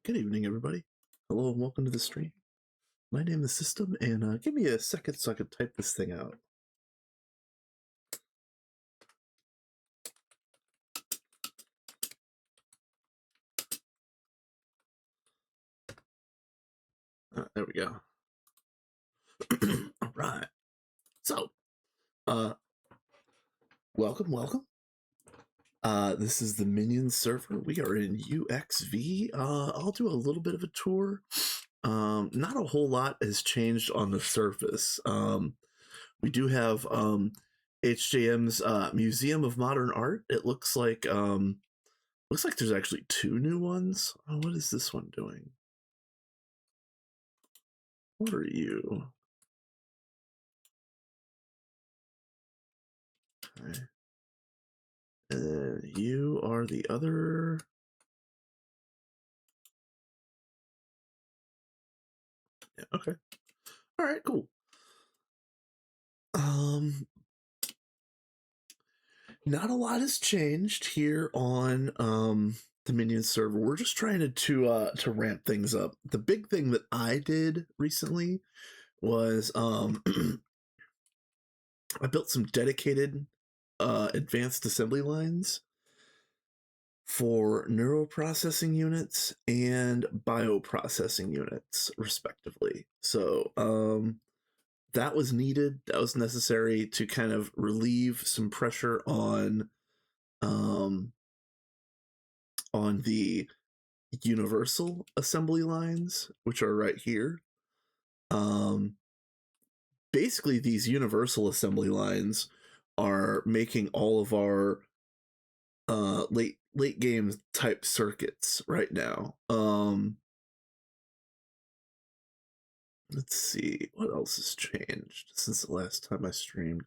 Good evening, everybody. Hello and welcome to the stream. My name is System, and give me a second so I can type this thing out. There we go. All right. So, welcome. This is the Minions server. We are in UXV. I'll do a little bit of a tour. Not a whole lot has changed on the surface. We do have HJM's Museum of Modern Art. It looks like there's actually two new ones. Oh, what is this one doing? What are you? Okay. And you are the other. Yeah, okay. All right, cool. Not a lot has changed here on the Minion server. We're just trying to ramp things up. The big thing that I did recently was I built some dedicated advanced assembly lines for neural processing units and bioprocessing units, respectively. So that was needed. That was necessary to kind of relieve some pressure on the universal assembly lines, which are right here. Basically, these universal assembly lines are making all of our late game type circuits right now. Let's see what else has changed since the last time I streamed.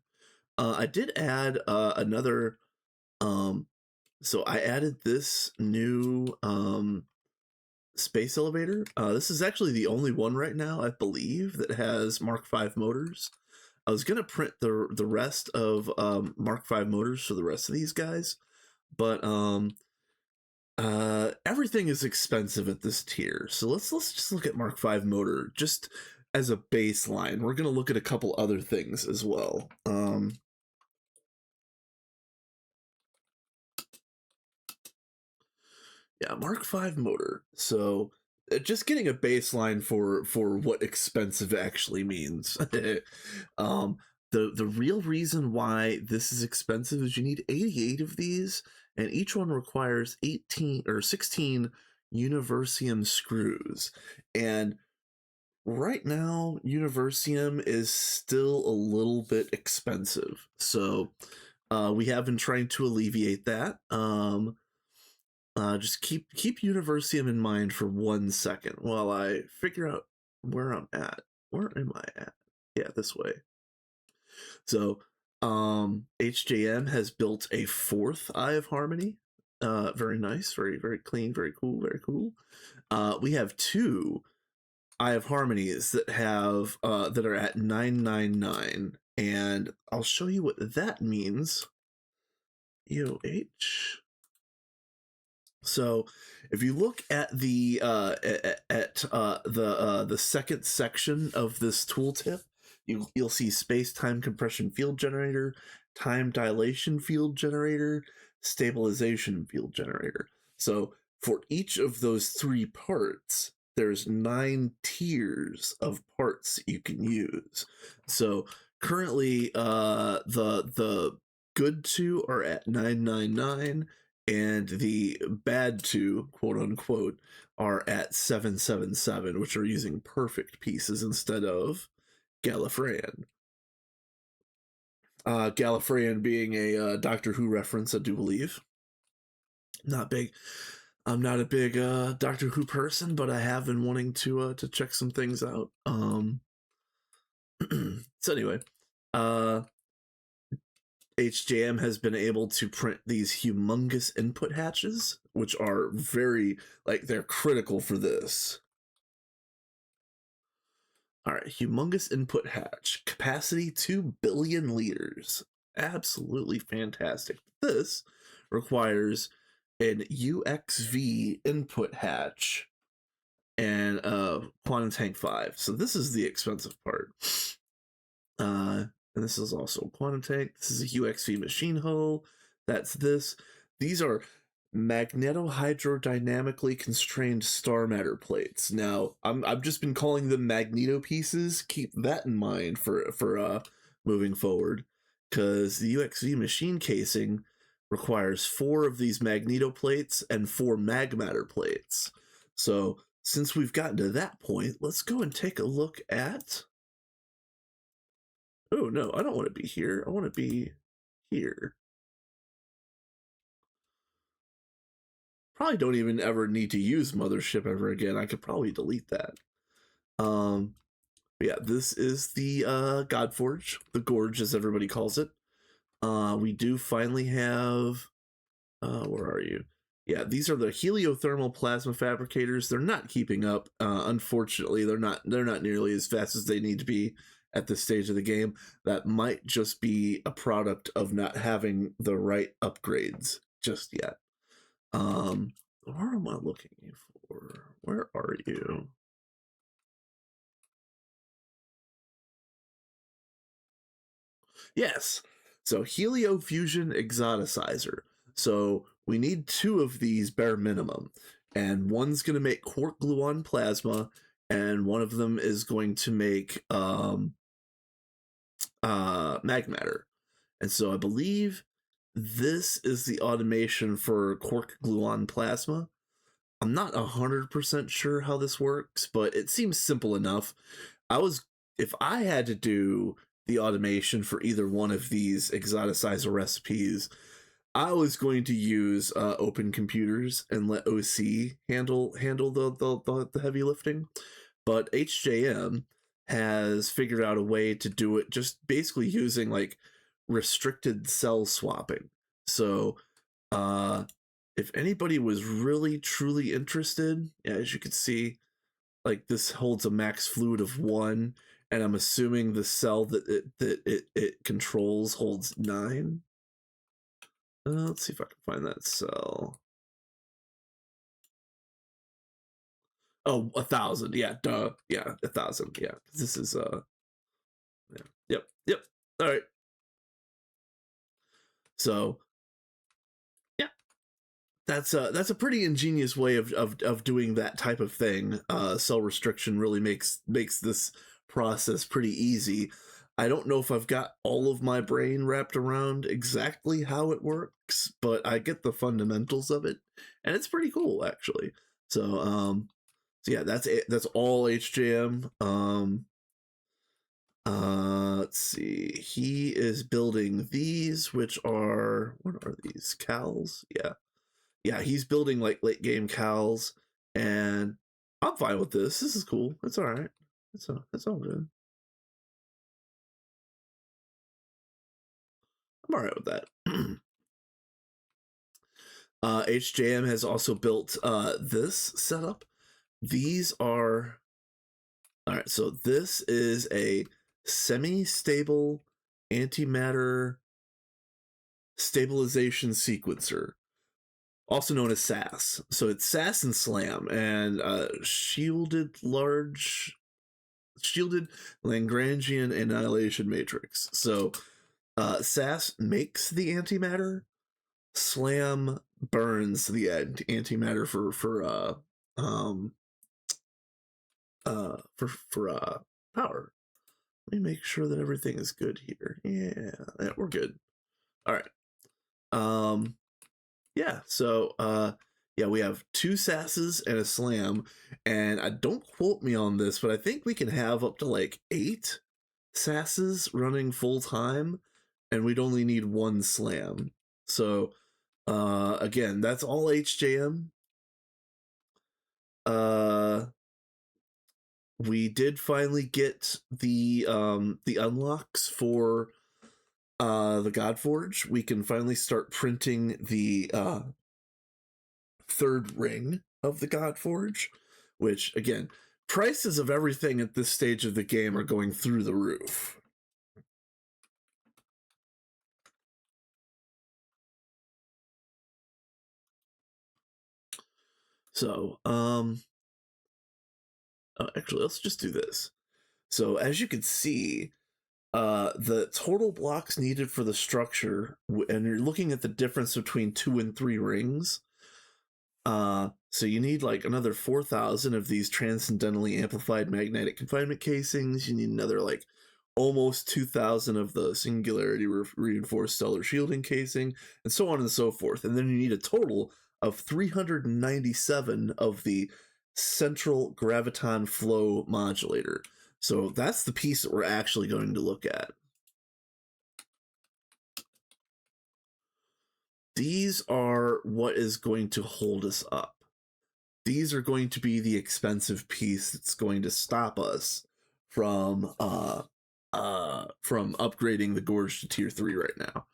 I did add another. So I added this new space elevator. This is actually the only one right now, I believe, that has Mark V motors. I was gonna print the rest of Mark V motors for the rest of these guys, but everything is expensive at this tier. So let's just look at Mark V motor just as a baseline. We're gonna look at a couple other things as well. Yeah, Mark V motor. So just getting a baseline for what expensive actually means. The real reason why this is expensive is you need 88 of these, and each one requires 18 or 16 Universium screws. And right now, Universium is still a little bit expensive. So we have been trying to alleviate that. Just keep Universium in mind for 1 second while I figure out where I'm at. Where am I at? Yeah, this way. So, HJM has built a 4th Eye of Harmony. Very nice, very clean, very cool, very cool. We have 2 Eye of Harmonies that have that are at 999, and I'll show you what that means. EOH. So, if you look at the second section of this tooltip, you'll see space-time compression field generator, time dilation field generator, stabilization field generator. So, for each of those 3 parts, there's 9 tiers of parts you can use. So, currently, the good 2 are at 999. And the bad 2, quote unquote, are at 777, which are using perfect pieces instead of Gallifreyan. Gallifreyan being a Doctor Who reference, I do believe. I'm not a big Doctor Who person, but I have been wanting to check some things out. So anyway, HJM has been able to print these humongous input hatches, which are they're critical for this. All right, humongous input hatch, capacity 2 billion liters. Absolutely fantastic. This requires an UXV input hatch and Quantum Tank 5. So this is the expensive part. And this is also Quantum Tank. This is a UXV machine hull. That's this. These are magnetohydrodynamically constrained star matter plates. Now, I've just been calling them magneto pieces. Keep that in mind for moving forward, because the UXV machine casing requires 4 of these magneto plates and 4 mag matter plates. So since we've gotten to that point, let's go and take a look at. Oh no, I don't want to be here. I want to be here. Probably don't even ever need to use Mothership ever again. I could probably delete that. Yeah, this is the Godforge, the Gorge as everybody calls it. We do finally have where are you? Yeah, these are the heliothermal plasma fabricators. They're not keeping up. Unfortunately, they're not nearly as fast as they need to be at this stage of the game. That might just be a product of not having the right upgrades just yet. Where am I looking for? Where are you? Yes. So heliofusion exoticizer. So we need 2 of these bare minimum, and one's going to make quark gluon plasma, and one of them is going to make mag matter. And so I believe this is the automation for quark gluon plasma. I'm not 100% sure how this works, but it seems simple enough. If I had to do the automation for either one of these exoticizer recipes, I was going to use open computers and let OC handle the heavy lifting. But HJM has figured out a way to do it just basically using like restricted cell swapping. So if anybody was really truly interested, yeah, as you can see, like this holds a max fluid of 1, and I'm assuming the cell that it controls holds 9. Let's see if I can find that cell. Oh, 1,000. Yeah, duh. Yeah, 1,000. Yeah, this is yeah. Yep. All right. So yeah, that's a pretty ingenious way of doing that type of thing. Cell restriction really makes this process pretty easy. I don't know if I've got all of my brain wrapped around exactly how it works, but I get the fundamentals of it, and it's pretty cool actually. So so yeah, that's it. That's all HJM. Let's see. He is building these, which are, what are these? Cals? Yeah, he's building like late game Cals, and I'm fine with this. This is cool. It's all right. It's all good. I'm all right with that. HJM has also built this setup. These are all right. So this is a semi-stable antimatter stabilization sequencer, also known as SAS. So it's SAS and SLAM, and shielded Lagrangian annihilation matrix. So SAS makes the antimatter, SLAM burns the antimatter for power. Let me make sure that everything is good here. Yeah, we're good. All right. Yeah, so yeah, we have 2 sasses and a slam, and I don't quote me on this, but I think we can have up to like 8 sasses running full time, and we'd only need 1 slam. So again, that's all HJM. We did finally get the unlocks for the Godforge. We can finally start printing the 3rd ring of the Godforge, which again, prices of everything at this stage of the game are going through the roof. So Actually, let's just do this. So as you can see, the total blocks needed for the structure, and you're looking at the difference between 2 and 3 rings. So you need like another 4,000 of these transcendentally amplified magnetic confinement casings. You need another like almost 2,000 of the singularity reinforced stellar shielding casing, and so on and so forth. And then you need a total of 397 of the central graviton flow modulator. So that's the piece that we're actually going to look at. These are what is going to hold us up. These are going to be the expensive piece that's going to stop us from upgrading the Gorge to tier 3 right now.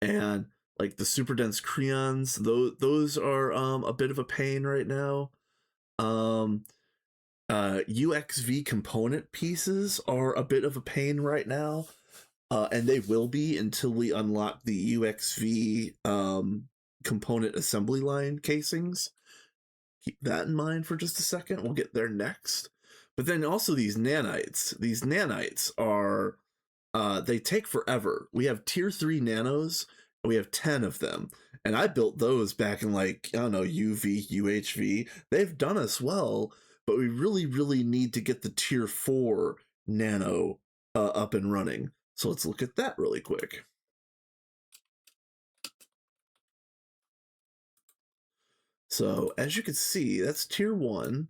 And like the super dense creons, those are a bit of a pain right now. UXV component pieces are a bit of a pain right now. And they will be until we unlock the UXV component assembly line casings. Keep that in mind for just a second. We'll get there next. But then also these nanites. These nanites are, they take forever. We have tier 3 nanos, and we have 10 of them. And I built those back in like, I don't know, UV, UHV. They've done us well, but we really, really need to get the tier 4 nano up and running. So let's look at that really quick. So as you can see, that's tier 1,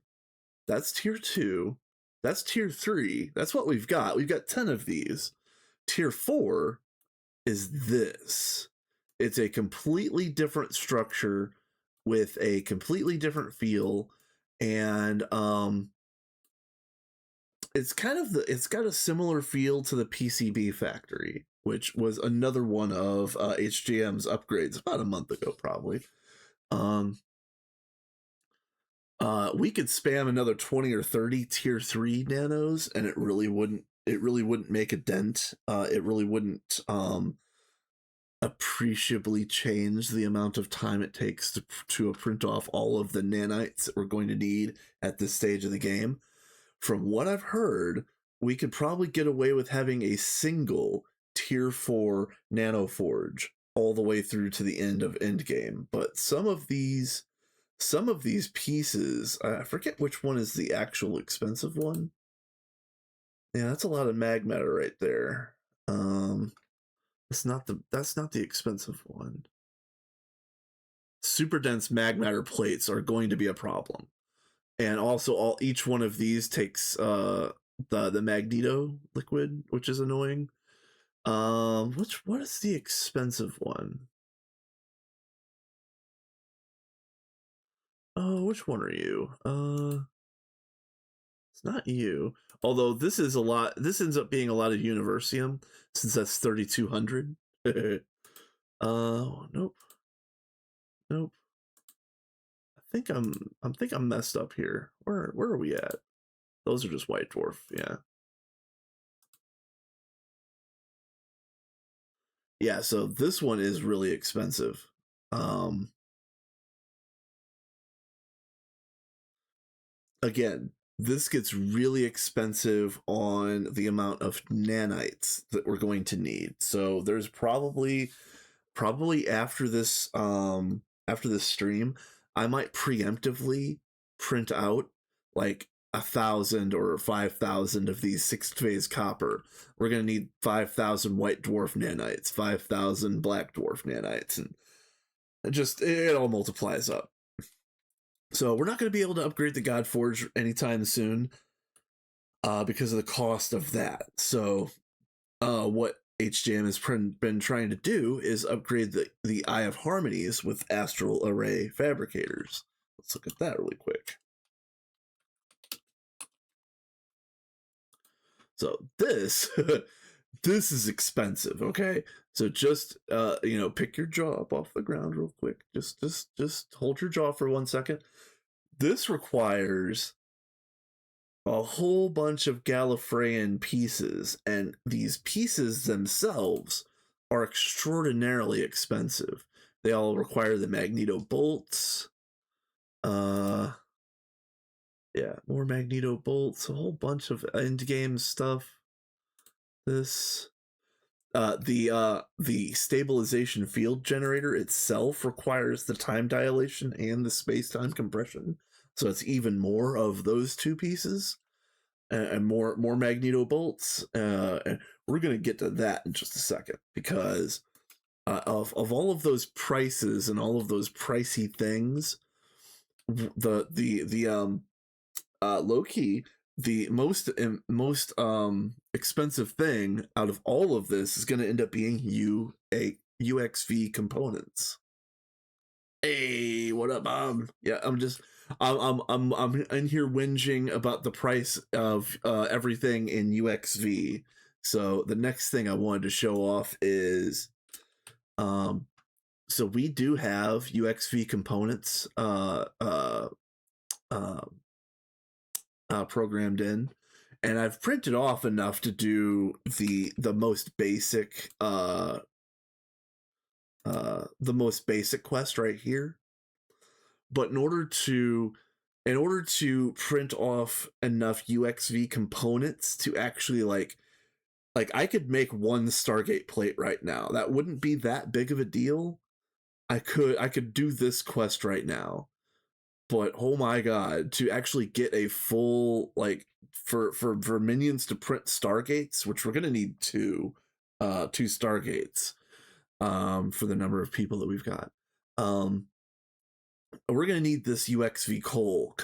that's tier 2, that's tier 3. That's what we've got. We've got 10 of these. Tier 4 is this. It's a completely different structure with a completely different feel, and it's got a similar feel to the PCB factory, which was another one of HGM's upgrades about a month ago, probably. We could spam another 20 or 30 tier 3 nanos, and it really wouldn't make a dent. It really wouldn't appreciably change the amount of time it takes to print off all of the nanites that we're going to need at this stage of the game. From what I've heard, we could probably get away with having a single tier 4 nano forge all the way through to the end of endgame. But some of these pieces, I forget which one is the actual expensive one. Yeah, that's a lot of mag matter right there. That's not the expensive one. Super dense mag matter plates are going to be a problem. And also each one of these takes the magneto liquid, which is annoying. What is the expensive one? Oh, which one are you? It's not you. Although this is a lot. This ends up being a lot of Universium, since that's 3,200. Nope. Nope. I think I'm messed up here. Where are we at? Those are just white dwarf. Yeah. Yeah. So this one is really expensive. Again, this gets really expensive on the amount of nanites that we're going to need. So there's probably after this stream, I might preemptively print out like 1,000 or 5,000 of these 6-phase copper. We're gonna need 5,000 white dwarf nanites, 5,000 black dwarf nanites, and it all multiplies up. So we're not going to be able to upgrade the Godforge anytime soon because of the cost of that. So what HGM has been trying to do is upgrade the Eye of Harmonies with Astral Array Fabricators. Let's look at that really quick. So this this is expensive, okay? So just pick your jaw up off the ground real quick. Just hold your jaw for 1 second. This requires a whole bunch of Gallifreyan pieces, and these pieces themselves are extraordinarily expensive. They all require the magneto bolts. Yeah, more magneto bolts, a whole bunch of end game stuff. This the stabilization field generator itself requires the time dilation and the space-time compression, so it's even more of those two pieces, and more magneto bolts. And we're gonna get to that in just a second, because of all of those prices and all of those pricey things, the low key, the most expensive thing out of all of this is going to end up being UXV components. Hey, what up, Bob? Yeah, I'm in here whinging about the price of everything in UXV. So the next thing I wanted to show off is, so we do have UXV components programmed in, and I've printed off enough to do the most basic quest right here. But in order to print off enough UXV components to actually like I could make one Stargate plate right now. That wouldn't be that big of a deal. I could do this quest right now. But oh my god, to actually get a full, like, for minions to print Stargates, which we're gonna need two Stargates for the number of people that we've got. We're gonna need this UXV coal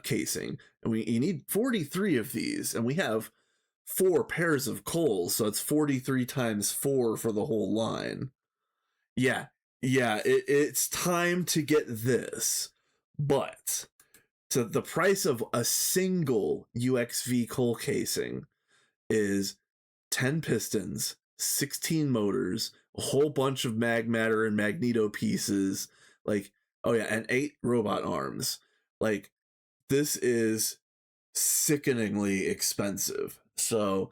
casing, and you need 43 of these, and we have 4 pairs of coals, so it's 43 times 4 for the whole line. Yeah, it's time to get this. But so the price of a single UXV coal casing is 10 pistons, 16 motors, a whole bunch of mag matter and magneto pieces, like, oh yeah, and 8 robot arms. Like, this is sickeningly expensive. So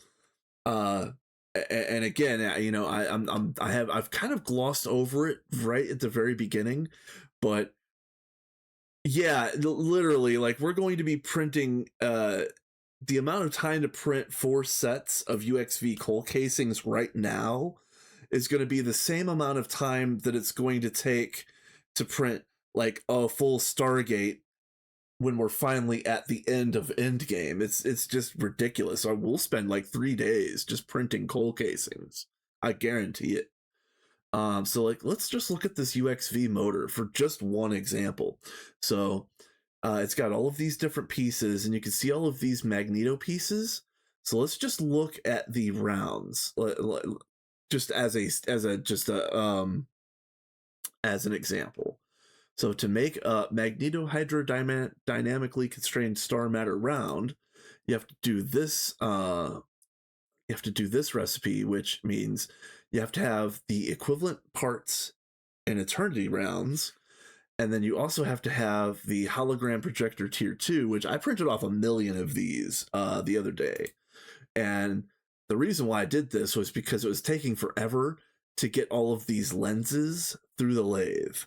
and again, you know, I've kind of glossed over it right at the very beginning, but yeah, literally, like, we're going to be printing the amount of time to print 4 sets of UXV coal casings right now is going to be the same amount of time that it's going to take to print like a full Stargate when we're finally at the end of Endgame. It's just ridiculous. So we'll spend like 3 days just printing coal casings. I guarantee it. So like, let's just look at this UXV motor for just one example. So it's got all of these different pieces, and you can see all of these magneto pieces. So let's just look at the rounds, just as an example. So to make a magneto hydrodynamically constrained star matter round, you have to do this. You have to do this recipe, which means you have to have the equivalent parts in eternity rounds, and then you also have to have the hologram projector tier 2, which I printed off 1 million of these the other day. And the reason why I did this was because it was taking forever to get all of these lenses through the lathe.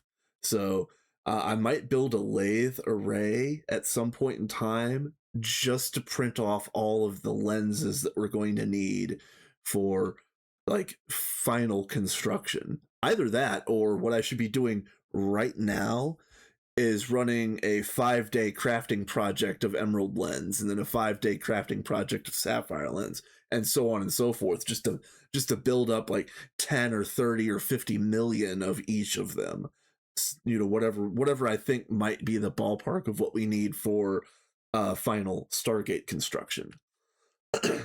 So I might build a lathe array at some point in time just to print off all of the lenses that we're going to need for like final construction. Either that, or what I should be doing right now is running a 5-day crafting project of emerald lens, and then a 5-day crafting project of sapphire lens, and so on and so forth, just to build up like 10 or 30 or 50 million of each of them. You know, whatever I think might be the ballpark of what we need for final Stargate construction.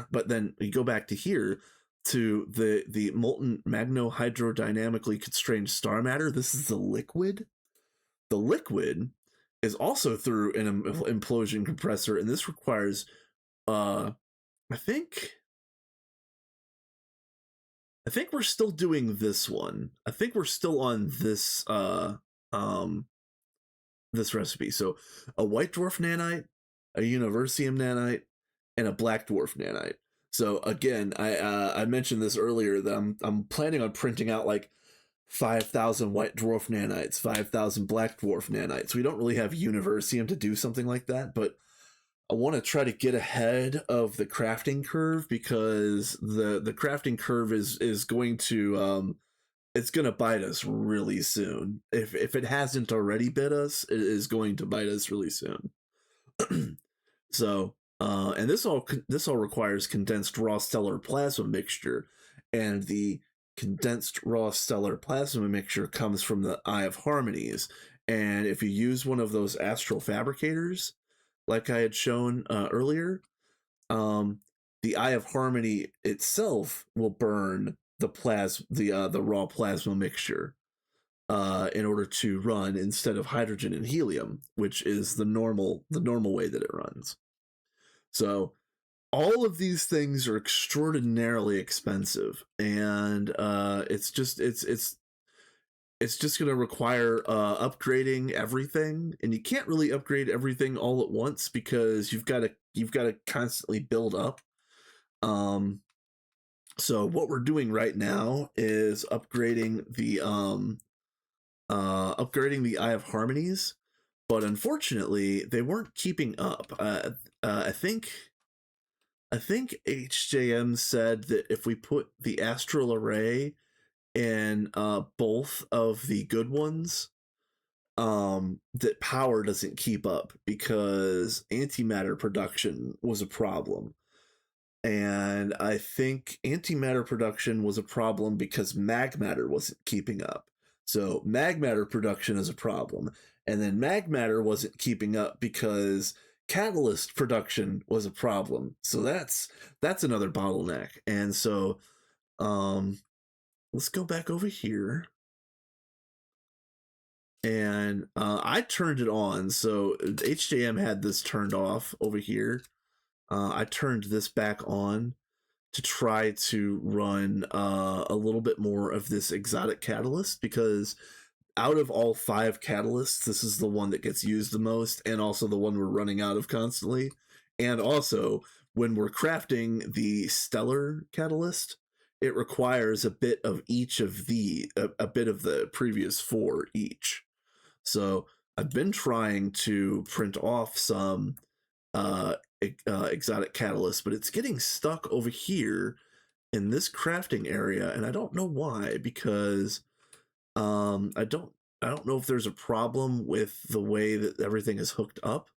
But then we go back to here to the molten magno-hydrodynamically constrained star matter. This is the liquid. The liquid is also through an implosion compressor, and this requires I think we're still doing this one. I think we're still on this this recipe. So a white dwarf nanite, a universium nanite, and a black dwarf nanite. So again, I mentioned this earlier that I'm planning on printing out like 5,000 white dwarf nanites, 5,000 black dwarf nanites. We don't really have universium to do something like that, but I want to try to get ahead of the crafting curve, because the crafting curve is going to it's going to bite us really soon. If it hasn't already bit us, it is going to bite us really soon. So, and this all requires condensed raw stellar plasma mixture, and the condensed raw stellar plasma mixture comes from the Eye of Harmonies. And if you use one of those astral fabricators, like I had shown earlier, um, the Eye of Harmony itself will burn the raw plasma mixture in order to run instead of hydrogen and helium, which is the normal way that it runs. So all of these things are extraordinarily expensive, and it's just going to require upgrading everything, and you can't really upgrade everything all at once because you've got to constantly build up. So what we're doing right now is upgrading the Eye of Harmonies, but unfortunately they weren't keeping up. I think HJM said that if we put the astral array in both of the good ones, that power doesn't keep up because antimatter production was a problem. And I think antimatter production was a problem because magmatter wasn't keeping up. So magmatter production is a problem. And then magmatter wasn't keeping up because catalyst production was a problem. So that's another bottleneck. And so let's go back over here. And I turned it on. So HJM had this turned off over here. I turned this back on to try to run a little bit more of this exotic catalyst, because out of all 5 catalysts, this is the one that gets used the most, and also the one we're running out of constantly. And also, when we're crafting the stellar catalyst, it requires a bit of each of a bit of the previous 4 each. So I've been trying to print off some exotic catalyst, but it's getting stuck over here in this crafting area, and I don't know why, because I don't know if there's a problem with the way that everything is hooked up,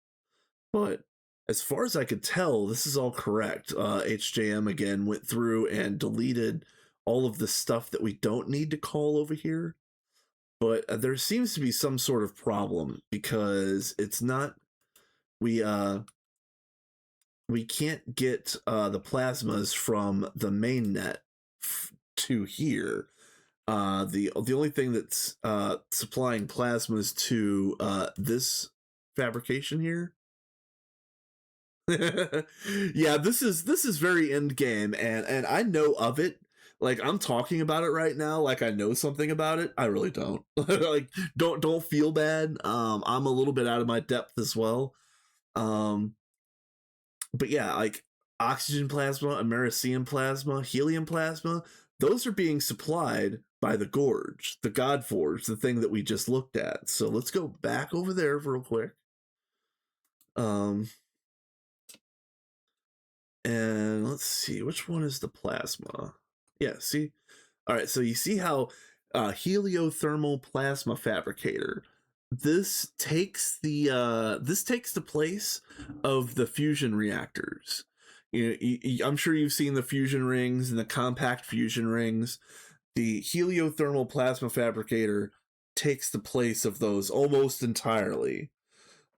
but as far as I could tell, this is all correct. HJM again went through and deleted all of the stuff that we don't need to call over here, but there seems to be some sort of problem because it's not we can't get the plasmas from the main net to here. The only thing that's supplying plasmas to this fabrication here. Yeah, this is very end game, and I know of it. Like, I'm talking about it right now like I know something about it. I really don't. Like, don't feel bad. I'm a little bit out of my depth as well. But yeah, like oxygen plasma, Americium plasma, helium plasma, those are being supplied by the Gorge, the God Forge, the thing that we just looked at. So let's go back over there real quick. And let's see, which one is the plasma? Yeah, see? All right, so you see how heliothermal plasma fabricator, this takes the place of the fusion reactors. I'm sure you've seen the fusion rings and the compact fusion rings. The heliothermal plasma fabricator takes the place of those almost entirely.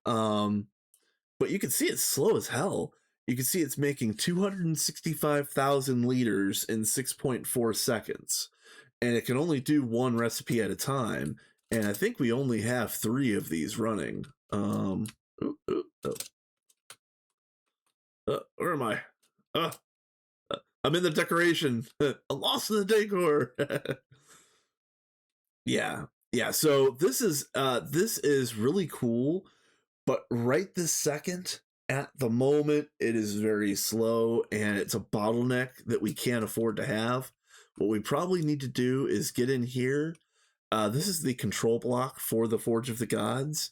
But you can see it's slow as hell. You can see it's making 265,000 liters in 6.4 seconds. And it can only do 1 recipe at a time. And I think we only have 3 of these running. Where am I? I'm in the decoration. I'm lost in the decor. Yeah. So this is really cool, but right this second, at the moment, it is very slow, and it's a bottleneck that we can't afford to have. What we probably need to do is get in here. This is the control block for the Forge of the Gods,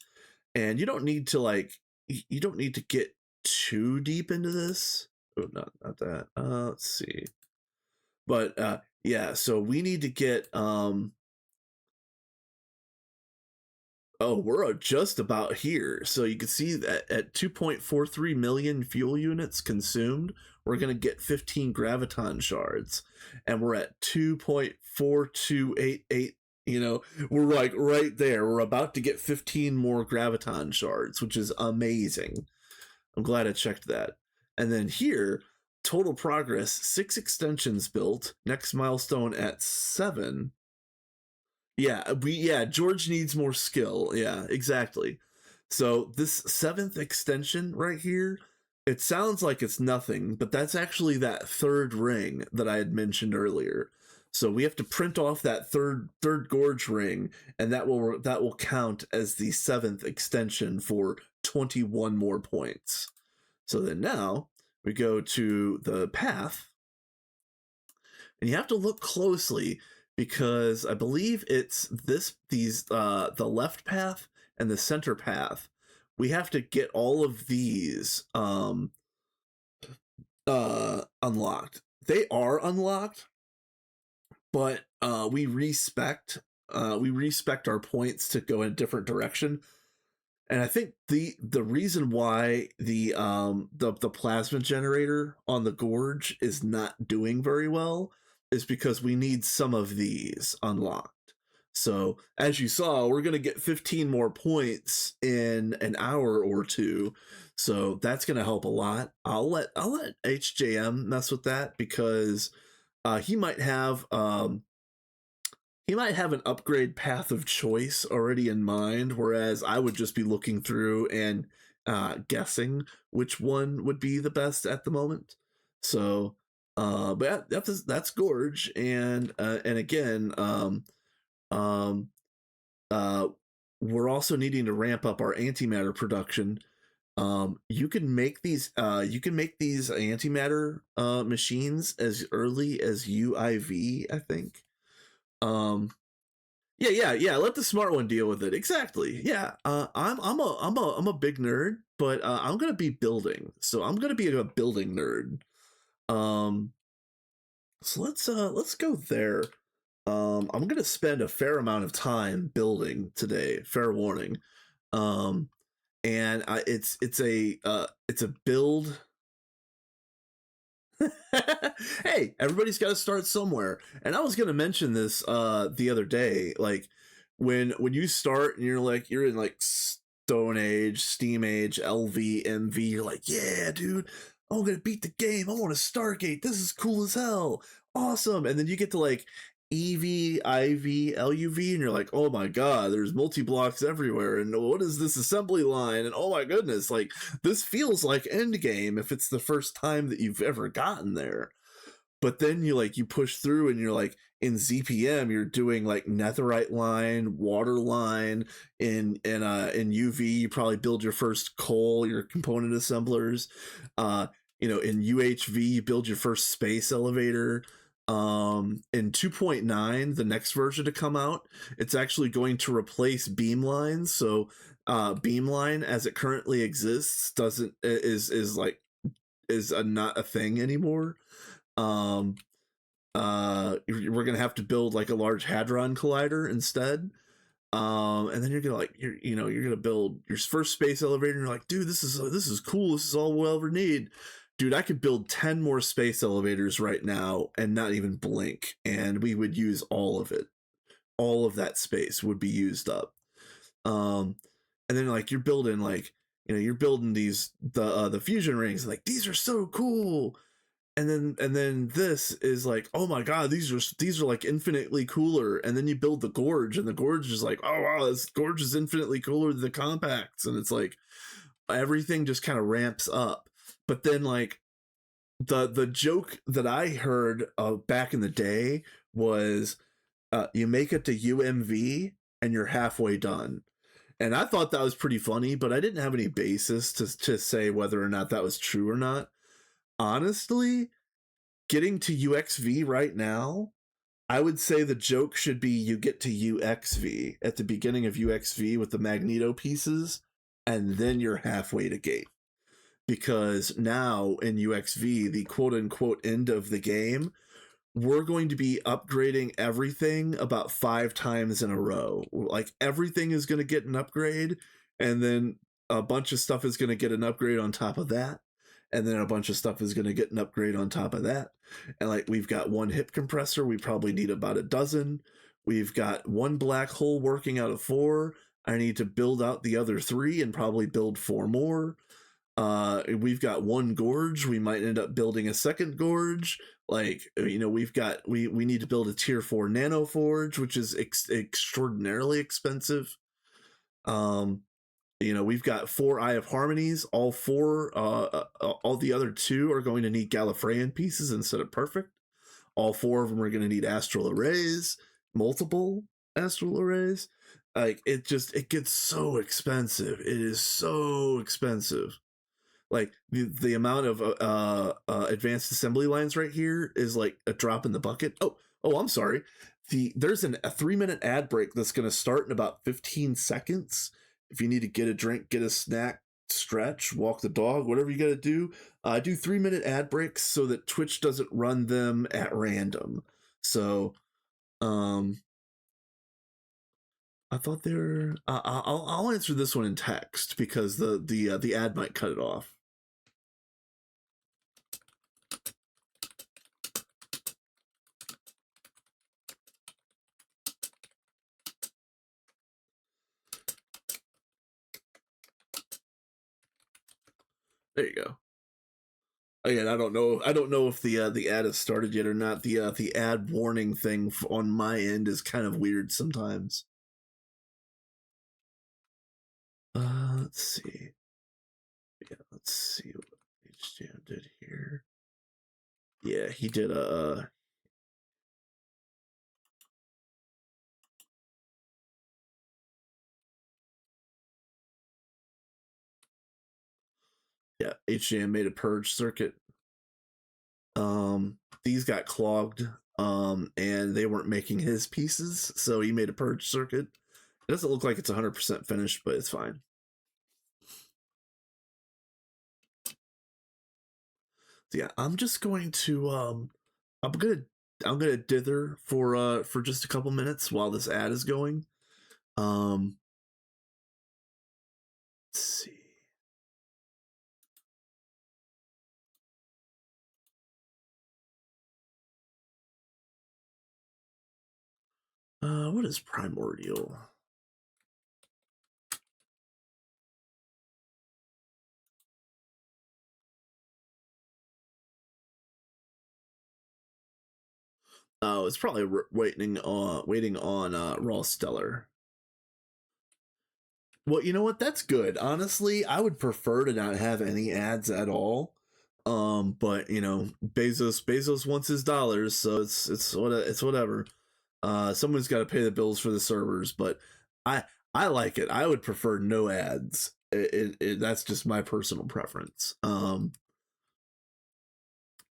and you don't need to get too deep into this. Oh, not that. Let's see. But yeah, so we need to get oh, we're just about here. So you can see that at 2.43 million fuel units consumed, we're going to get 15 graviton shards. And we're at 2.4288. You know, we're like right there. We're about to get 15 more graviton shards, which is amazing. I'm glad I checked that. And then here, total progress, 6 extensions built. Next milestone at 7. Yeah, George needs more skill. Yeah, exactly. So this 7th extension right here, it sounds like it's nothing, but that's actually that 3rd ring that I had mentioned earlier. So we have to print off that third gorge ring, and that will count as the 7th extension for 21 more points. So then now we go to the path, and you have to look closely because I believe it's the left path and the center path. We have to get all of these unlocked. They are unlocked, but we respect our points to go in a different direction. And I think the reason why the plasma generator on the gorge is not doing very well is because we need some of these unlocked. So as you saw, we're gonna get 15 more points in an hour or two. So that's gonna help a lot. I'll let HJM mess with that because he might have an upgrade path of choice already in mind, whereas I would just be looking through and guessing which one would be the best at the moment. So, but yeah, that's Gorge, and again, we're also needing to ramp up our antimatter production. You can make these antimatter machines as early as UIV, I think. Yeah. Let the smart one deal with it. Exactly. Yeah. I'm a big nerd, but I'm gonna be building. So I'm gonna be a building nerd. So let's go there. I'm gonna spend a fair amount of time building today. Fair warning. And it's a build. Hey, everybody's got to start somewhere. And I was gonna mention this the other day, like when you start and you're in like Stone Age, Steam Age, LV, MV, you're like, yeah, dude, I'm gonna beat the game. I want to Stargate. This is cool as hell. Awesome. And then you get to like EV, IV, LUV, and you're like, oh my god, there's multi-blocks everywhere, and what is this assembly line? And oh my goodness, like this feels like endgame if it's the first time that you've ever gotten there. But then you push through and you're like in ZPM, you're doing like netherite line, water line. In UV, you probably build your first coal, your component assemblers. In UHV, you build your first space elevator. In 2.9, the next version to come out, it's actually going to replace beamline. So beamline as it currently exists is not a thing anymore. We're gonna have to build like a large hadron collider instead. And then you're gonna build your first space elevator, and you're like, dude, this is cool. This is all we'll ever need. Dude, I could build 10 more space elevators right now and not even blink, and we would use all of it. All of that space would be used up. And then you're building the fusion rings, like these are so cool. And then this is like, oh my god, these are like infinitely cooler. And then you build the gorge, and the gorge is like, oh wow, this gorge is infinitely cooler than the compacts. And it's like everything just kind of ramps up. But then like the joke that I heard back in the day was you make it to UMV and you're halfway done. And I thought that was pretty funny, but I didn't have any basis to say whether or not that was true or not. Honestly, getting to UXV right now, I would say the joke should be you get to UXV at the beginning of UXV with the magneto pieces, and then you're halfway to gate. because now in UXV, the quote unquote end of the game, we're going to be upgrading everything about 5 times in a row. Like everything is going to get an upgrade, and then a bunch of stuff is going to get an upgrade on top of that, and then a bunch of stuff is going to get an upgrade on top of that. And like we've got one hip compressor, we probably need about a dozen. We've got one black hole working out of 4. I need to build out the other 3 and probably build 4 more. We've got one gorge, we might end up building a second gorge. Like, you know, we need to build a tier 4 nano forge, which is extraordinarily expensive. You know, we've got 4 Eye of Harmonies. All the other 2 are going to need Gallifreyan pieces instead of perfect. All 4 of them are going to need astral arrays, multiple astral arrays. Like it gets so expensive. It is so expensive. Like the amount of advanced assembly lines right here is like a drop in the bucket. Oh, I'm sorry. There's a 3-minute ad break that's going to start in about 15 seconds. If you need to get a drink, get a snack, stretch, walk the dog, whatever you got to do, do 3-minute ad breaks so that Twitch doesn't run them at random. So, I thought they were. I'll answer this one in text because the ad might cut it off. There you go. Again, I don't know if the ad has started yet or not. The ad warning thing on my end is kind of weird sometimes. Let's see. Yeah, let's see what HJM did here. Yeah, he did a. Yeah, HJM made a purge circuit. These got clogged, and they weren't making his pieces, so he made a purge circuit. It doesn't look like it's 100% finished, but it's fine. So yeah, I'm just going to I'm gonna dither for just a couple minutes while this ad is going. Let's see. What is primordial? Oh, it's probably waiting on Raw Stellar. Well, you know what? That's good. Honestly, I would prefer to not have any ads at all. But you know, Bezos wants his dollars, so it's whatever. Someone's got to pay the bills for the servers, but I like it. I would prefer no ads. That's just my personal preference.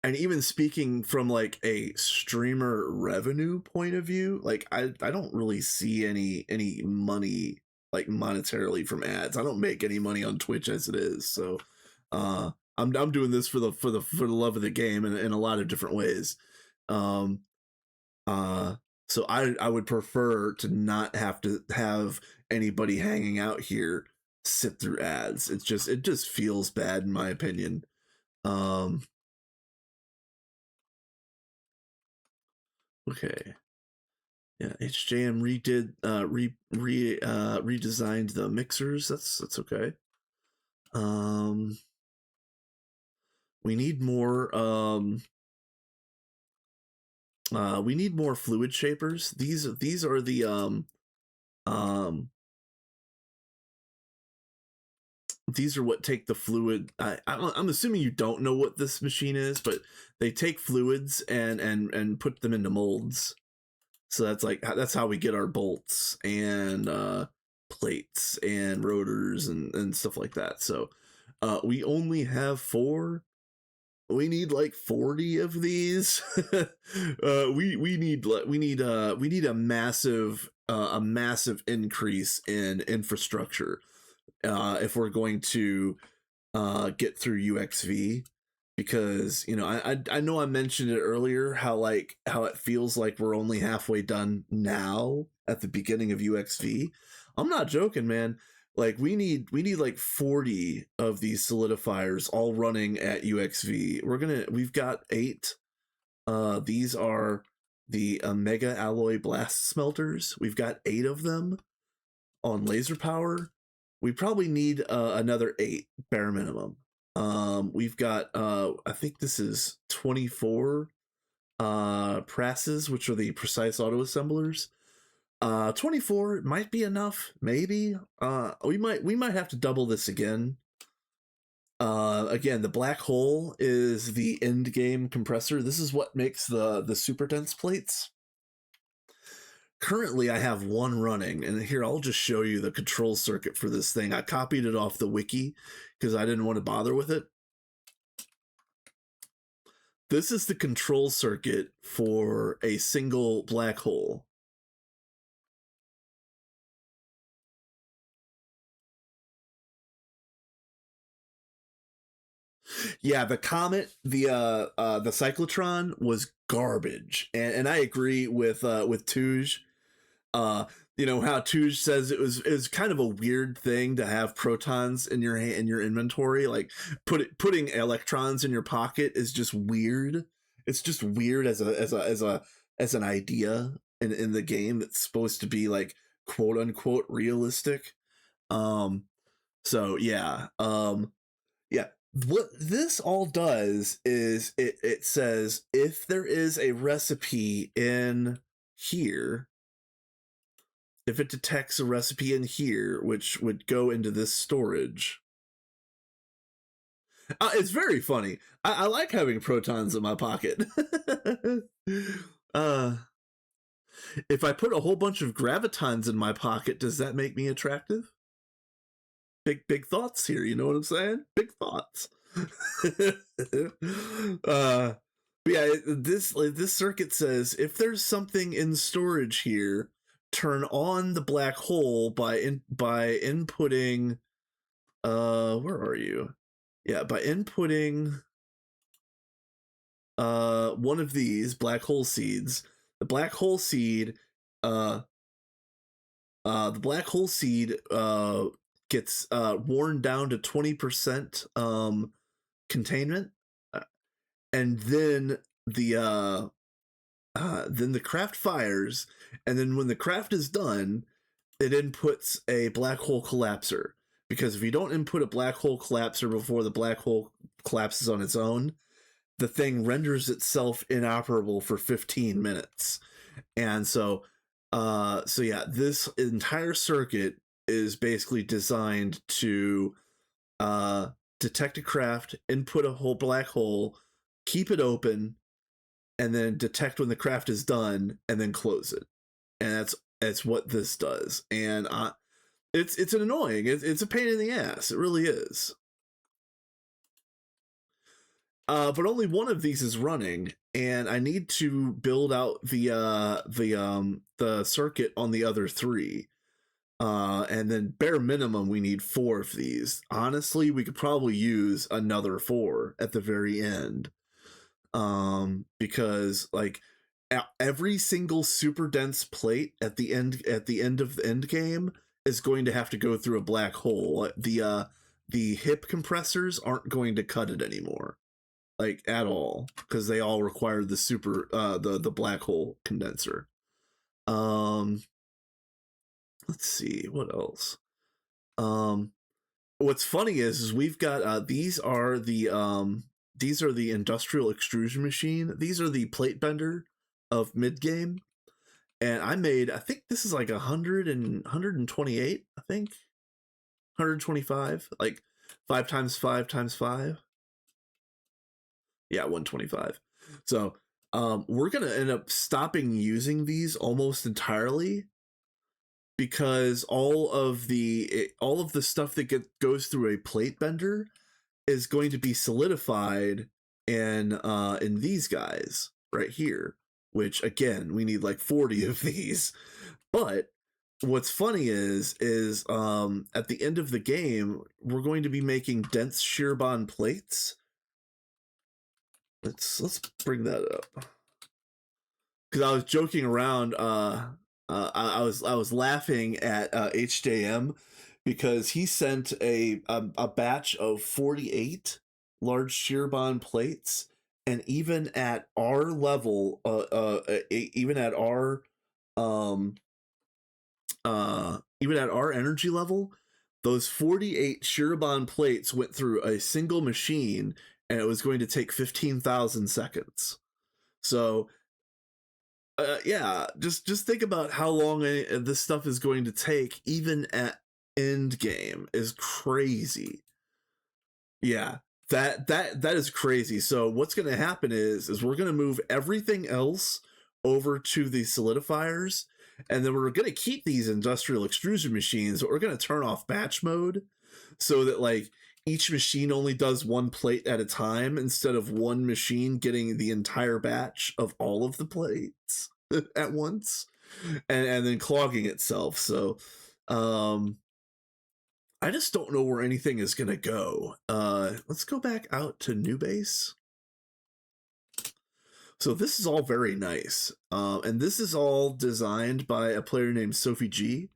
And even speaking from like a streamer revenue point of view, like I don't really see any money like monetarily from ads. I don't make any money on Twitch as it is, so I'm doing this for the love of the game in a lot of different ways. So I would prefer to not have to have anybody hanging out here sit through ads. It just feels bad in my opinion. Okay. Yeah, HJM redesigned the mixers. That's okay. We need more we need more fluid shapers. These are the these are what take the fluid. I'm assuming you don't know what this machine is, but they take fluids and put them into molds. So that's how we get our bolts and plates and rotors and stuff like that. So we only have 4. We need like 40 of these. We need a massive increase in infrastructure if we're going to get through UXV, because I know I mentioned it earlier how it feels like we're only halfway done now at the beginning of UXV. I'm not joking, man. Like we need like 40 of these solidifiers all running at UXV. We've got 8. These are the Mega Alloy Blast Smelters. We've got 8 of them on laser power. We probably need another 8 bare minimum. We've got I think this is 24 presses, which are the precise auto assemblers. 24 might be enough, maybe. We might have to double this again. Again, the black hole is the end game compressor. This is what makes the super dense plates. Currently, I have one running, and here I'll just show you the control circuit for this thing. I copied it off the wiki because I didn't want to bother with it. This is the control circuit for a single black hole. Yeah, the Comet, the cyclotron was garbage, and I agree with Touge. How Touge says it was kind of a weird thing to have protons in your inventory. Like putting electrons in your pocket is just weird. It's just weird as an idea in the game that's supposed to be like quote unquote realistic. So yeah. Yeah. What this all does is it says if there is a recipe in here, if it detects a recipe in here, which would go into this storage. It's very funny. I like having protons in my pocket. If I put a whole bunch of gravitons in my pocket, does that make me attractive? Big thoughts here, you know what I'm saying? Big thoughts. Yeah, this circuit says if there's something in storage here, turn on the black hole by inputting where are you? Yeah, by inputting one of these black hole seeds. The black hole seed gets worn down to 20% containment, and then the craft fires, and then when the craft is done, it inputs a black hole collapser. Because if you don't input a black hole collapser before the black hole collapses on its own, the thing renders itself inoperable for 15 minutes. And so yeah, this entire circuit is basically designed to detect a craft, input a whole black hole, keep it open, and then detect when the craft is done, and then close it. And that's what this does. And it's an annoying. It's a pain in the ass. It really is. But only one of these is running, and I need to build out the circuit on the other 3. And then bare minimum, we need 4 of these. Honestly, we could probably use another 4 at the very end. Because like every single super dense plate at the end of the end game is going to have to go through a black hole. The hip compressors aren't going to cut it anymore, like at all, because they all require the super the black hole condenser. Let's see what else. What's funny is we've got these are the industrial extrusion machine. These are the plate bender of mid game, and I think this is like 128. I think 125, like 5 times 5 times 5. Yeah, 125. So we're gonna end up stopping using these almost entirely, because all of the stuff that goes through a plate bender is going to be solidified in these guys right here, which again we need like 40 of these. But what's funny is at the end of the game, we're going to be making dense shear bond plates. Let's bring that up, because I was joking around. I was laughing at HJM because he sent a batch of 48 large shear bond plates, and even at our level, even at our um even at our energy level, those 48 shear bond plates went through a single machine, and it was going to take 15,000 seconds. So yeah, just think about how long this stuff is going to take, even at end game, is crazy. Yeah, that is crazy. So what's going to happen is we're going to move everything else over to the solidifiers, and then we're going to keep these industrial extrusion machines, but we're going to turn off batch mode so that like each machine only does one plate at a time instead of one machine getting the entire batch of all of the plates at once, and then clogging itself. So I just don't know where anything is gonna go. Let's go back out to new base. So this is all very nice, and this is all designed by a player named Sophie G.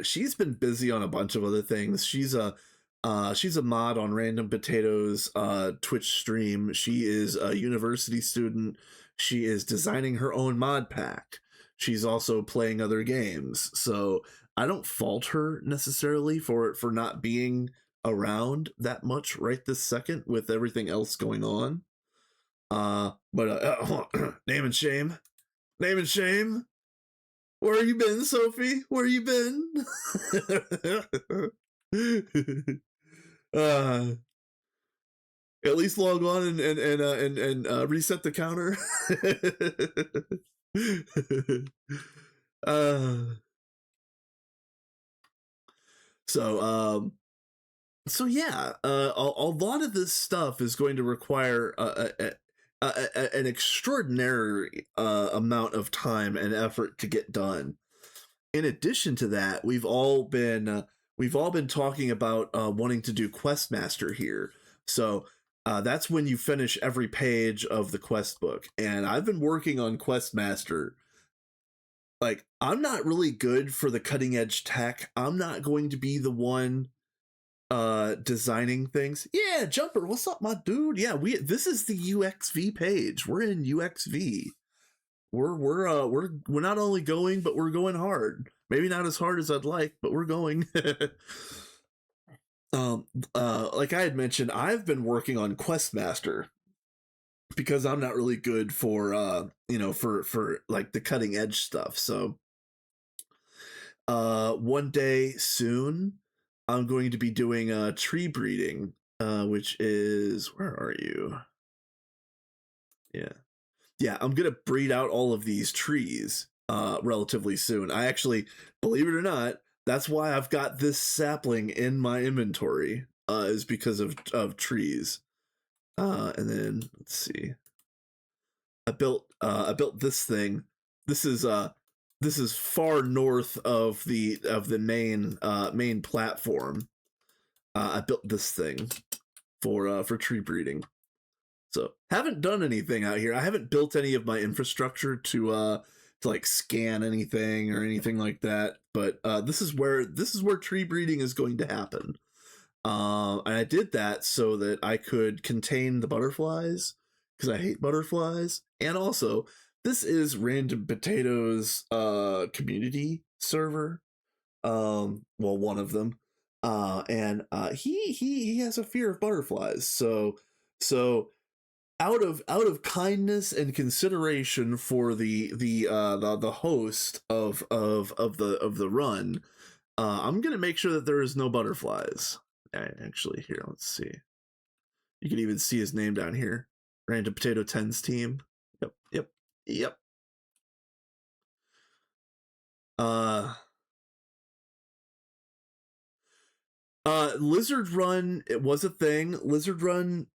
She's been busy on a bunch of other things. She's a mod on Random Potatoes Twitch stream. She is a university student. She is designing her own mod pack. She's also playing other games. So I don't fault her necessarily for not being around that much right this second with everything else going on. But name and shame. Name and shame. Where you been, Sophie? Where you been? At least log on and reset the counter. So yeah, a lot of this stuff is going to require an extraordinary amount of time and effort to get done. In addition to that, we've all been talking about wanting to do Questmaster here. So that's when you finish every page of the quest book, and I've been working on Questmaster. Like, I'm not really good for the cutting edge tech. I'm not going to be the one designing things. Yeah, Jumper, what's up, my dude? Yeah, this is the UXV page. We're in UXV. We're not only going, but we're going hard. Maybe not as hard as I'd like, but we're going. Like I had mentioned, I've been working on Questmaster because I'm not really good for for like the cutting edge stuff. So one day soon I'm going to be doing tree breeding, which is, where are you? Yeah, I'm gonna breed out all of these trees relatively soon. I actually, believe it or not, that's why I've got this sapling in my inventory, is because of trees. And then let's see, I built this thing. This is far north of the main platform. I built this thing for tree breeding. So haven't done anything out here. I haven't built any of my infrastructure to like scan anything or anything like that. But this is where tree breeding is going to happen. And I did that so that I could contain the butterflies, because I hate butterflies. And also, this is Random Potatoes community server. Well, one of them. And he has a fear of butterflies. So out of kindness and consideration for the host of the run, I'm gonna make sure that there is no butterflies. Actually, here, let's see. You can even see his name down here. Random Potato 10's team. Yep. Lizard Run, it was a thing. Lizard Run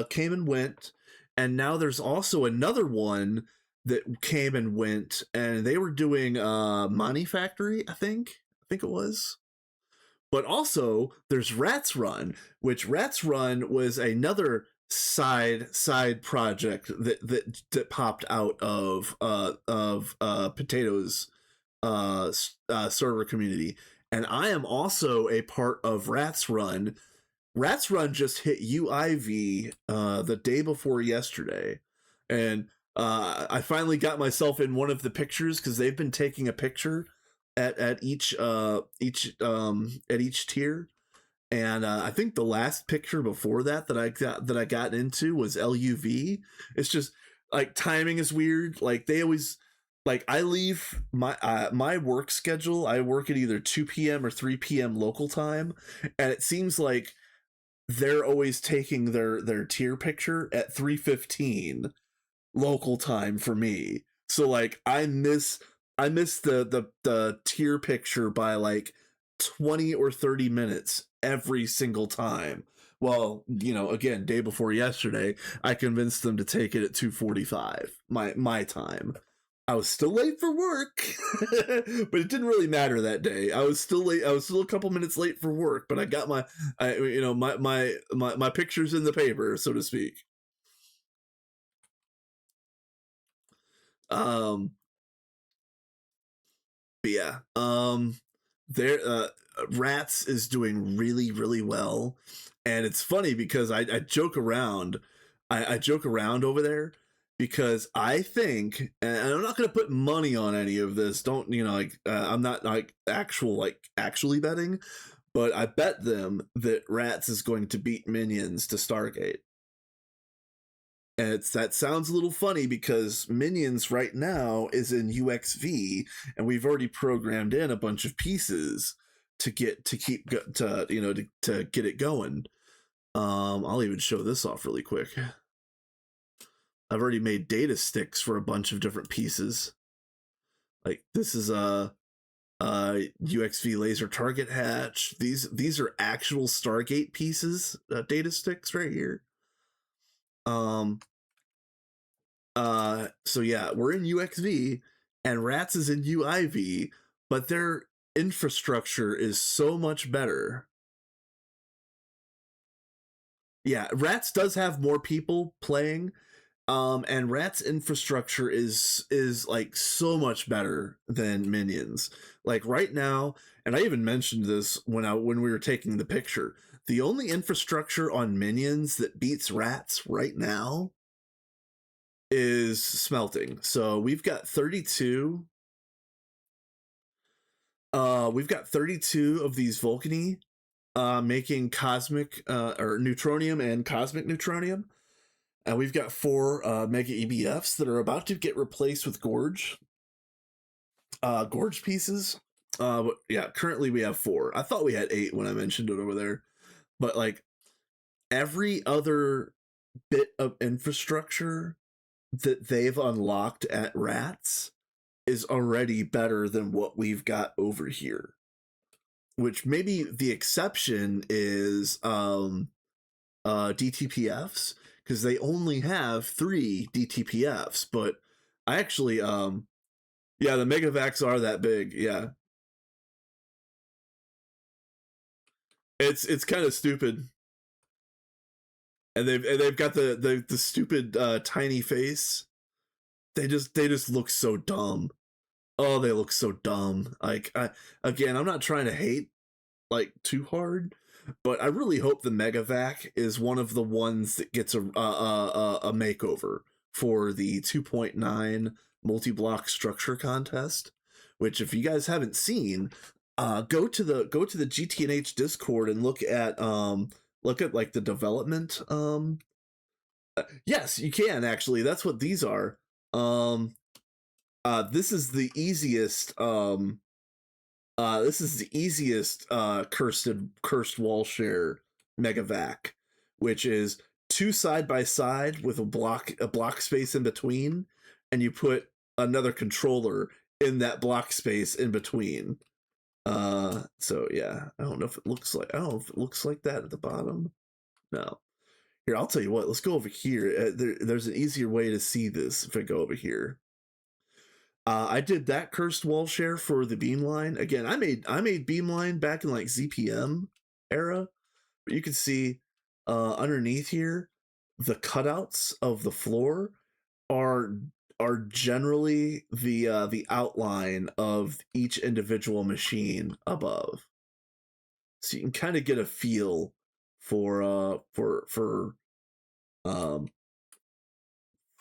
came and went, and now there's also another one that came and went, and they were doing Money Factory, I think it was. But also there's Rats Run, which Rats Run was another side project that popped out of Potatoes server community, and I am also a part of Rats Run. Rats Run just hit UIV the day before yesterday, and I finally got myself in one of the pictures because they've been taking a picture at each tier, and I think the last picture before that I got into was LUV. It's just like timing is weird. Like they always like I leave my work schedule. I work at either 2 p.m. or 3 p.m. local time, and it seems like they're always taking their tier picture at 3:15 local time for me. So like I miss the tier picture by like 20 or 30 minutes every single time. Well, again, day before yesterday, I convinced them to take it at 2:45 my time. I was still late for work, but it didn't really matter that day. I was still late. I was still a couple minutes late for work, but I got my pictures in the paper, so to speak. Um, but yeah, there, Rats is doing really, really well, and it's funny because I joke around, I joke around over there because I think, and I'm not going to put money on any of this. Don't I'm not like actually betting, but I bet them that Rats is going to beat Minions to Stargate. And that sounds a little funny because Minions right now is in UXV, and we've already programmed in a bunch of pieces to get it going. I'll even show this off really quick. I've already made data sticks for a bunch of different pieces. Like this is a UXV laser target hatch. These are actual Stargate pieces, data sticks right here. So yeah, we're in UXV and Rats is in UIV, but their infrastructure is so much better. Yeah, Rats does have more people playing, and Rats infrastructure is like so much better than Minions. Like right now, and I even mentioned this when we were taking the picture. The only infrastructure on Minions that beats Rats right now is smelting. So we've got 32. We've got 32 of these Vulcany, making cosmic or neutronium and cosmic neutronium. And we've got 4 mega EBFs that are about to get replaced with Gorge. Gorge pieces. But yeah, currently we have 4. I thought we had 8 when I mentioned it over there. But like every other bit of infrastructure that they've unlocked at Rats is already better than what we've got over here. Which maybe the exception is DTPFs, because they only have 3 DTPFs, but I actually yeah, the megavacs are that big. Yeah, it's kind of stupid, and they've got the stupid tiny face. They just look so dumb. Oh, they look so dumb. Like again, I'm not trying to hate like too hard, but I really hope the Megavac is one of the ones that gets a makeover for the 2.9 multi-block structure contest. Which, if you guys haven't seen, go to the GTNH Discord and look at like the development. Yes, you can actually. That's what these are. This is the easiest. This is the easiest cursed wall share megavac, which is 2 side by side with a block space in between, and you put another controller in that block space in between. So yeah, I don't know if it looks like that at the bottom. No. Here, I'll tell you what. Let's go over here. There's an easier way to see this if I go over here. I did that cursed wall share for the beamline. Again, I made beamline back in like ZPM era, but you can see underneath here the cutouts of the floor are generally the outline of each individual machine above, so you can kind of get a feel for um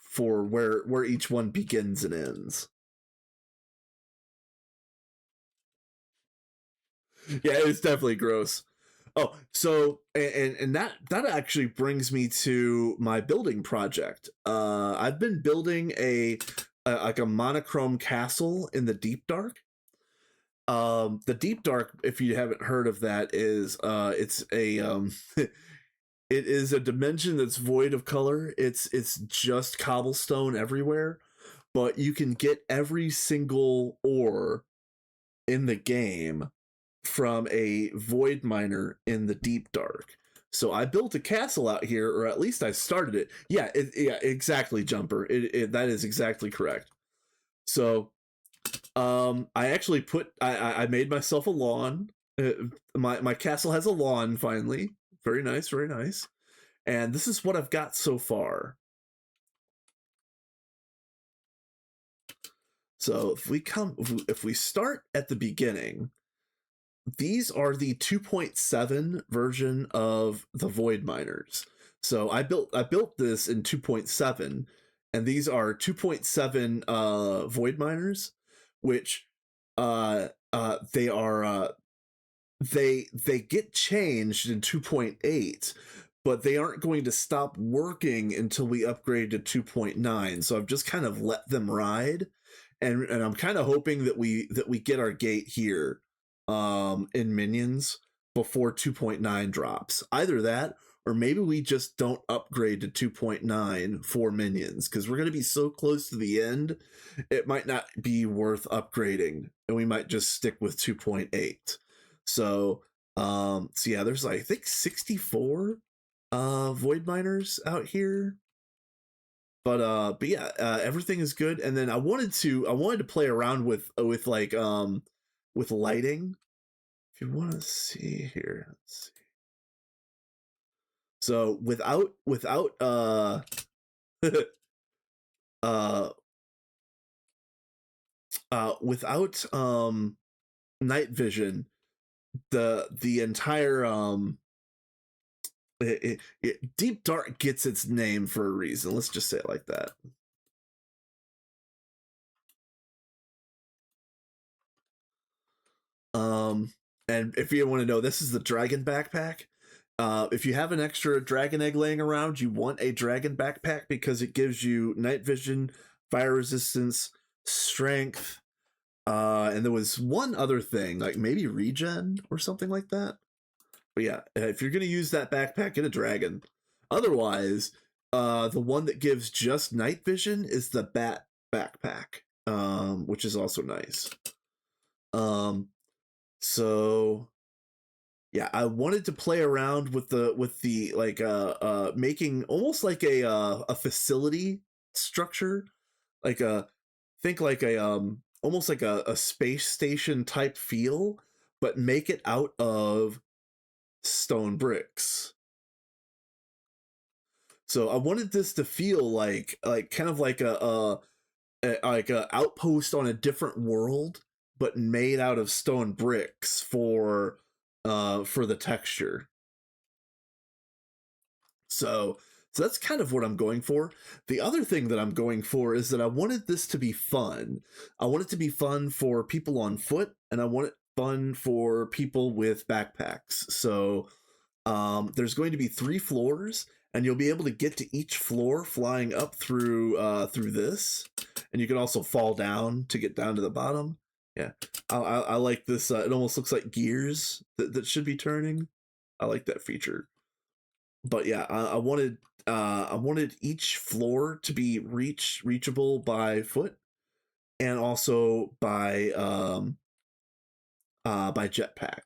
for where each one begins and ends. Yeah, it's definitely gross. Oh, so and that actually brings me to my building project. I've been building a like a monochrome castle in the deep dark. The deep dark, if you haven't heard of that, is it's a it is a dimension that's void of color. It's just cobblestone everywhere, but you can get every single ore in the game from a void miner in the deep dark. So I built a castle out here, or at least I started it. Yeah, yeah, exactly, Jumper. That is exactly correct. So, I actually I made myself a lawn. My castle has a lawn finally. Very nice, very nice. And this is what I've got so far. So if we start at the beginning, these are the 2.7 version of the void miners. So I built this in 2.7, and these are 2.7 void miners, which they are they get changed in 2.8, but they aren't going to stop working until we upgrade to 2.9. So I've just kind of let them ride, and I'm kind of hoping that we get our gate here in minions before 2.9 drops. Either that, or maybe we just don't upgrade to 2.9 for minions, because we're going to be so close to the end, it might not be worth upgrading, and we might just stick with 2.8. So so yeah, there's like, I think 64 void miners out here. But yeah, everything is good. And then I wanted to play around with like with lighting. If you want to see here, let's see. So without uh without night vision, the entire deep dark gets its name for a reason. Let's just say it like that. And if you want to know, this is the dragon backpack. If you have an extra dragon egg laying around, you want a dragon backpack because it gives you night vision, fire resistance, strength, and there was one other thing, like maybe regen or something like that. But yeah, if you're gonna use that backpack, get a dragon. Otherwise, the one that gives just night vision is the bat backpack, which is also nice. So yeah, I wanted to play around with the like making almost like a facility structure, like a think like a almost like a space station type feel, but make it out of stone bricks. So I wanted this to feel like kind of like a outpost on a different world, but made out of stone bricks for the texture. So that's kind of what I'm going for. The other thing that I'm going for is that I wanted this to be fun. I want it to be fun for people on foot, and I want it fun for people with backpacks. So there's going to be 3 floors, and you'll be able to get to each floor flying up through this, and you can also fall down to get down to the bottom. Yeah, I like this. It almost looks like gears that should be turning. I like that feature. But yeah, I wanted each floor to be reachable by foot, and also by jetpack.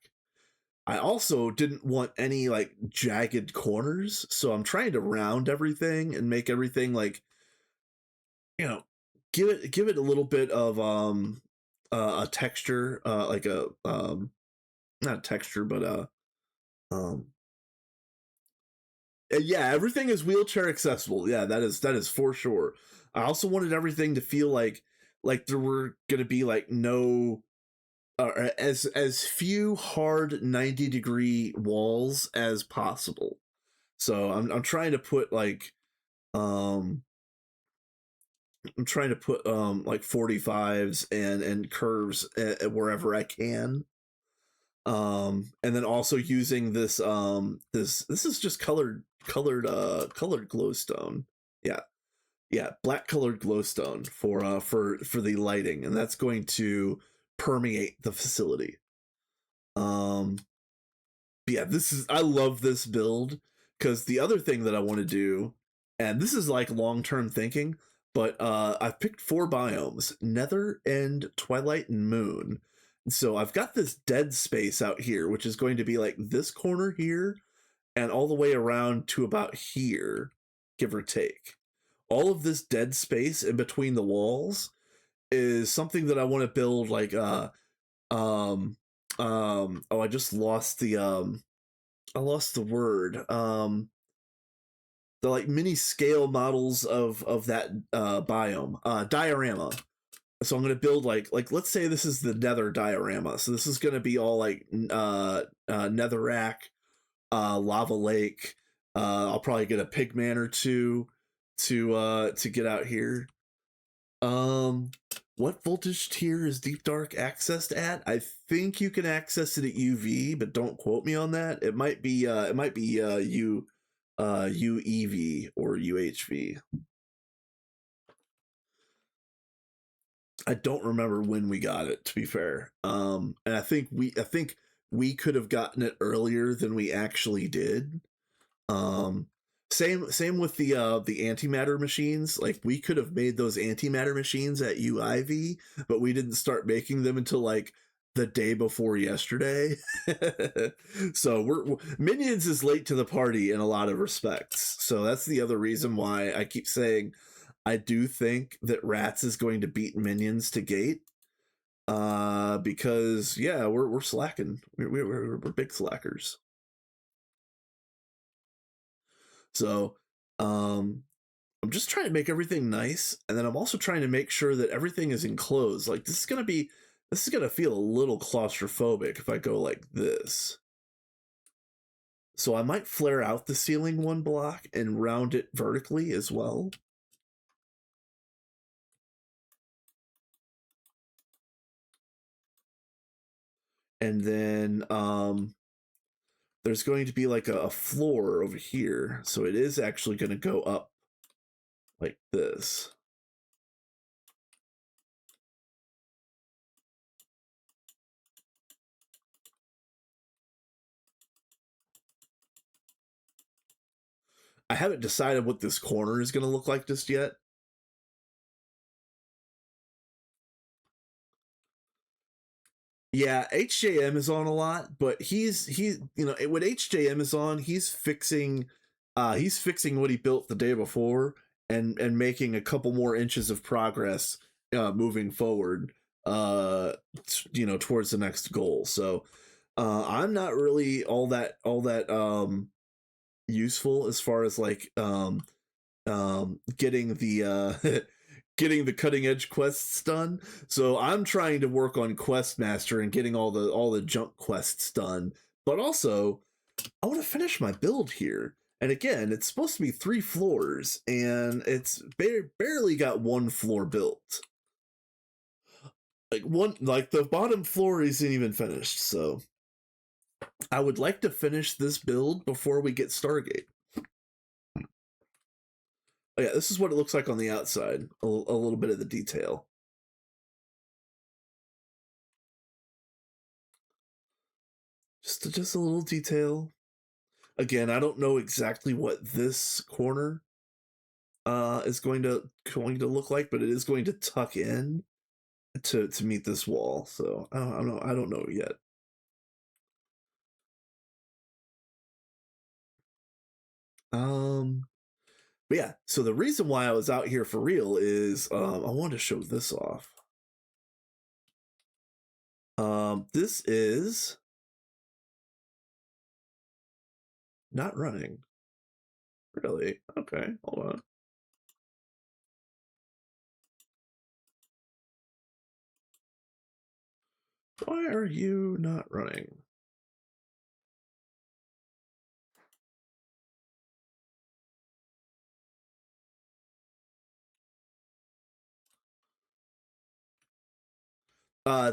I also didn't want any like jagged corners, so I'm trying to round everything and make everything like, you know, give it a little bit of a texture, like a not texture, but um yeah, everything is wheelchair accessible. Yeah, that is for sure. I also wanted everything to feel like there were gonna be like no as few hard 90-degree walls as possible. So I'm trying to put um like 45s and curves wherever I can. And then also using this is just colored glowstone. Yeah. Yeah, black colored glowstone for the lighting, and that's going to permeate the facility. Um yeah, I love this build because the other thing that I want to do, and this is like long-term thinking, but I've picked 4 biomes: Nether and Twilight and Moon. So I've got this dead space out here, which is going to be like this corner here and all the way around to about here, give or take. All of this dead space in between the walls is something that I want to build like um oh, I lost the word. The like mini scale models of that biome, diorama. So I'm gonna build like let's say this is the Nether diorama. So this is gonna be all like Netherrack, lava lake. I'll probably get a pigman or two to get out here. Um, what voltage tier is Deep Dark accessed at? I think you can access it at UV, but don't quote me on that. It might be UEV or UHV. I don't remember when we got it, to be fair. And I think we could have gotten it earlier than we actually did. Um, same with the antimatter machines. Like we could have made those antimatter machines at UIV, but we didn't start making them until like the day before yesterday. So Minions is late to the party in a lot of respects. So that's the other reason why I keep saying I do think that Rats is going to beat Minions to gate. Because yeah, we're slacking. We're big slackers. So I'm just trying to make everything nice, and then I'm also trying to make sure that everything is enclosed. Like this is gonna feel a little claustrophobic if I go like this. So I might flare out the ceiling 1 block and round it vertically as well. And then there's going to be like a floor over here, so it is actually going to go up like this. I haven't decided what this corner is going to look like just yet. Yeah, HJM is on a lot, but when HJM is on, he's fixing what he built the day before and making a couple more inches of progress moving forward towards the next goal. So I'm not really all that useful as far as like getting the getting the cutting edge quests done. So I'm trying to work on quest master and getting all the junk quests done. But also, I want to finish my build here. And again, it's supposed to be 3 floors, and it's barely got 1 floor built. Like the bottom floor isn't even finished. So I would like to finish this build before we get Stargate. Oh, yeah, this is what it looks like on the outside. A little bit of the detail. Just a little detail. Again, I don't know exactly what this corner is going to look like, but it is going to tuck in to meet this wall. So I don't know yet. Um, But yeah, so the reason why I was out here for real is I wanted to show this off. This is not running. Really? Okay, hold on. Why are you not running?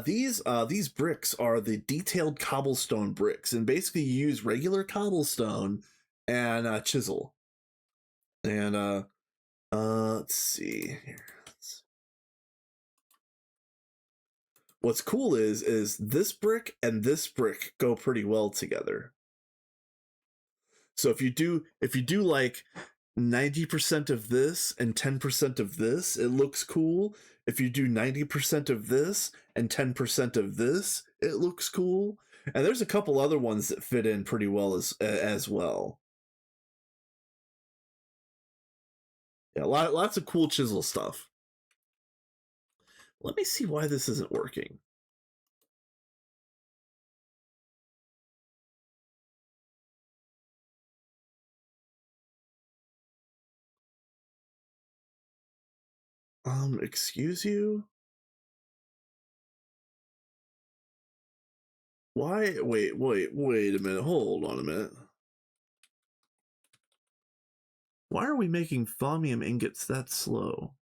These bricks are the detailed cobblestone bricks, and basically you use regular cobblestone and chisel. And let's see here. What's cool is this brick and this brick go pretty well together. So if you do like 90% of this and 10% of this, it looks cool. If you do 90% of this and 10% of this, it looks cool. And there's a couple other ones that fit in pretty well as well. Yeah, lots of cool chisel stuff. Let me see why this isn't working. Excuse you? Why? Wait a minute. Hold on a minute. Why are we making thaumium ingots that slow?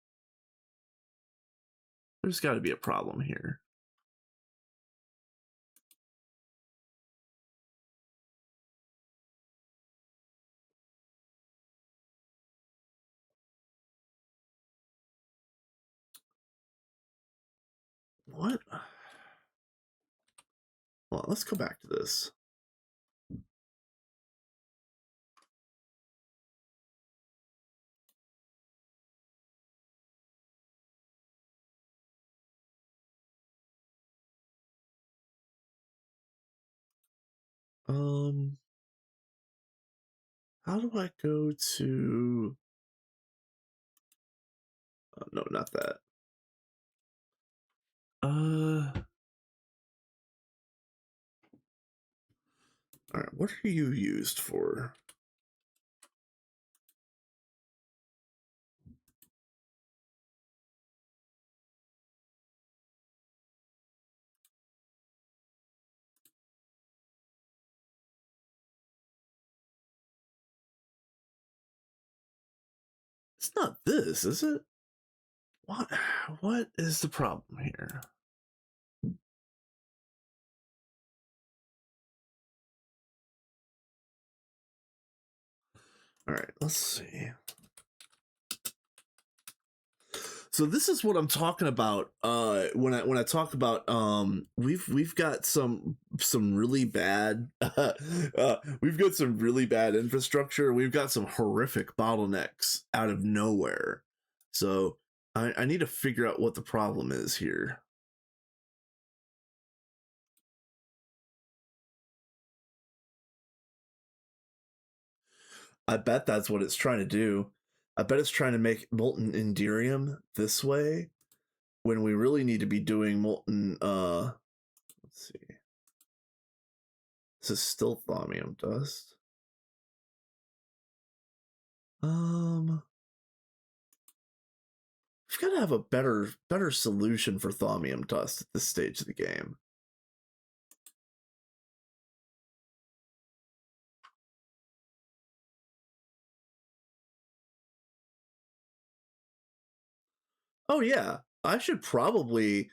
There's got to be a problem here. What? Well, let's go back to this. How do I go to... no, not that. Alright, what are you used for? It's not this, is it? What is the problem here? Alright, let's see. So this is what I'm talking about when I talk about we've got some really bad we've got some really bad infrastructure. We've got some horrific bottlenecks out of nowhere. So I need to figure out what the problem is here. I bet that's what it's trying to do. I bet it's trying to make molten enderium this way when we really need to be doing molten let's see. This is still thaumium dust. We've got to have a better solution for thaumium dust at this stage of the game. Oh yeah, I should probably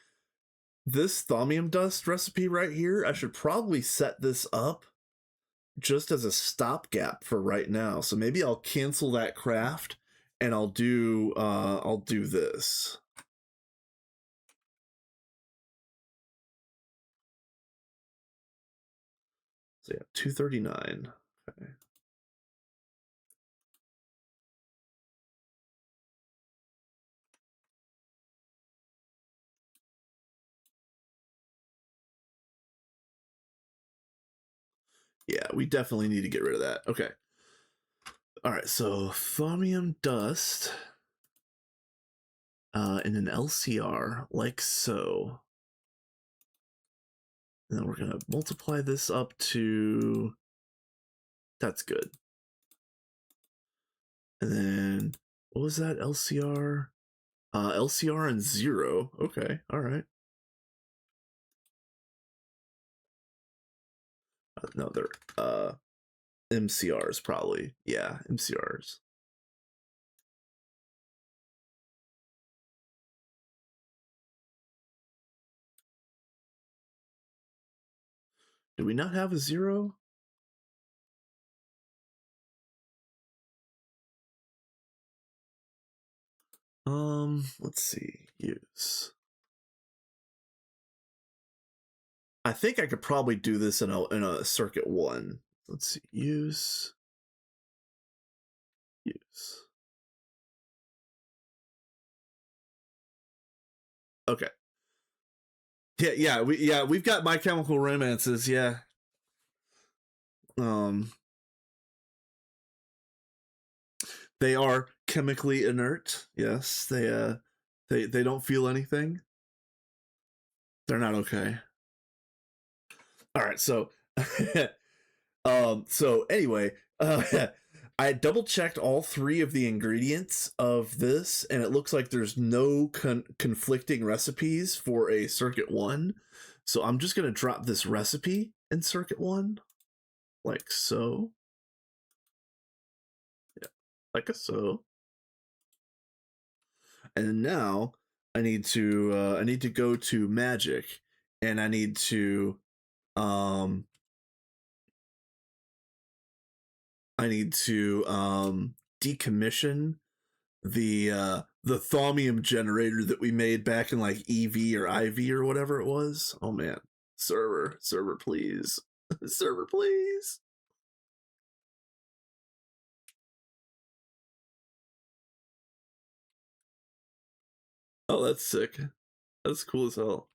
this thaumium dust recipe right here. I should probably set this up just as a stopgap for right now. So maybe I'll cancel that craft and I'll do this. So yeah, 239. Okay. Yeah, we definitely need to get rid of that. Okay. All right, so thaumium dust in an LCR like so. And then we're going to multiply this up to, that's good. And then, what was that, LCR? LCR and 0. Okay, all right. No, they're MCRs probably. Yeah, MCRs. Do we not have a 0? Let's see. Use. I think I could probably do this in a circuit 1. Let's see. Use. Okay. We've got My Chemical Romances, yeah. They are chemically inert. Yes, they don't feel anything. They're not okay. All right, so so anyway, I double checked all 3 of the ingredients of this, and it looks like there's no conflicting recipes for a circuit 1. So I'm just gonna drop this recipe in circuit 1, like so. Yeah, like so. And now I need to go to magic, and I need to decommission the thaumium generator that we made back in like EV or IV or whatever it was. Oh man, server please. Server please. Oh, that's sick. That's cool as hell.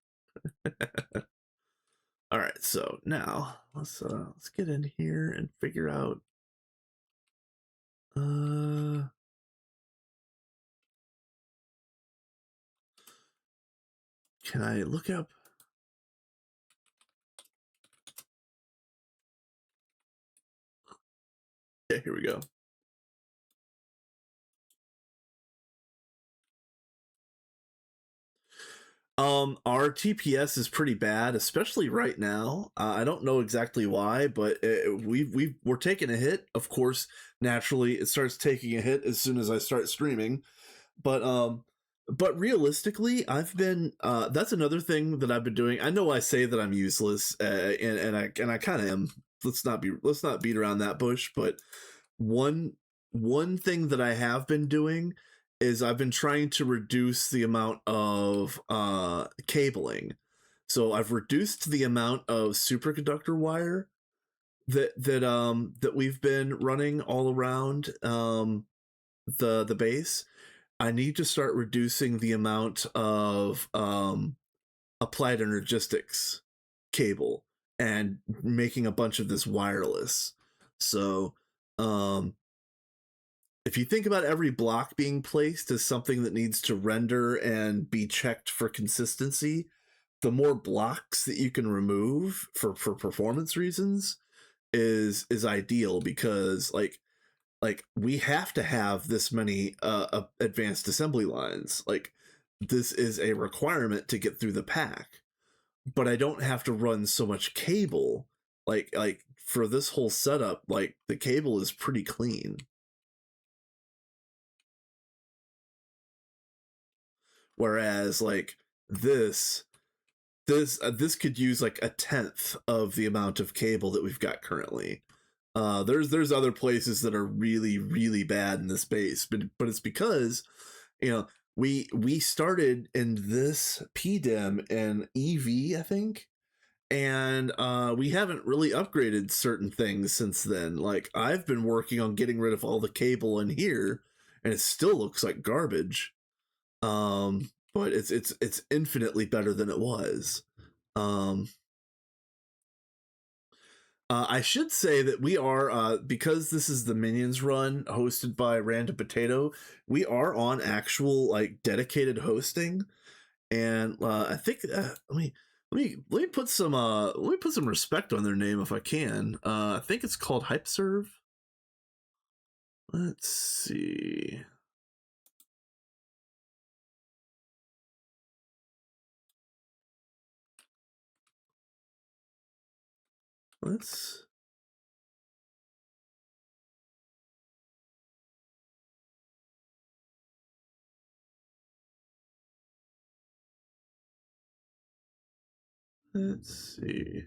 All right, so now let's get in here and figure out can I look up? Yeah, here we go. Our TPS is pretty bad, especially right now. I don't know exactly why, but we're taking a hit. Of course, naturally, it starts taking a hit as soon as I start streaming. But realistically, I've been that's another thing that I've been doing. I know I say that I'm useless, and I kind of am. Let's not beat around that bush. But one thing that I have been doing is I've been trying to reduce the amount of cabling. So I've reduced the amount of superconductor wire that we've been running all around the base. I need to start reducing the amount of applied energistics cable and making a bunch of this wireless. So if you think about every block being placed as something that needs to render and be checked for consistency, the more blocks that you can remove for performance reasons is ideal, because like we have to have this many advanced assembly lines. Like this is a requirement to get through the pack, but I don't have to run so much cable. Like for this whole setup, like the cable is pretty clean. Whereas like this could use like a tenth of the amount of cable that we've got currently. There's other places that are really really bad in this space, but it's because we started in this PDEM and EV, I think, and we haven't really upgraded certain things since then. Like I've been working on getting rid of all the cable in here, and it still looks like garbage. But it's infinitely better than it was. I should say that we are, because this is the Minions run hosted by Random Potato, we are on actual like dedicated hosting, and I think let me put some respect on their name if I can. I think it's called HypeServe. Let's see. Let's see.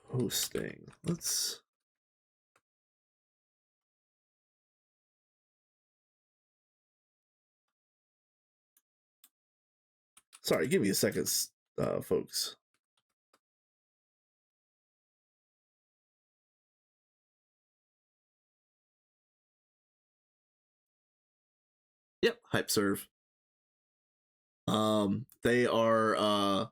Hosting. Let's. Sorry, give me a second, folks. Yep, HypeServe. They are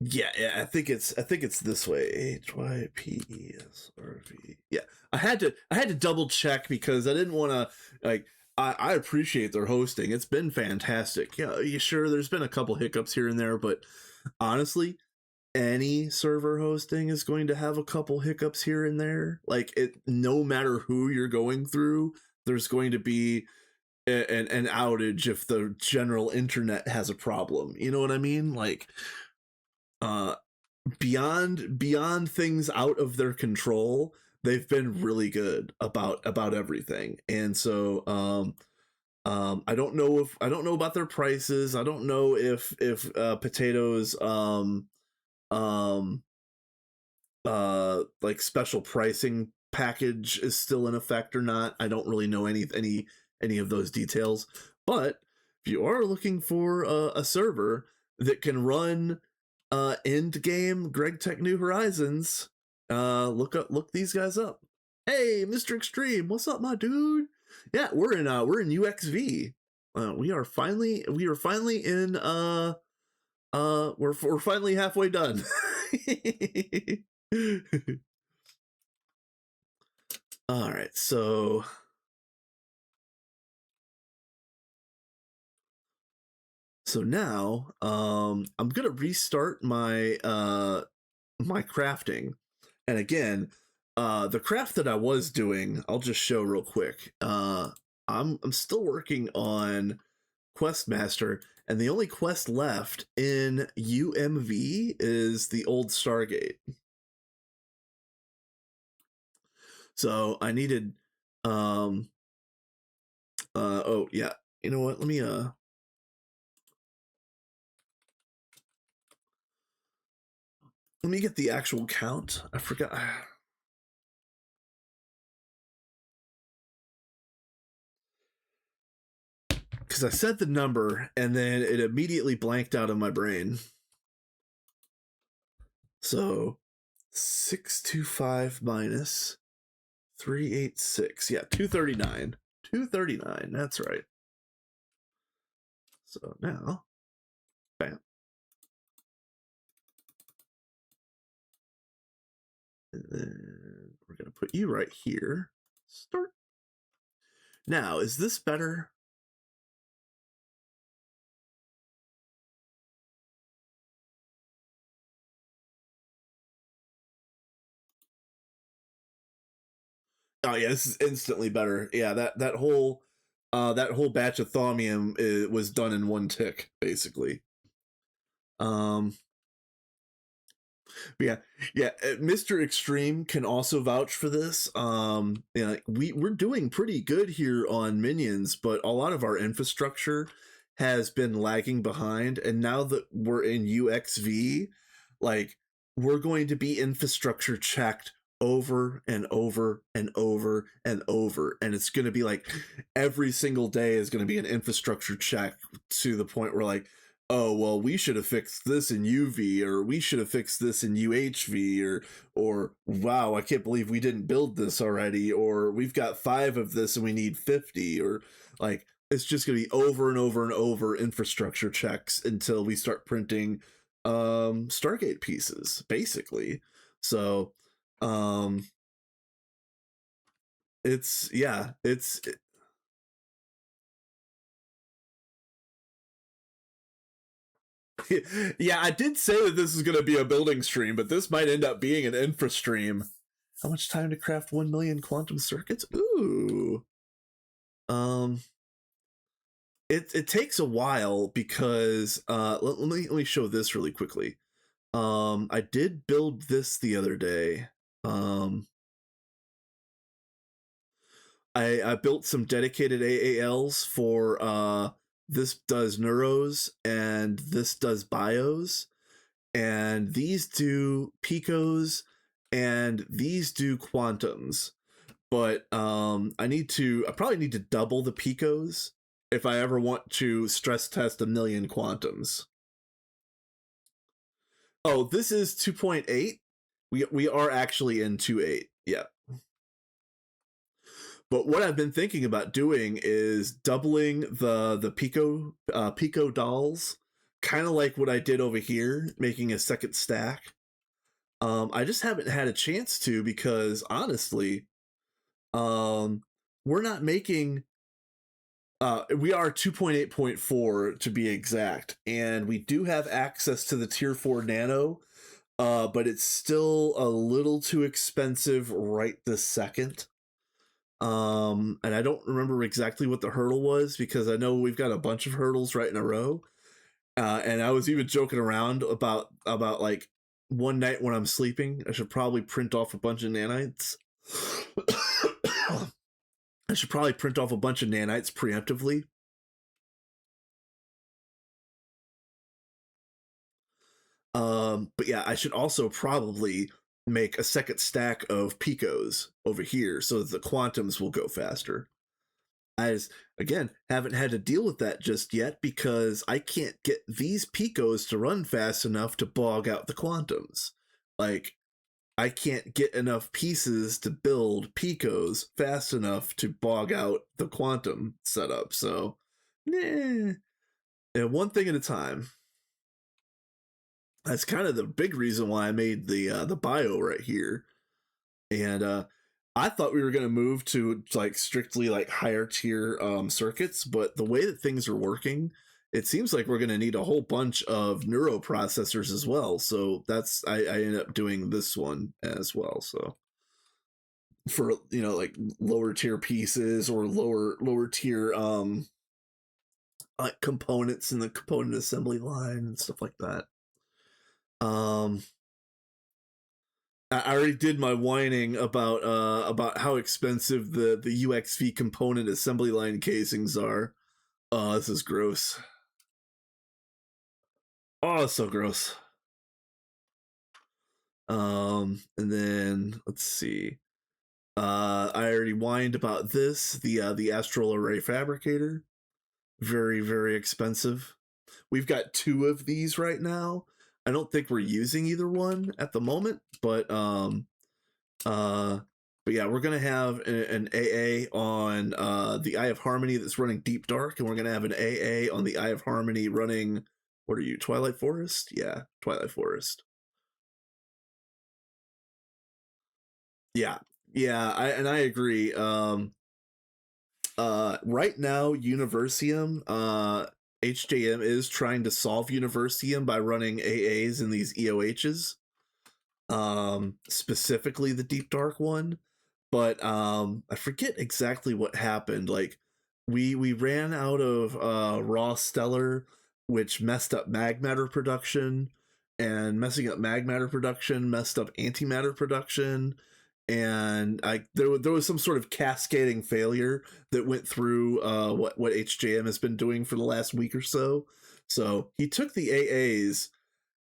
yeah, I think it's this way. HYPESRV. Yeah. I had to double check because I didn't want to like I appreciate their hosting. It's been fantastic. Yeah, sure there's been a couple hiccups here and there, but honestly, any server hosting is going to have a couple hiccups here and there. Like it, no matter who you're going through, there's going to be an outage if the general internet has a problem. You know what I mean? Like, uh, beyond things out of their control, they've been really good about everything. And so, I don't know about their prices. I don't know if Potatoes um like special pricing package is still in effect or not. I don't really know any of those details. But if you are looking for a server that can run end game Greg Tech New Horizons, look these guys up. Hey, Mr. Extreme, what's up, my dude? Yeah, we're in UXV. We are finally in we're finally halfway done. All right, so now I'm gonna restart my my crafting, and again, the craft that I was doing, I'll just show real quick. I'm still working on Questmaster, and the only quest left in UMV is the old Stargate. So I needed oh yeah, you know what, let me get the actual count. I forgot. Because I said the number and then it immediately blanked out of my brain. So 625 minus 386. Yeah, 239. 239. That's right. So now, bam. And then we're going to put you right here. Start. Now, is this better? Oh yeah, this is instantly better. Yeah, that whole batch of thaumium was done in one tick, basically. Yeah, yeah. Mr. Extreme can also vouch for this. Yeah, we're doing pretty good here on Minions, but a lot of our infrastructure has been lagging behind, and now that we're in UXV, like we're going to be infrastructure checked over and over and over and over, and it's going to be like every single day is going to be an infrastructure check to the point where like, oh well, we should have fixed this in UV, or we should have fixed this in UHV, or wow, I can't believe we didn't build this already, or we've got 5 of this and we need 50, or like it's just going to be over and over and over infrastructure checks until we start printing Stargate pieces, basically. So it's yeah, it's yeah, I did say that this is going to be a building stream, but this might end up being an infra stream. How much time to craft 1 million quantum circuits? Ooh. It takes a while because let me show this really quickly. I did build this the other day. I built some dedicated AALs for this does neuros and this does bios, and these do picos and these do quantums. But I probably need to double the picos if I ever want to stress test a million quantums. Oh, this is 2.8. We are actually in 2.8. Yeah. But what I've been thinking about doing is doubling the pico dolls, kind of like what I did over here, making a second stack. I just haven't had a chance to because honestly, we're not making. We are 2.8.4 to be exact, and we do have access to the tier 4 nano, but it's still a little too expensive right this second. And I don't remember exactly what the hurdle was because I know we've got a bunch of hurdles right in a row. And I was even joking around about like one night when I'm sleeping, I should probably print off a bunch of nanites. I should probably print off a bunch of nanites preemptively. But yeah, I should also probably make a second stack of picos over here so that the quantums will go faster. I just, again, haven't had to deal with that just yet because I can't get these picos to run fast enough to bog out the quantums. Like, I can't get enough pieces to build picos fast enough to bog out the quantum setup. So, yeah, one thing at a time. That's kind of the big reason why I made the bio right here. And I thought we were going to move to like strictly like higher tier circuits, but the way that things are working, it seems like we're going to need a whole bunch of neuro processors as well. So that's I ended up doing this one as well. So for like lower tier pieces or lower tier like components in the component assembly line and stuff like that. I already did my whining about how expensive the UXV component assembly line casings are. Oh, this is gross. Oh, it's so gross. And then let's see. I already whined about this, the astral array fabricator. Very, very expensive. We've got 2 of these right now. I don't think we're using either one at the moment, but yeah, we're gonna have an AA on the Eye of Harmony that's running Deep Dark, and we're gonna have an AA on the Eye of Harmony running. What are you, Twilight Forest? Yeah, Twilight Forest. Yeah, yeah, I agree. Right now, Universium, HJM is trying to solve Universium by running AAs in these EOHs. Specifically the Deep Dark one, but I forget exactly what happened. Like we ran out of raw stellar, which messed up magmatter production, and messing up magmatter production messed up antimatter production, and there was some sort of cascading failure that went through what HJM has been doing for the last week or so. So he took the AAs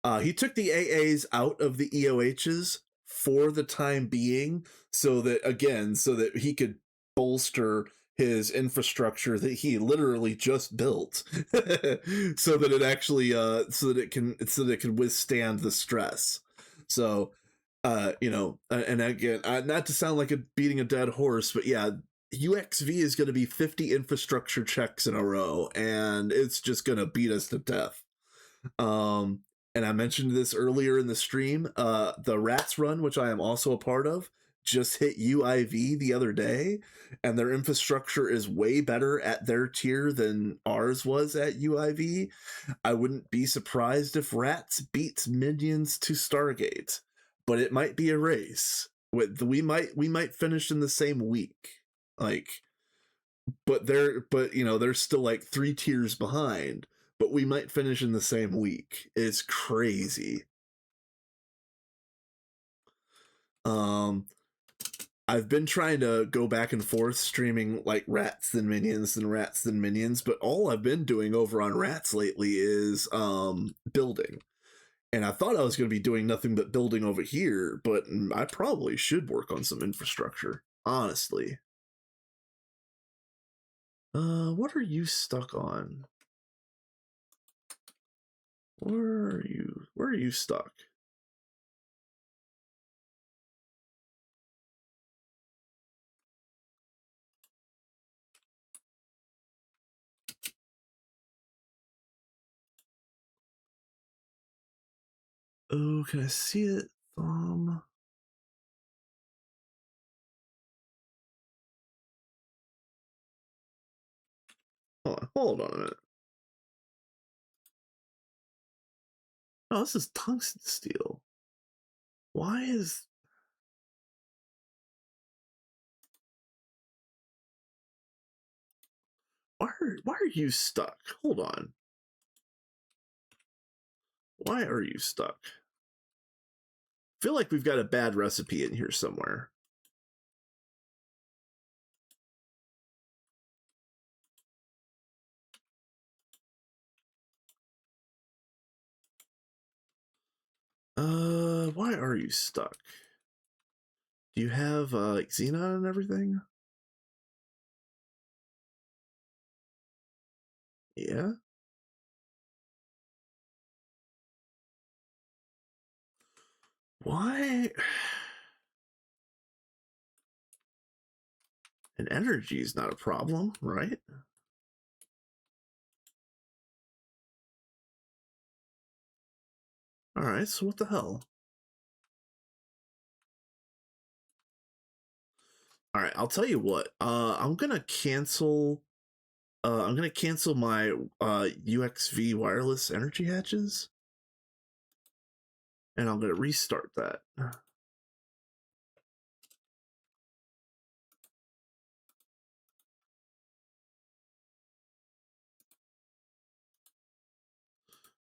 out of the EOHs for the time being, so that he could bolster his infrastructure that he literally just built so that it actually so that it can withstand the stress. So and again, not to sound like beating a dead horse, but yeah, UXV is going to be 50 infrastructure checks in a row, and it's just going to beat us to death. And I mentioned this earlier in the stream. The Rats run, which I am also a part of, just hit UIV the other day, and their infrastructure is way better at their tier than ours was at UIV. I wouldn't be surprised if Rats beats Minions to Stargate, but it might be a race. We might finish in the same week, like, they're still like 3 tiers behind, but we might finish in the same week. It's crazy. I've been trying to go back and forth streaming like Rats then Minions and Rats then Minions, but all I've been doing over on Rats lately is building. And I thought I was going to be doing nothing but building over here, but I probably should work on some infrastructure, honestly. What are you stuck on? Where are you stuck? Oh, can I see it? Hold on a minute. Oh, this is tungsten steel. Why are you stuck? Hold on. Why are you stuck? I feel like we've got a bad recipe in here somewhere. Why are you stuck? Do you have like Xenon and everything? Yeah. Why? And energy is not a problem, right? All right. So what the hell? All right. I'll tell you what. I'm gonna cancel. I'm gonna cancel my UXV wireless energy hatches, and I'm gonna restart that.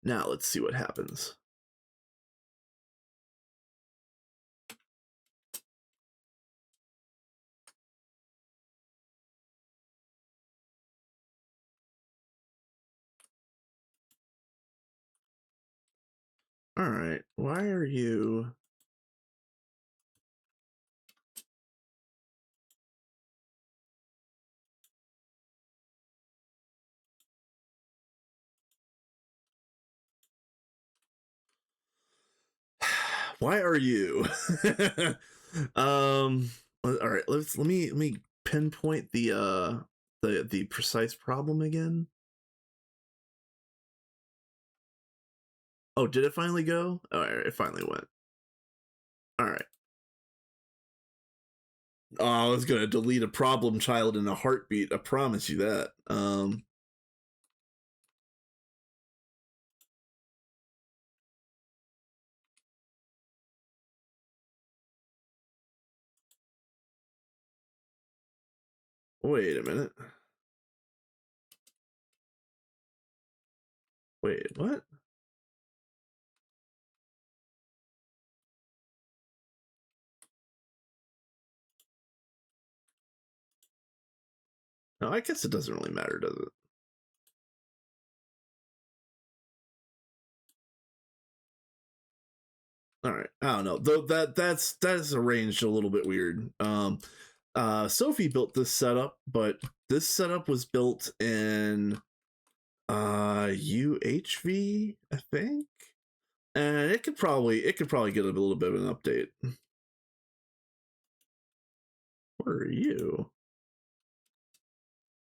Now let's see what happens. All right. Why are you? Why are you? All right. Let me pinpoint the precise problem again. Oh, did it finally go? All right, it finally went. All right. Oh, I was gonna delete a problem child in a heartbeat. I promise you that. Wait a minute. Wait, what? No, I guess it doesn't really matter, does it? All right. I don't know. Though that is arranged a little bit weird. Sophie built this setup, but this setup was built in UHV, I think, and it could probably get a little bit of an update. What are you?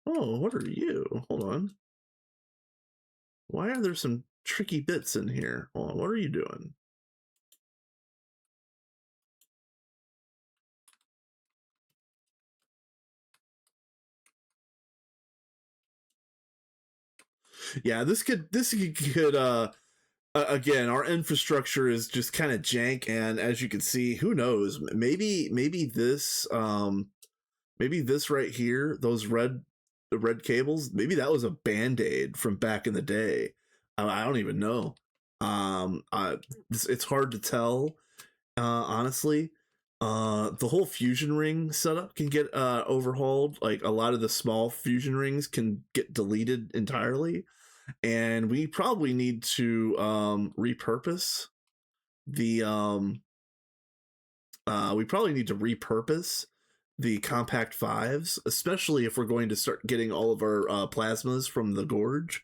Oh, what are you? Hold on. Why are there some tricky bits in here? Hold on, what are you doing? Yeah, this could again, our infrastructure is just kind of jank, and as you can see, who knows, maybe this right here, the red cables, maybe that was a band-aid from back in the day. I don't even know. It's hard to tell, honestly. The whole fusion ring setup can get overhauled. Like a lot of the small fusion rings can get deleted entirely, and we probably need to repurpose the compact fives, especially if we're going to start getting all of our plasmas from the gorge.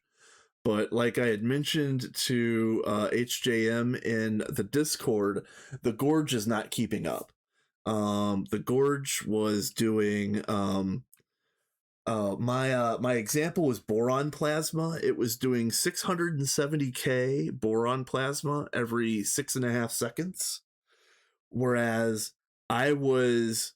But like I had mentioned to HJM in the Discord, the gorge is not keeping up. The gorge was doing my example was boron plasma. It was doing 670k boron plasma every 6.5 seconds, whereas I was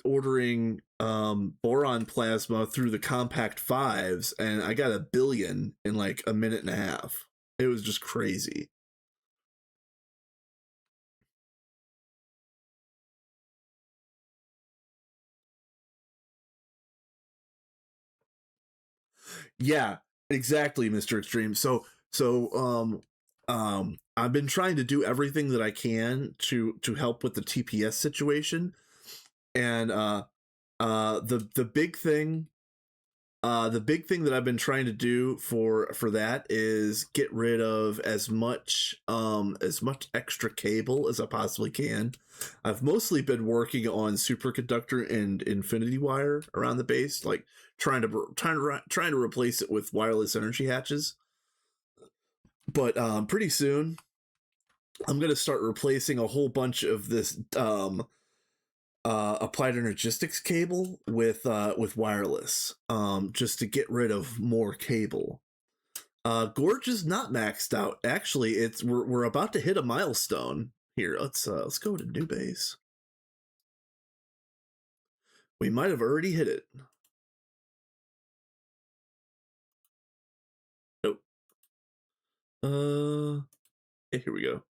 ordering boron plasma through the compact fives, and I got 1 billion in like a minute and a half. It was just crazy. Yeah, exactly, Mr. Extreme. I've been trying to do everything that I can to help with the TPS situation, and the big thing that I've been trying to do for that is get rid of as much extra cable as I possibly can. I've mostly been working on superconductor and infinity wire around the base, like trying to replace it with wireless energy hatches. But pretty soon, I'm gonna start replacing a whole bunch of this applied energistics cable with wireless, just to get rid of more cable. Gorge is not maxed out. Actually, we're about to hit a milestone here. Let's go to new base. We might have already hit it. Nope. Here we go.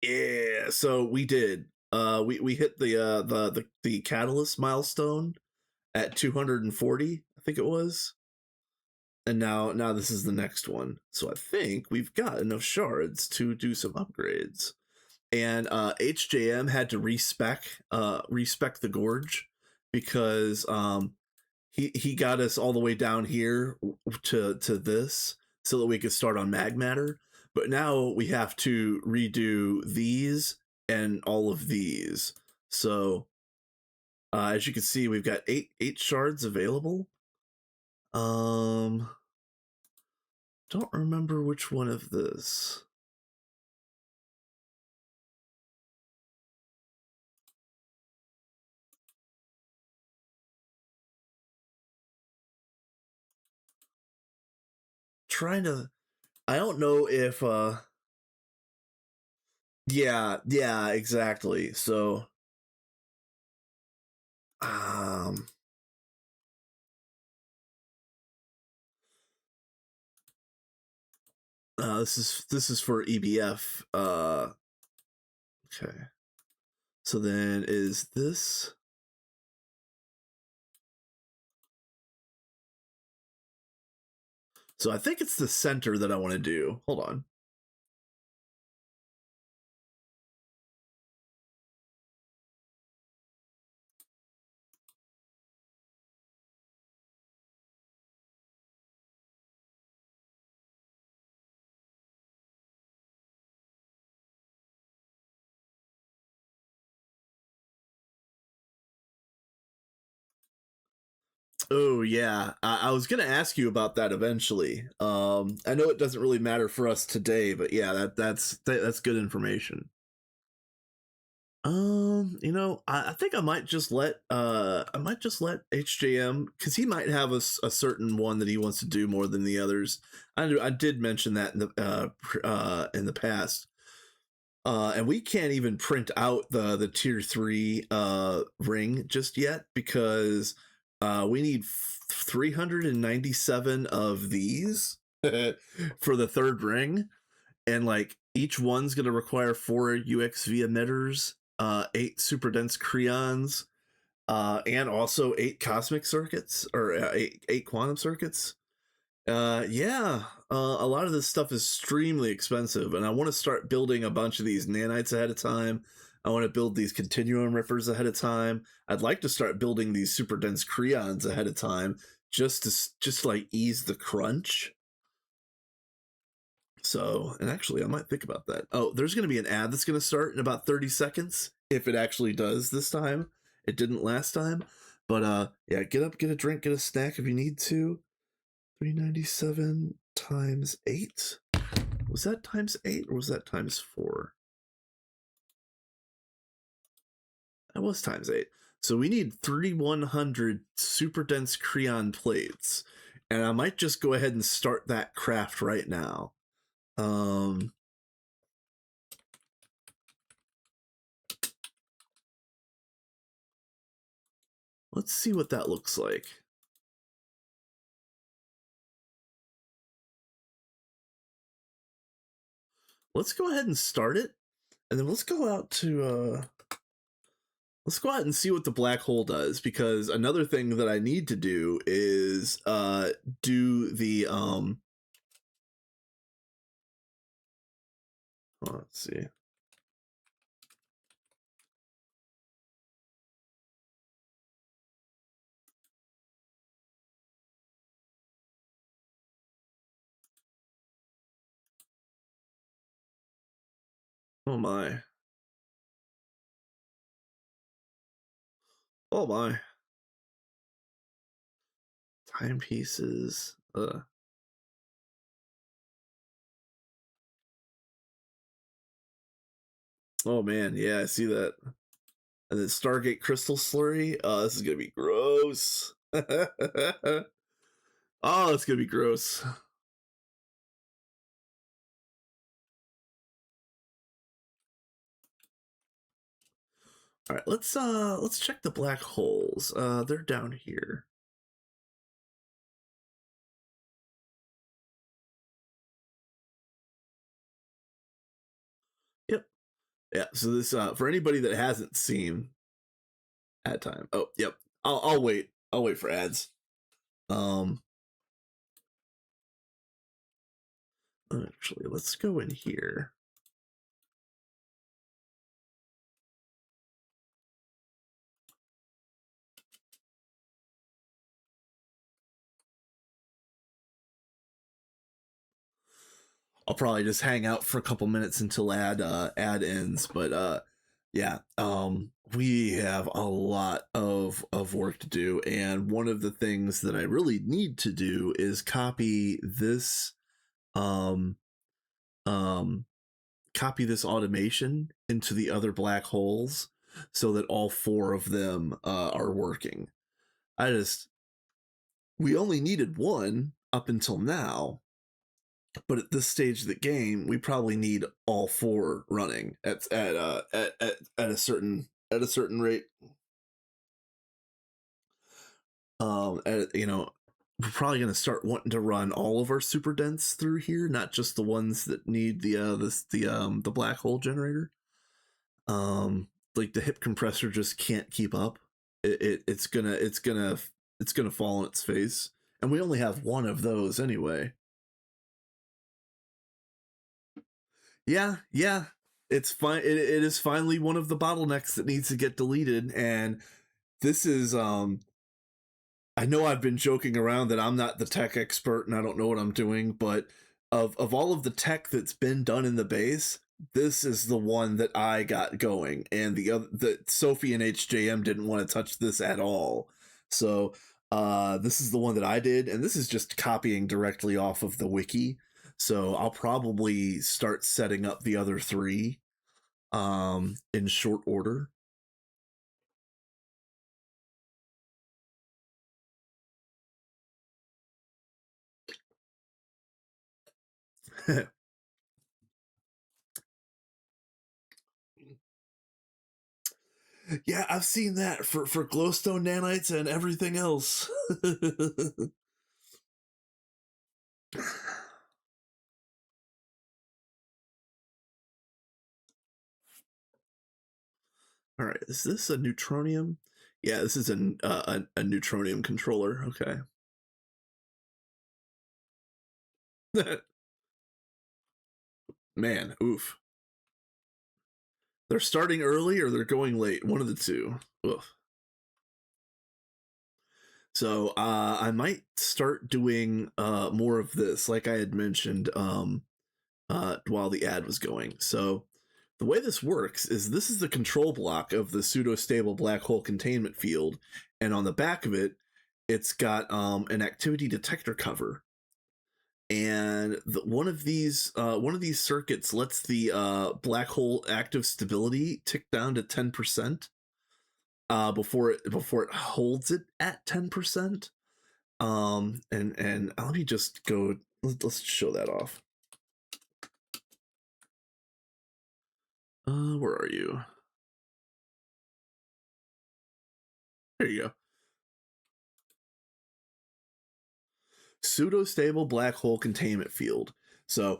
Yeah, so we did. We hit the catalyst milestone at 240, I think it was. And now this is the next one. So I think we've got enough shards to do some upgrades. And HJM had to respec the gorge because he got us all the way down here to this so that we could start on mag matter. But now we have to redo these and all of these. So as you can see, we've got eight shards available. Don't remember which one of this. Trying to, I don't know if yeah, exactly. So um this is for EBF. Okay. So then is this, so I think it's the center that I want to do. Hold on. Oh yeah, I was gonna ask you about that eventually. I know it doesn't really matter for us today, but yeah, that's good information. I think I might just let HJM, because he might have a certain one that he wants to do more than the others. I did mention that in the past. And we can't even print out the tier 3 ring just yet, because we need 397 of these for the third ring, and like each one's going to require 4 UXV emitters, 8 super dense creons, and also 8 cosmic circuits, or 8 quantum circuits. Yeah, a lot of this stuff is extremely expensive, and I want to start building a bunch of these nanites ahead of time. I want to build these continuum rippers ahead of time. I'd like to start building these super dense creons ahead of time, just like ease the crunch. So, and actually, I might think about that. Oh, there's going to be an ad that's going to start in about 30 seconds, if it actually does this time. It didn't last time. But yeah, get up, get a drink, get a snack if you need to. 397 times 8? Was that times 8 or was that times 4? That was times 8. So we need 3100 super dense creon plates. And I might just go ahead and start that craft right now. Let's see what that looks like. Let's go ahead and start it, and then let's go out and see what the black hole does, because another thing that I need to do is do the let's see. Oh my. Oh my. Timepieces. Oh man, yeah, I see that. And then Stargate Crystal Slurry. Oh, this is gonna be gross. Oh, it's gonna be gross. All right, let's check the black holes. They're down here. Yep. Yeah. So this for anybody that hasn't seen ad time. Oh, yep. I'll wait. I'll wait for ads. Actually, let's go in here. I'll probably just hang out for a couple minutes until ad ends, but yeah, we have a lot of work to do, and one of the things that I really need to do is copy this um copy this automation into the other black holes, so that all 4 of them are working. We only needed 1 up until now, but at this stage of the game, we probably need all 4 running at a certain rate. We're probably going to start wanting to run all of our super dense through here, not just the ones that need the black hole generator. Like the hip compressor just can't keep up. It's gonna fall on its face, and we only have 1 of those anyway. Yeah, it's fine. It is finally one of the bottlenecks that needs to get deleted, and this is I know I've been joking around that I'm not the tech expert and I don't know what I'm doing, but of all of the tech that's been done in the base, this is the one that I got going, and the Sophie and HJM didn't want to touch this at all. So This is the one that I did, and this is just copying directly off of the wiki. So I'll probably start setting up the other three in short order. Yeah, I've seen that for glowstone nanites and everything else. All right, is this a neutronium? Yeah, this is a neutronium controller. Okay. Man, oof. They're starting early or they're going late. One of the two. Oof. So I might start doing more of this, like I had mentioned while the ad was going. So the way this works is this is the control block of the pseudo-stable black hole containment field, and on the back of it, it's got an activity detector cover. And one of these circuits lets the black hole active stability tick down to 10% before it holds it at 10%. And let me just go. Let's show that off. Where are you? There you go. Pseudo-stable black hole containment field. So,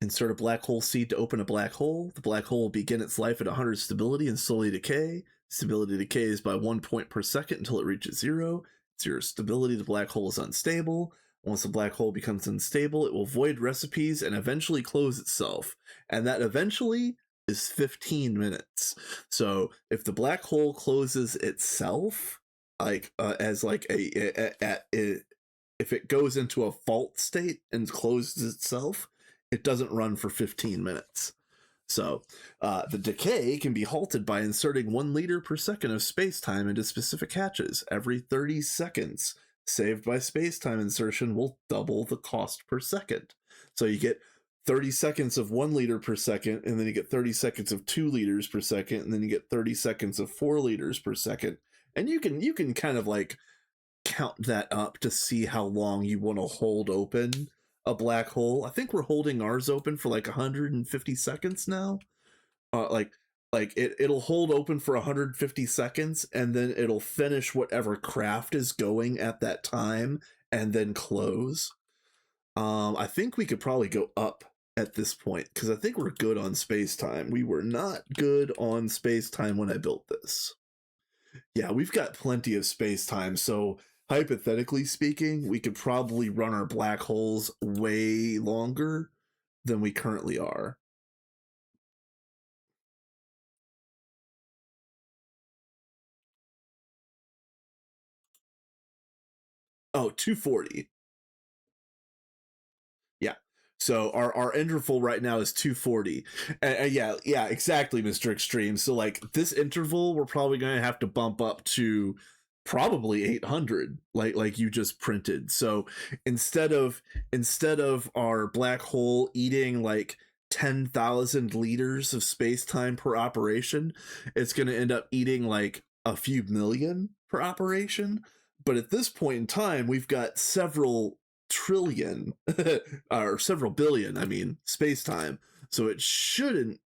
insert a black hole seed to open a black hole. The black hole will begin its life at 100 stability and slowly decay. Stability decays by 1 point per second until it reaches 0. 0 stability, the black hole is unstable. Once the black hole becomes unstable, it will void recipes and eventually close itself. And that eventually is 15 minutes. So if the black hole closes itself, like as like if it goes into a fault state and closes itself, it doesn't run for 15 minutes. So the decay can be halted by inserting 1 liter per second of space-time into specific hatches every 30 seconds. Saved by space-time insertion will double the cost per second. So you get 30 seconds of 1 liter per second, and then you get 30 seconds of 2 liters per second, and then you get 30 seconds of 4 liters per second. And you can kind of like count that up to see how long you want to hold open a black hole. I think we're holding ours open for like 150 seconds now. It'll hold open for 150 seconds and then it'll finish whatever craft is going at that time and then close. I think we could probably go up at this point because I think we're good on space time. We were not good on space time when I built this. Yeah, we've got plenty of space time, so hypothetically speaking, we could probably run our black holes way longer than we currently are. Oh, 240. Yeah. So our interval right now is 240. Yeah, exactly, Mr. Extreme. So like this interval, we're probably going to have to bump up to probably 800 like you just printed. So instead of our black hole eating like 10,000 liters of space-time per operation, it's going to end up eating like a few million per operation. But at this point in time, we've got several trillion or several billion, I mean, space time. So it shouldn't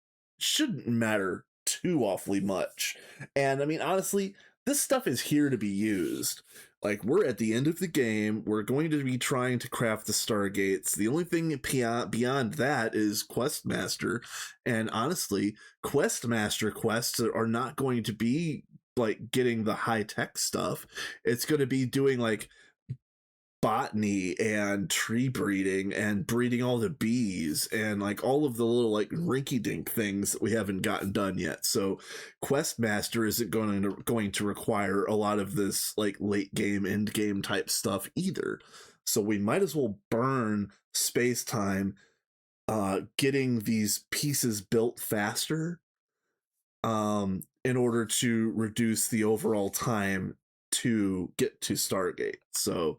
matter too awfully much. And I mean, honestly, this stuff is here to be used. Like, we're at the end of the game. We're going to be trying to craft the Stargates. The only thing beyond that is Questmaster. And honestly, Questmaster quests are not going to be like getting the high tech stuff. It's going to be doing like botany and tree breeding and breeding all the bees and like all of the little like rinky dink things that we haven't gotten done yet. So Questmaster isn't going to require a lot of this like late game, end game type stuff either. So we might as well burn space time getting these pieces built faster in order to reduce the overall time to get to Stargate. So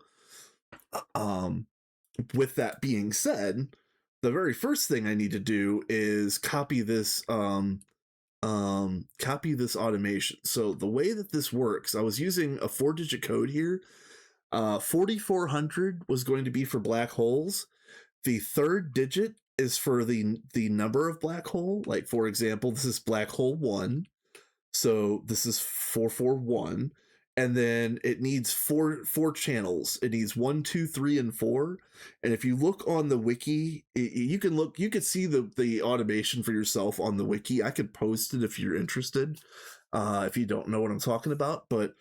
with that being said, the very first thing I need to do is copy this automation. So the way that this works, I was using a 4-digit code here. 4400 was going to be for black holes. The third digit is for the number of black hole. Like, for example, this is black hole 1. So this is 441. And then it needs four channels. It needs 1, 2, 3, and 4. And if you look on the wiki, you can see the automation for yourself on the wiki. I could post it if you're interested, if you don't know what I'm talking about. But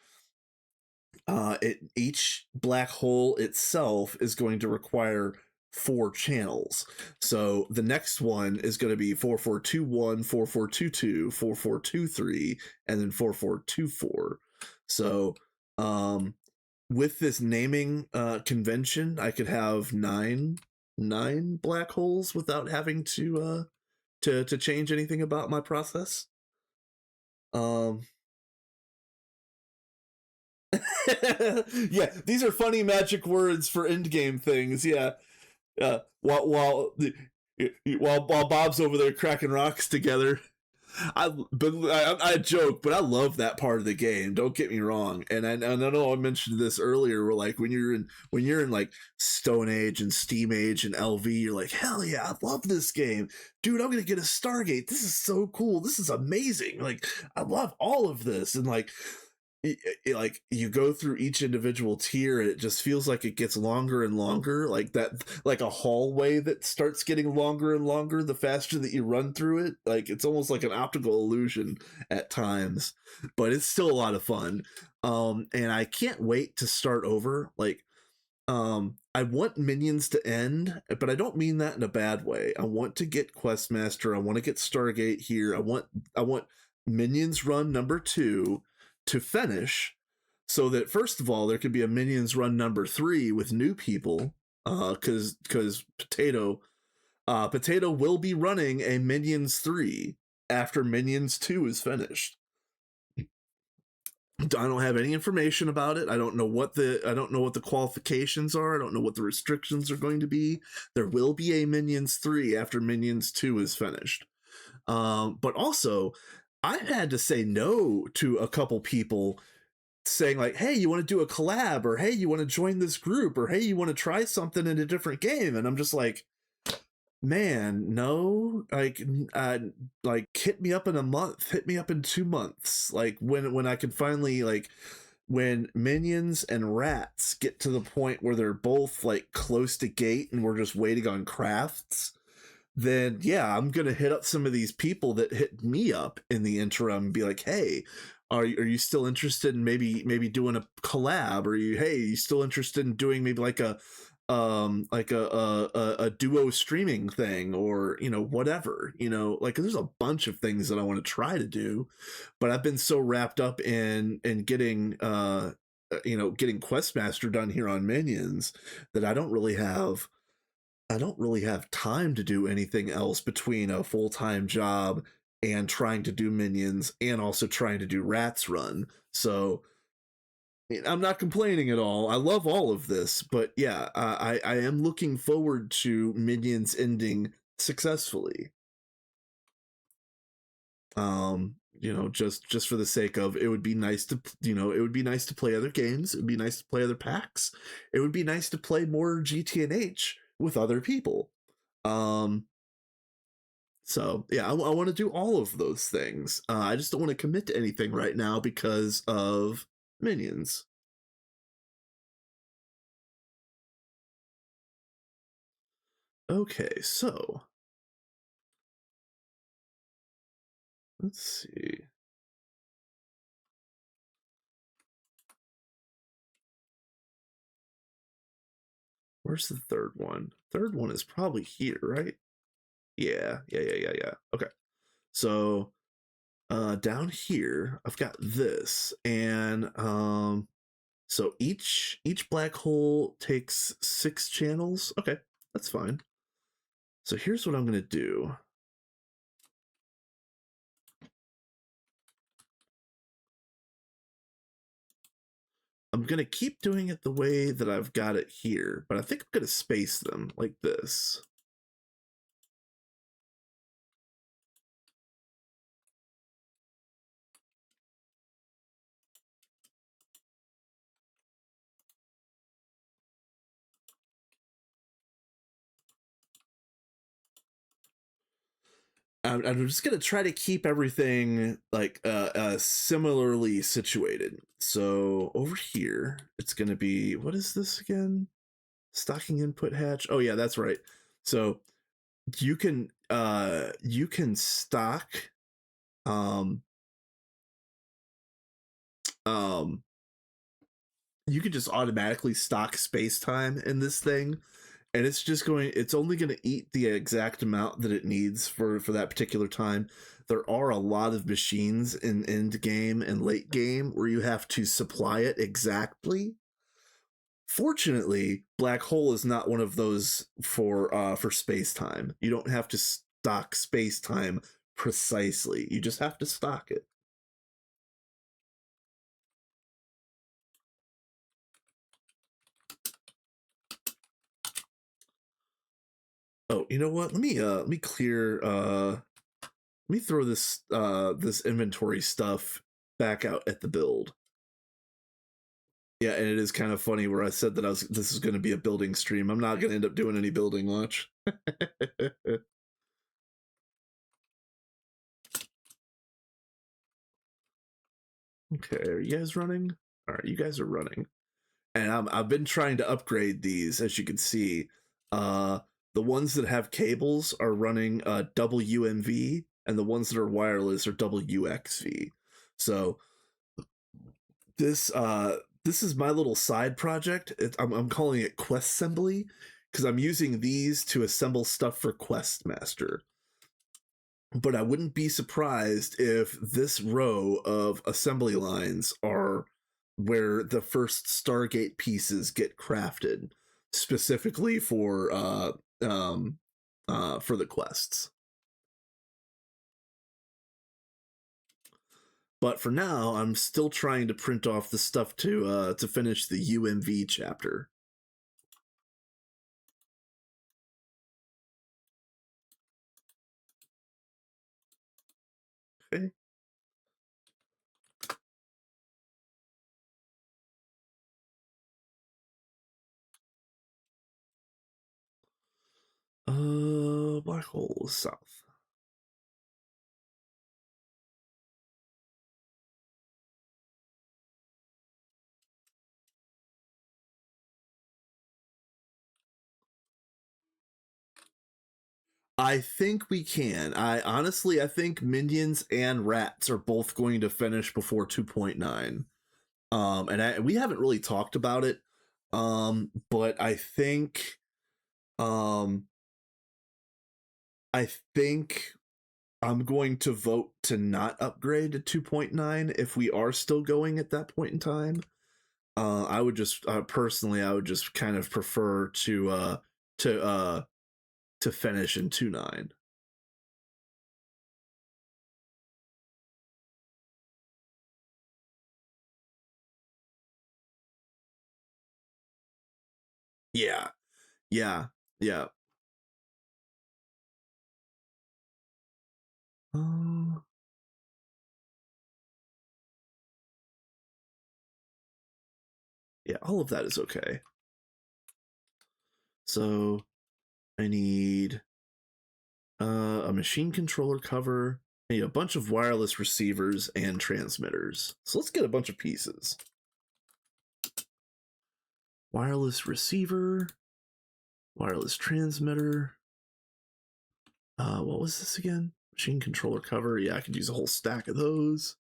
each black hole itself is going to require 4 channels. So the next one is going to be 4421, 4422, 4423, and then 4424. So with this naming convention, I could have nine black holes without having to change anything about my process. Yeah, these are funny magic words for endgame things. Yeah, while Bob's over there cracking rocks together. I joke, but I love that part of the game. Don't get me wrong. And I know I mentioned this earlier. Where like when you're in like Stone Age and Steam Age and LV, you're like, hell yeah, I love this game, dude. I'm gonna get a Stargate. This is so cool. This is amazing. Like, I love all of this. And like you go through each individual tier and it just feels like it gets longer and longer, like that, like a hallway that starts getting longer and longer the faster that you run through it. Like, it's almost like an optical illusion at times, but it's still a lot of fun. And I can't wait to start over. Like, I want Minions to end, but I don't mean that in a bad way. I want to get Questmaster. I want to get Stargate here. I want Minions Run number 2 to finish, so that first of all there could be a Minions Run number 3 with new people, because Potato will be running a Minions 3 after Minions 2 is finished. I don't have any information about it. I don't know what the qualifications are. I don't know what the restrictions are going to be. There will be a Minions 3 after Minions 2 is finished. But also, I've had to say no to a couple people saying like, hey, you want to do a collab, or hey, you want to join this group, or hey, you want to try something in a different game. And I'm just like, man, no, like hit me up in a month, hit me up in 2 months. Like when I can finally, like, when Minions and Rats get to the point where they're both like close to gate and we're just waiting on crafts, then yeah, I'm gonna hit up some of these people that hit me up in the interim and be like, hey, are you still interested in maybe doing a collab? Or you still interested in doing maybe like a duo streaming thing, or whatever, like there's a bunch of things that I want to try to do, but I've been so wrapped up in getting getting Questmaster done here on Minions that I don't really have time to do anything else between a full-time job and trying to do Minions and also trying to do Rats Run. So I'm not complaining at all. I love all of this, but yeah, I am looking forward to Minions ending successfully. Just for the sake of, it would be nice to play other games. It would be nice to play other packs. It would be nice to play more GTNH with other people. So yeah, I want to do all of those things. I just don't want to commit to anything right now because of Minions. Okay, so let's see. Where's the third one? Third one is probably here, right? Yeah. Okay. So down here, I've got this, and so each black hole takes 6 channels. Okay, that's fine. So here's what I'm gonna do. I'm going to keep doing it the way that I've got it here, but I think I'm going to space them like this. I'm just going to try to keep everything like similarly situated. So over here, it's going to be, what is this again? Stocking input hatch. Oh yeah, that's right. So you can stock um um you can just automatically stock space time in this thing, and it's only going to eat the exact amount that it needs for that particular time. There are a lot of machines in end game and late game where you have to supply it exactly. Fortunately, black hole is not one of those for space time. You don't have to stock space time precisely. You just have to stock it. Oh, you know what? Let me clear let me throw this inventory stuff back out at the build. Yeah, and it is kind of funny where I said that this is going to be a building stream. I'm not going to end up doing any building much. Okay, are you guys running? All right, you guys are running. And I've been trying to upgrade these, as you can see. Uh, the ones that have cables are running WMV, and the ones that are wireless are WXV. So this is my little side project. I'm calling it Quest Assembly because I'm using these to assemble stuff for Quest Master. But I wouldn't be surprised if this row of assembly lines are where the first Stargate pieces get crafted specifically for the quests. But for now, I'm still trying to print off the stuff to finish the UMV chapter. Okay. Black hole south. I think we can. I think minions and rats are both going to finish before 2.9. We haven't really talked about it. But um I think I'm going to vote to not upgrade to 2.9 if we are still going at that point in time. I would just personally I would just kind of prefer to uh to finish in 2.9. Yeah. Yeah. Yeah. Uh, yeah, all of that is okay. So I need a machine controller cover. I need a bunch of wireless receivers and transmitters. So let's get a bunch of pieces. Wireless receiver, wireless transmitter. What was this again? Machine controller cover. Yeah, I could use a whole stack of those.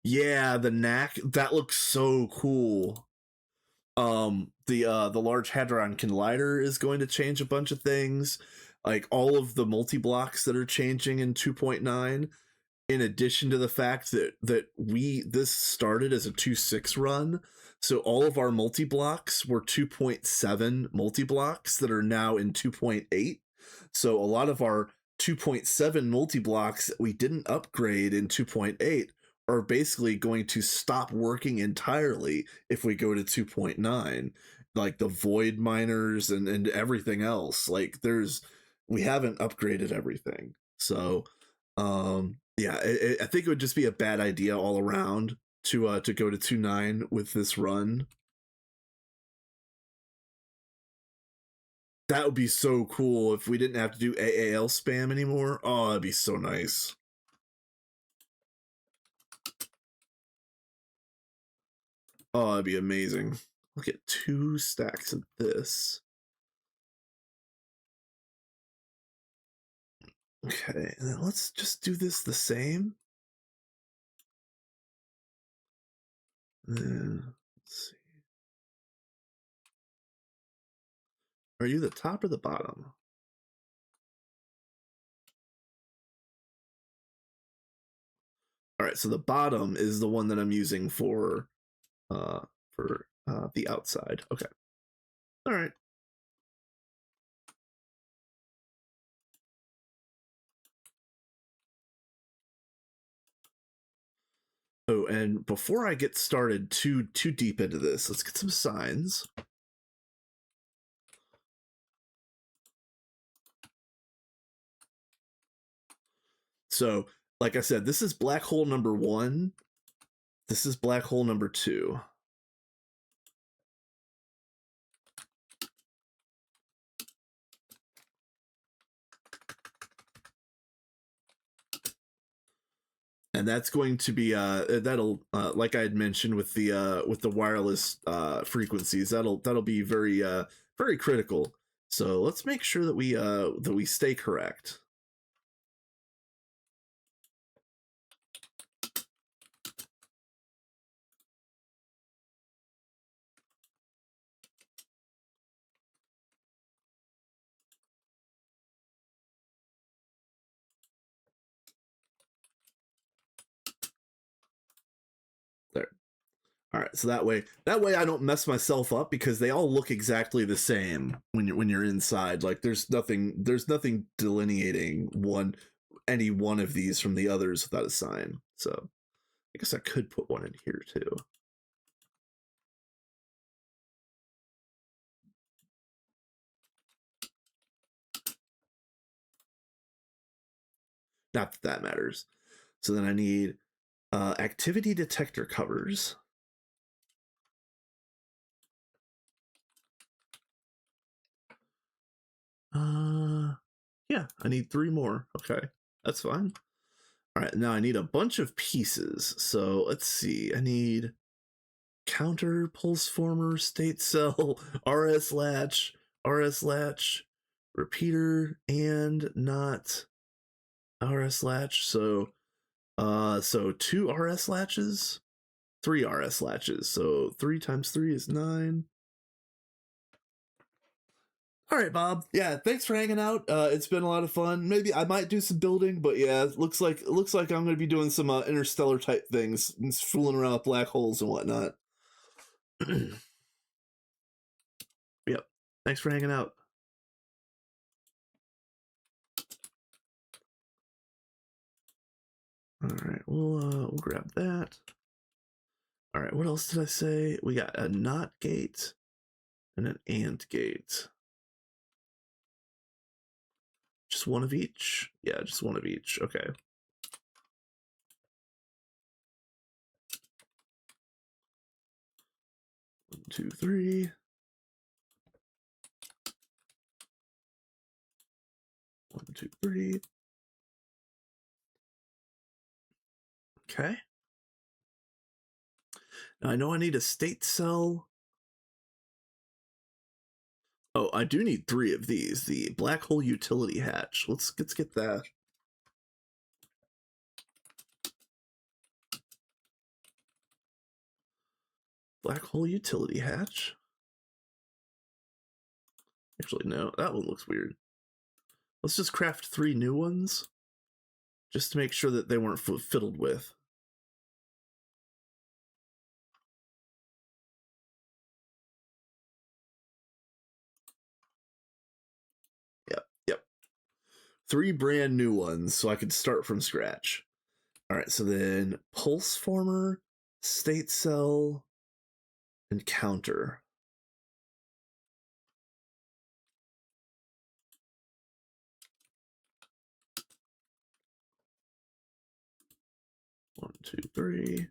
Yeah, the NAC, that looks so cool. The Large Hadron Collider is going to change a bunch of things. Like all of the multi-blocks that are changing in 2.9, in addition to the fact that this started as a 2.6 run. So all of our multi-blocks were 2.7 multi-blocks that are now in 2.8. So a lot of our 2.7 multi-blocks that we didn't upgrade in 2.8 are basically going to stop working entirely if we go to 2.9, like the void miners and everything else. Like we haven't upgraded everything. So yeah, I think it would just be a bad idea all around to go to 2.9 with this run. That would be so cool if we didn't have to do AAL spam anymore. Oh, that'd be so nice. Oh, that'd be amazing. Look at 2 stacks of this. Okay, and then let's just do this the same. And then, let's see. Are you the top or the bottom? All right, so the bottom is the one that I'm using for the outside. Okay. All right. Oh, and before I get started too deep into this, let's get some signs. So, like I said, this is black hole number 1. This is black hole number 2. And that's going to be that'll like I had mentioned with the wireless frequencies, that'll be very critical. So let's make sure that we stay correct. There. All right, so that way I don't mess myself up, because they all look exactly the same when you're inside. Like there's nothing delineating any one of these from the others without a sign. So I guess I could put one in here too. Not that matters. So then I need activity detector covers. Yeah, I need 3 more. Okay, that's fine. All right, now I need a bunch of pieces. So let's see. I need counter, pulse former, state cell, RS latch, repeater, and not RS latch. So 2 RS latches, 3 RS latches. So 3 times 3 is 9. All right, Bob. Yeah, thanks for hanging out. It's been a lot of fun. Maybe I might do some building, but yeah, it looks like I'm going to be doing some interstellar type things, and fooling around with black holes and whatnot. Yep. Thanks for hanging out. All right, we'll grab that. All right, what else did I say? We got a NOT gate and an AND gate. Just one of each? Yeah, just one of each. Okay. One, two, three. One, two, three. Okay. Now I know I need a state cell. Oh, I do need 3 of these. The black hole utility hatch. Let's get that. Black hole utility hatch. Actually, no, that one looks weird. Let's just craft 3 new ones, just to make sure that they weren't fiddled with. Yep. 3 brand new ones, so I could start from scratch. All right, so then pulse former, state cell, and counter. One, two, three.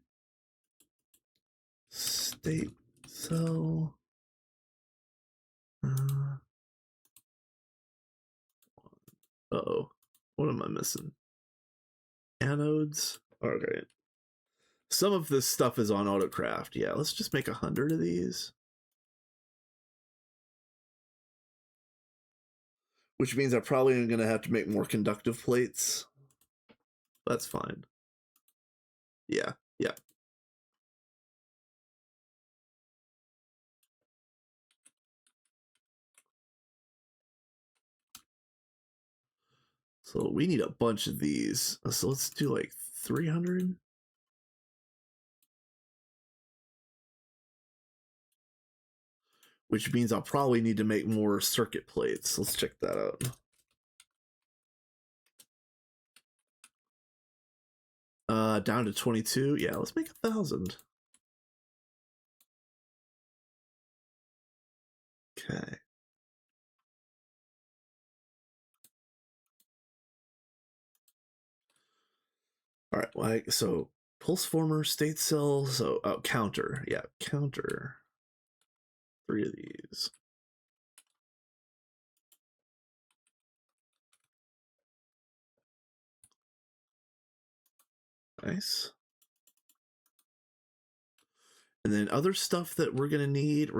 State cell. Uh-oh. What am I missing? Anodes? Okay. Some of this stuff is on Autocraft. Yeah, let's just make 100 of these. Which means I probably am going to have to make more conductive plates. That's fine. Yeah, yeah. So we need a bunch of these. So let's do like 300. Which means I'll probably need to make more circuit plates. Let's check that out. Down to 22. Yeah, let's make 1,000. Okay. All right. Like so, pulse former, state cell. So counter. Yeah, counter. 3 of these. Nice. And then other stuff that we're going to need,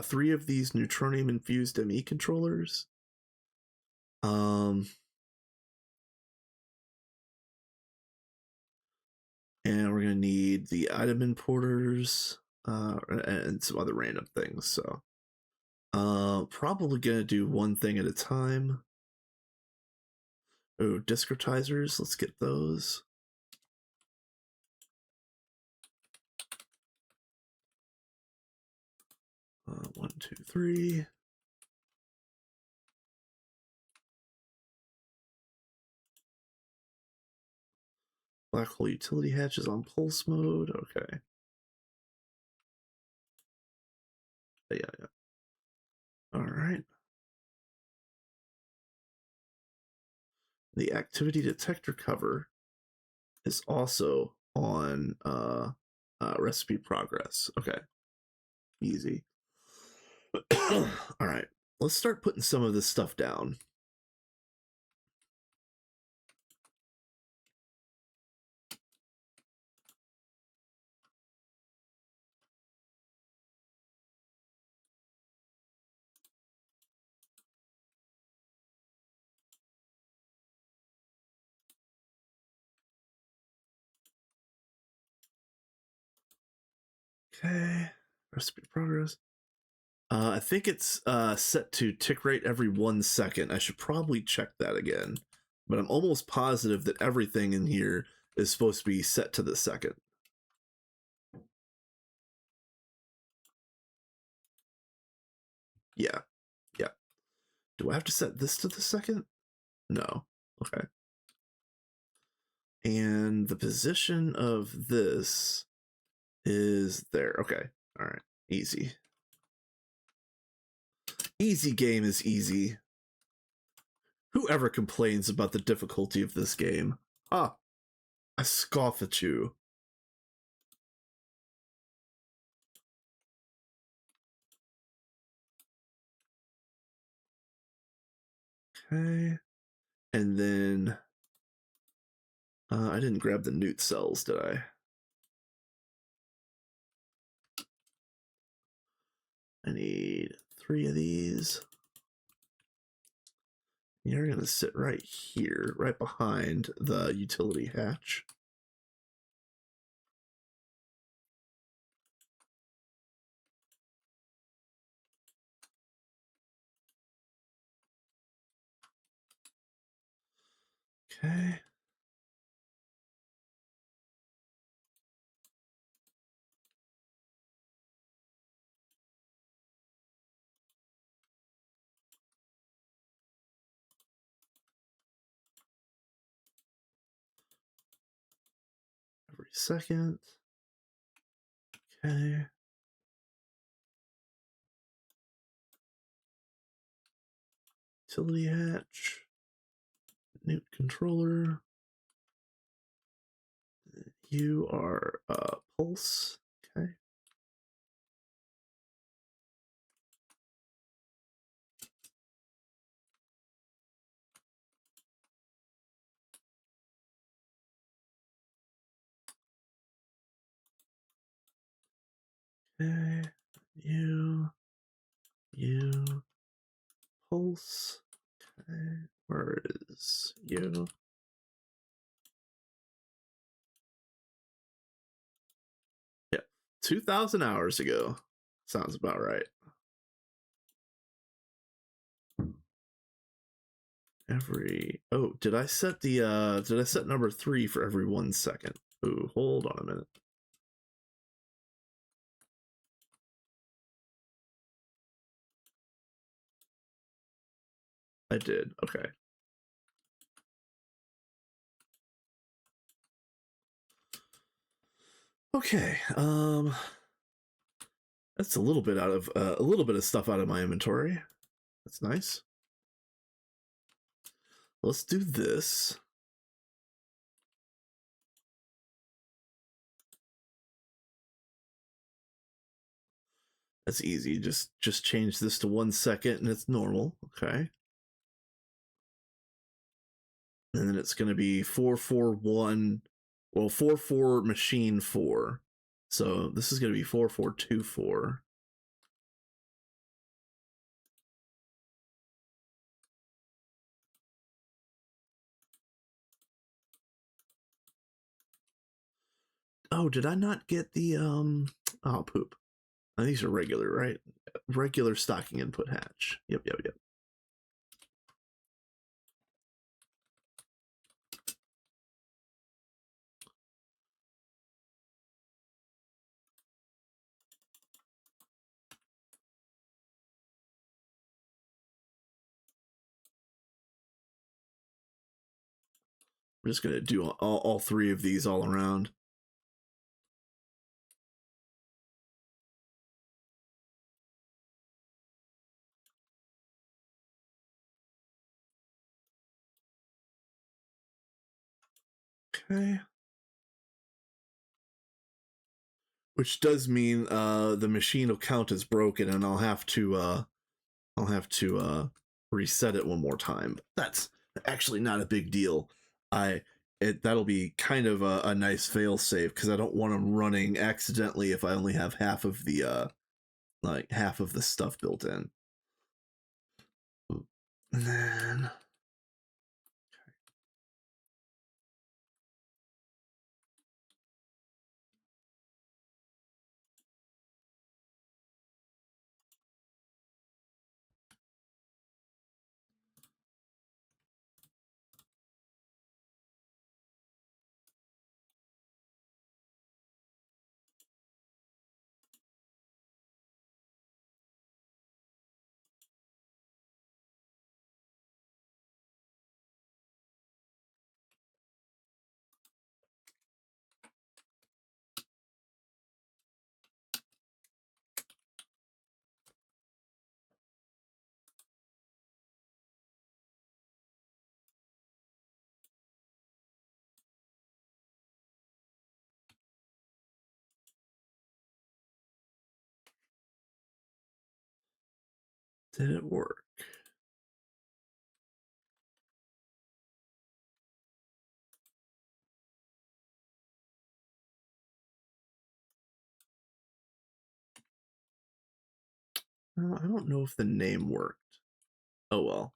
3 of these neutronium infused ME controllers. And we're going to need the item importers and some other random things. So probably going to do one thing at a time. Oh, discretizers. Let's get those. One, two, three. Black hole utility hatches on pulse mode. Okay. Yeah. All right. The activity detector cover is also on recipe progress. Okay. Easy. All right. Let's start putting some of this stuff down. Okay. Recipe progress. I think it's set to tick rate every 1 second. I should probably check that again. But I'm almost positive that everything in here is supposed to be set to the second. Yeah. Yeah. Do I have to set this to the second? No. Okay. And the position of this is there. Okay. All right. Easy. Easy game is easy. Whoever complains about the difficulty of this game? Ah, I scoff at you. Okay. And then I didn't grab the newt cells, did I? I need 3 of these. You're going to sit right here, right behind the utility hatch. Okay. second. Okay. Utility hatch. New controller. You are pulse. Okay. Okay. You pulse. Okay. Where is you? Yeah. 2,000 hours ago. Sounds about right. Oh, did I set number 3 for every 1 second? Ooh, hold on a minute. I did. Okay. Okay. That's a little bit of stuff out of my inventory. That's nice. Let's do this. That's easy. Just change this to 1 second and it's normal. Okay. And then it's going to be 441. Well, 44 machine 4. So this is going to be 4424. Oh, did I not get the oh poop. Oh, these are regular, right? Regular stocking input hatch. Yep. We're just gonna do all 3 of these all around. Okay. Which does mean the machine will count as broken, and I'll have to reset it one more time. That's actually not a big deal. That'll be kind of a nice fail safe because I don't want them running accidentally if I only have half of the stuff built in. And then did it work? I don't know if the name worked. Oh well.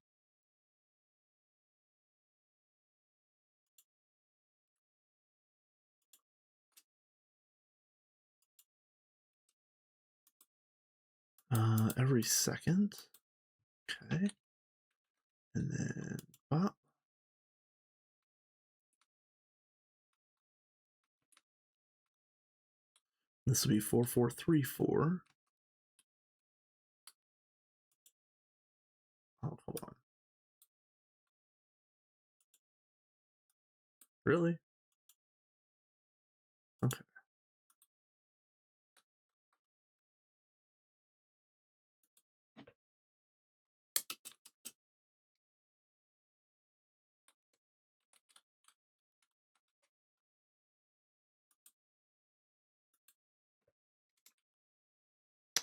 Every second. Okay. And then pop. This will be 4434. Oh, come on. Really?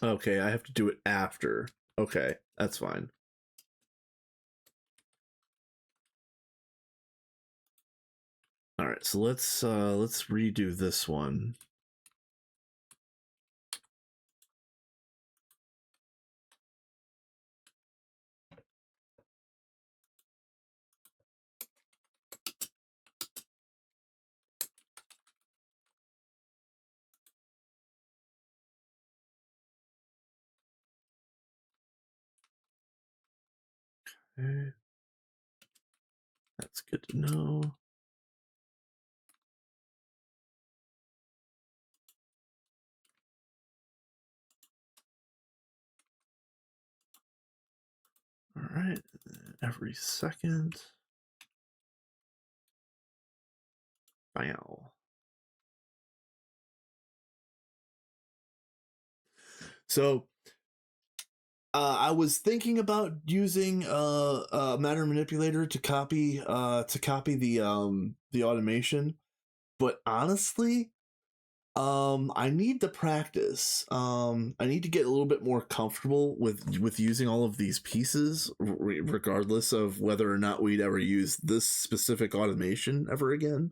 Okay, I have to do it after. Okay, that's fine. All right, so let's redo this one. Okay. That's good to know. All right, every second. Wow. So I was thinking about using a matter manipulator to copy the automation, but honestly, I need to practice. I need to get a little bit more comfortable with using all of these pieces, regardless of whether or not we'd ever use this specific automation ever again.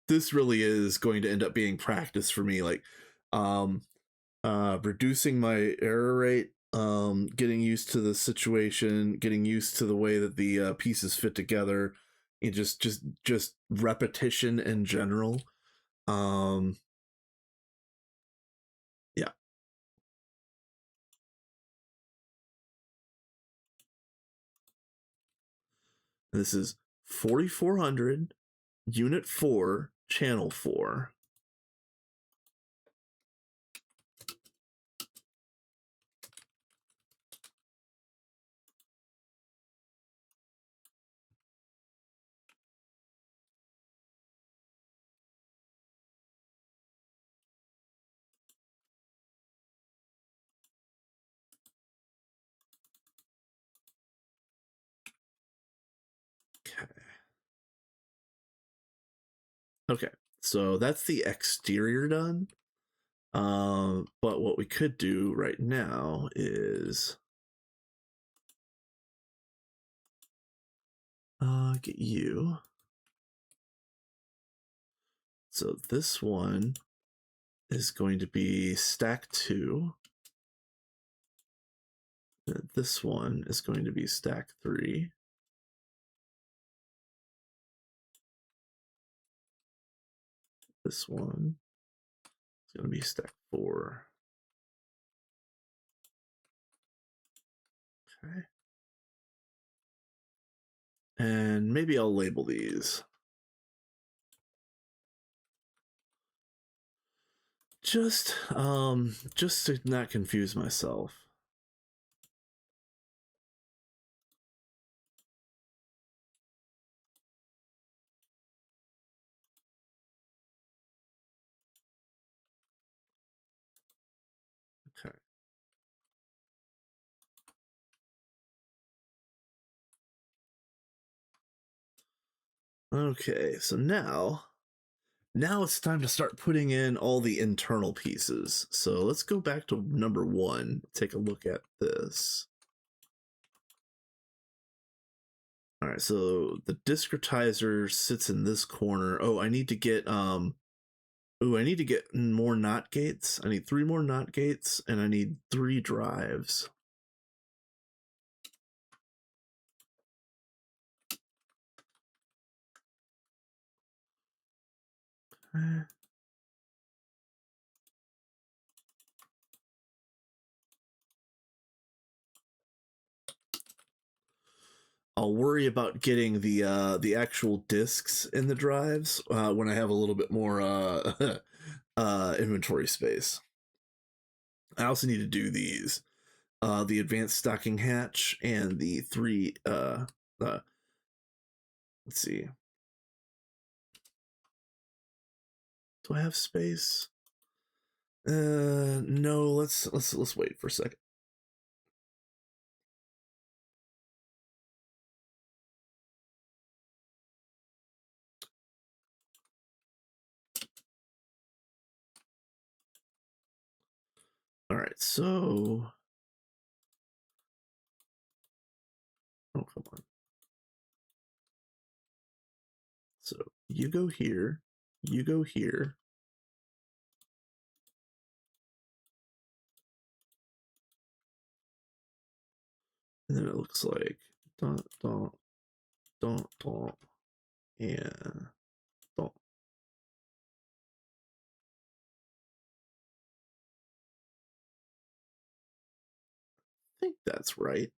This really is going to end up being practice for me. Like, um, reducing my error rate, getting used to the situation, getting used to the way that the pieces fit together, and just repetition in general. Um, yeah, this is 4400 Unit 4, Channel 4. Okay. Okay, so that's the exterior done. But what we could do right now is get you. So this one is going to be stack 2. This one is going to be stack 3. This one is going to be stack 4. Okay. And maybe I'll label these. Just to not confuse myself. Okay. Okay, so now it's time to start putting in all the internal pieces. So let's go back to number 1. Take a look at this. All right, so the discretizer sits in this corner. Oh, I need to get I need to get more NOT gates. I need 3 more NOT gates, and I need 3 drives. Okay. I'll worry about getting the actual discs in the drives when I have a little bit more inventory space. I also need to do these. The advanced stocking hatch and the 3 let's see. Do I have space? No, let's wait for a second. All right, so oh, come on. So you go here, you go here. And then it looks like dot, dot, dot, dot, and dot. I think that's right.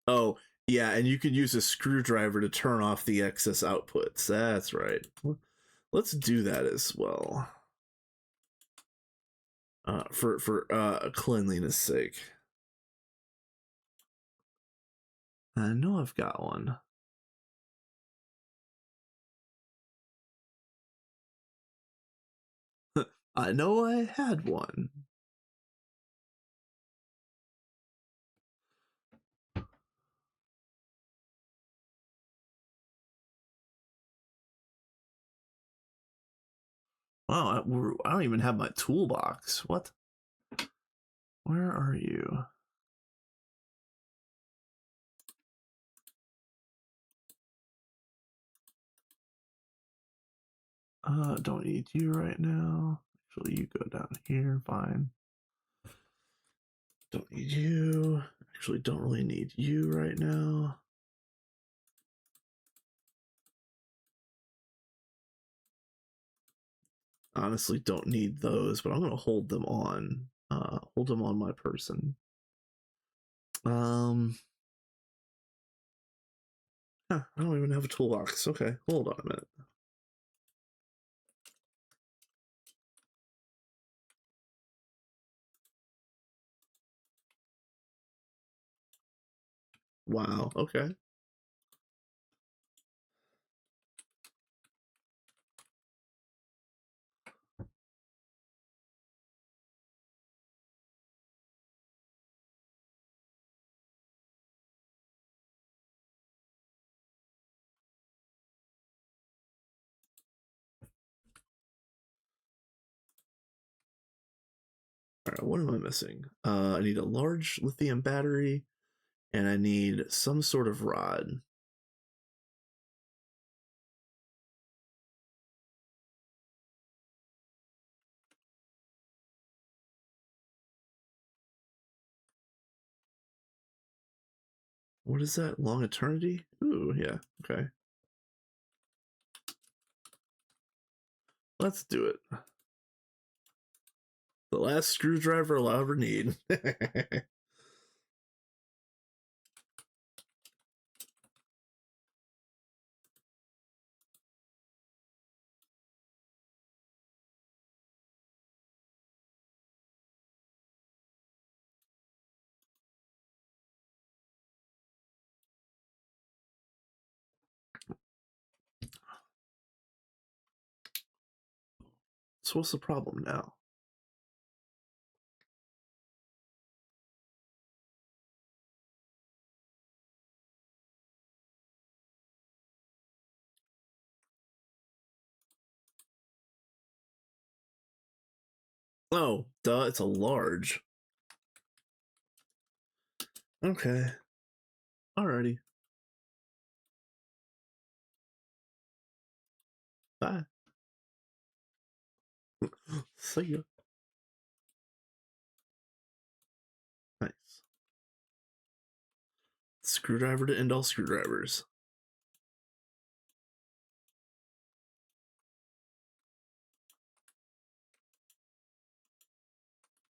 Oh, yeah, and you can use a screwdriver to turn off the excess outputs. That's right. Let's do that as well. For cleanliness sake. I know I've got one. I know I had one. Wow, I don't even have my toolbox. What? Where are you? Don't need you right now. Actually, you go down here. Fine. Don't need you. Actually, don't really need you right now. Honestly, don't need those, but I'm gonna hold them on. Hold them on my person. I don't even have a toolbox. Okay, hold on a minute. Wow. Okay. All right. What am I missing? I need a large lithium battery, and I need some sort of rod. What is that? Long eternity? Ooh, yeah. Okay. Let's do it. The last screwdriver I'll ever need. So what's the problem now? Oh, duh, it's a large. Okay. Alrighty. Bye. See ya. Nice. Screwdriver to end all screwdrivers.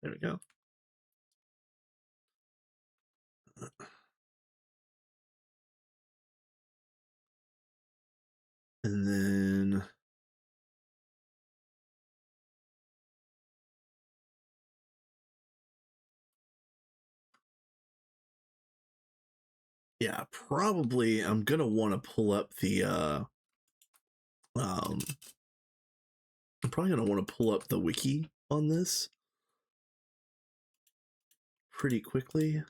There we go. And then yeah, probably I'm gonna want to pull up the I'm probably gonna want to pull up the wiki on this pretty quickly.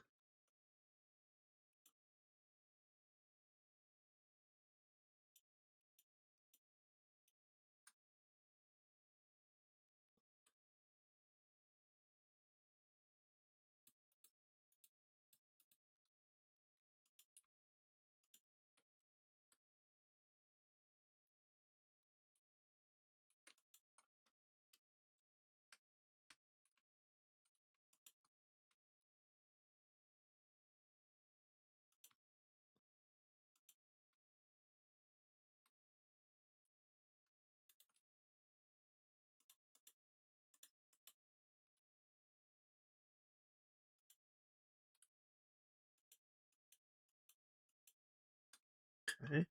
Okay.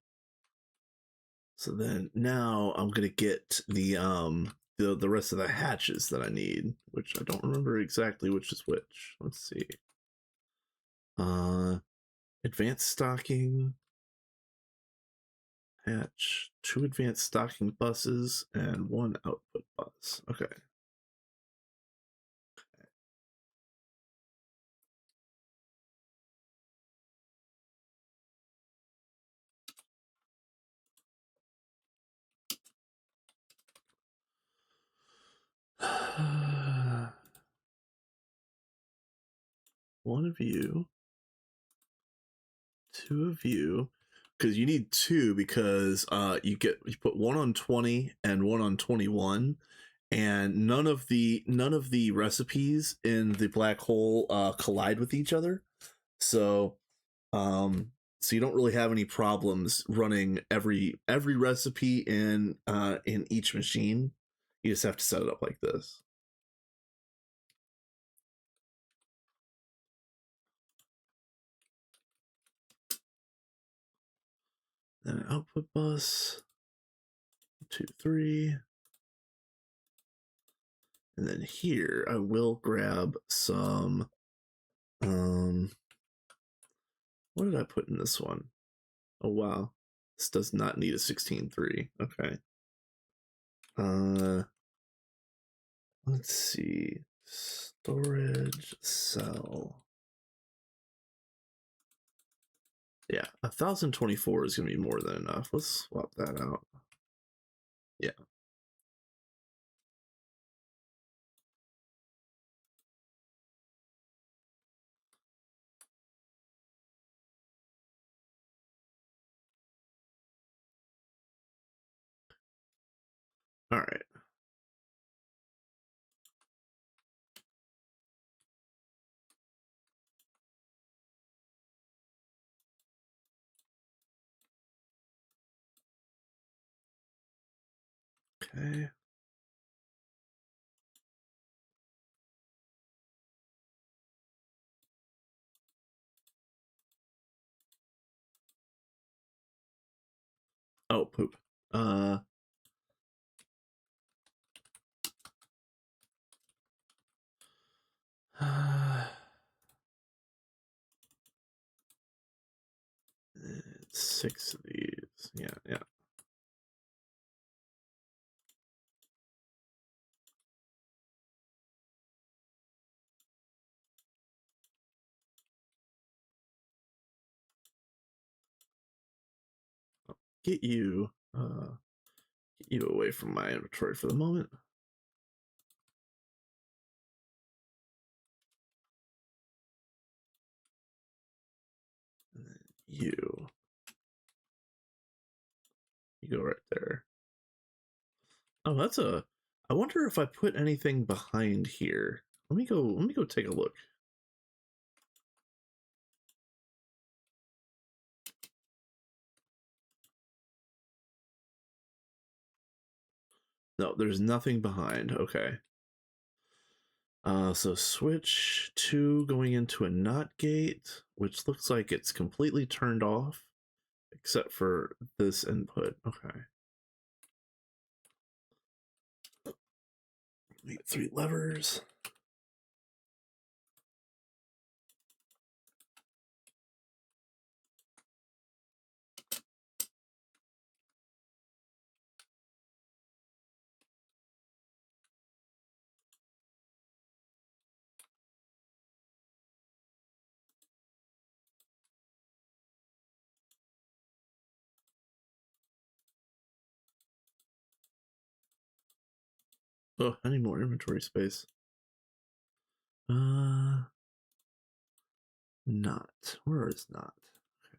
So then now I'm gonna get the rest of the hatches that I need, which I don't remember exactly which is which. Let's see. Advanced stocking hatch, 2 advanced stocking buses, and 1 output bus. Okay. One of you, 2 of you, because you need 2 because you put 1 on 20 and 1 on 21, and none of the recipes in the black hole collide with each other. So so you don't really have any problems running every recipe in each machine. You just have to set it up like this. Then an output bus, 2, 3. And then here I will grab some what did I put in this one? Oh wow. This does not need a 16.3. Okay. Let's see. Storage cell. Yeah, 1024 is gonna be more than enough. Let's swap that out. Yeah. All right. Okay. Oh, poop. Uh, 6 of these. Yeah, yeah. Get you away from my inventory for the moment. And then you go right there. Oh, that's a. I wonder if I put anything behind here. Let me go take a look. No, there's nothing behind. Okay. So switch to going into a NOT gate, which looks like it's completely turned off, except for this input. Okay. 3 levers. Oh, I need more inventory space. Not. Where is not? Okay.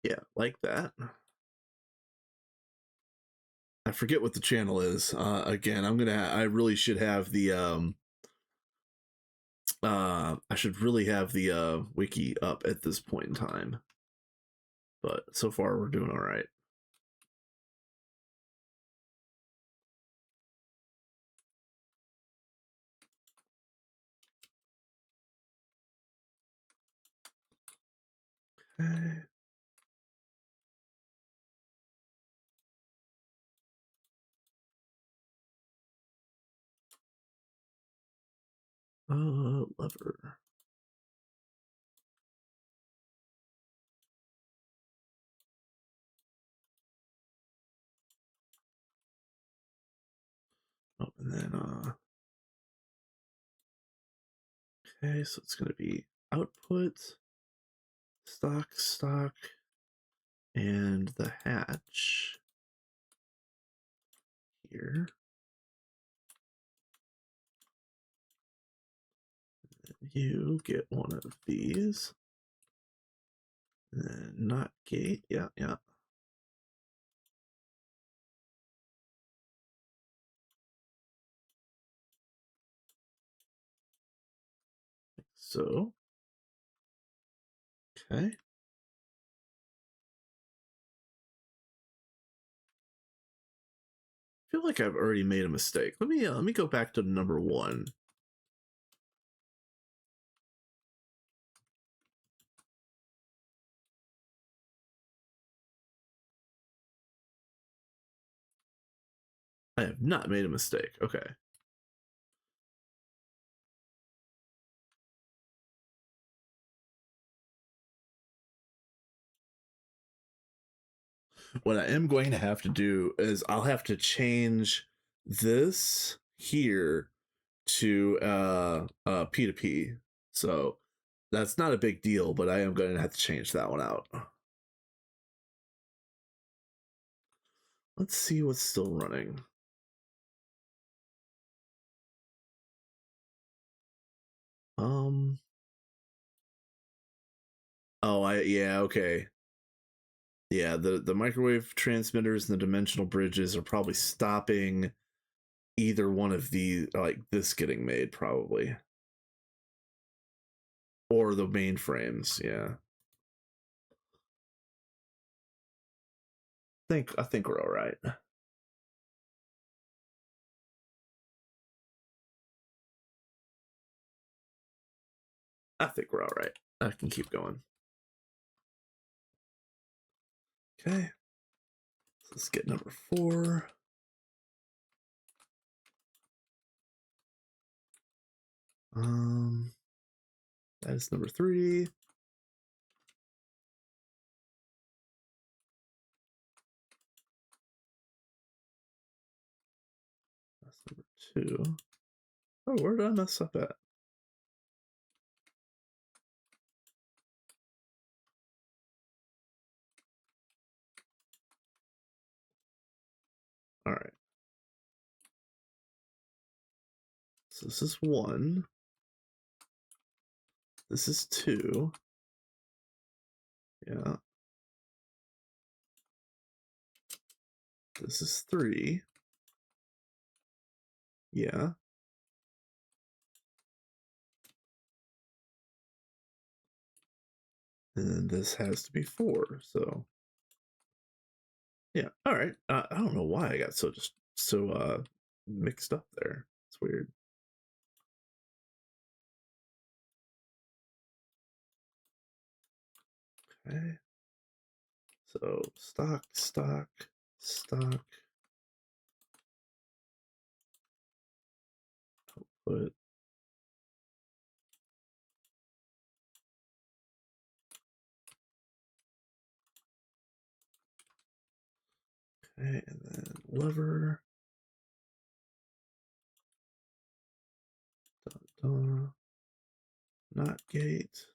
Yeah, like that. I forget what the channel is. Again, I really should have the I should really have the wiki up at this point in time, but so far we're doing all right. Okay. Lever. Oh, and then okay, so it's gonna be output, stock, and the hatch here. You get one of these. And then not gate, yeah. So, okay. I feel like I've already made a mistake. Let me go back to number 1. I have not made a mistake. Okay. What I am going to have to do is I'll have to change this here to P2P. So that's not a big deal, but I am going to have to change that one out. Let's see what's still running. Oh, yeah, okay. Yeah, the microwave transmitters and the dimensional bridges are probably stopping either one of these, like this getting made, probably. Or the mainframes, yeah. I think we're all right. I think we're all right. I can keep going. Okay. So let's get number 4. That is number 3. That's number 2. Oh, where did I mess up at? All right. So this is 1. This is 2. Yeah. This is 3. Yeah. And then this has to be 4. So yeah. All right. I don't know why I got so mixed up there. It's weird. Okay. So stock. Output. Okay, and then lever. Not gate.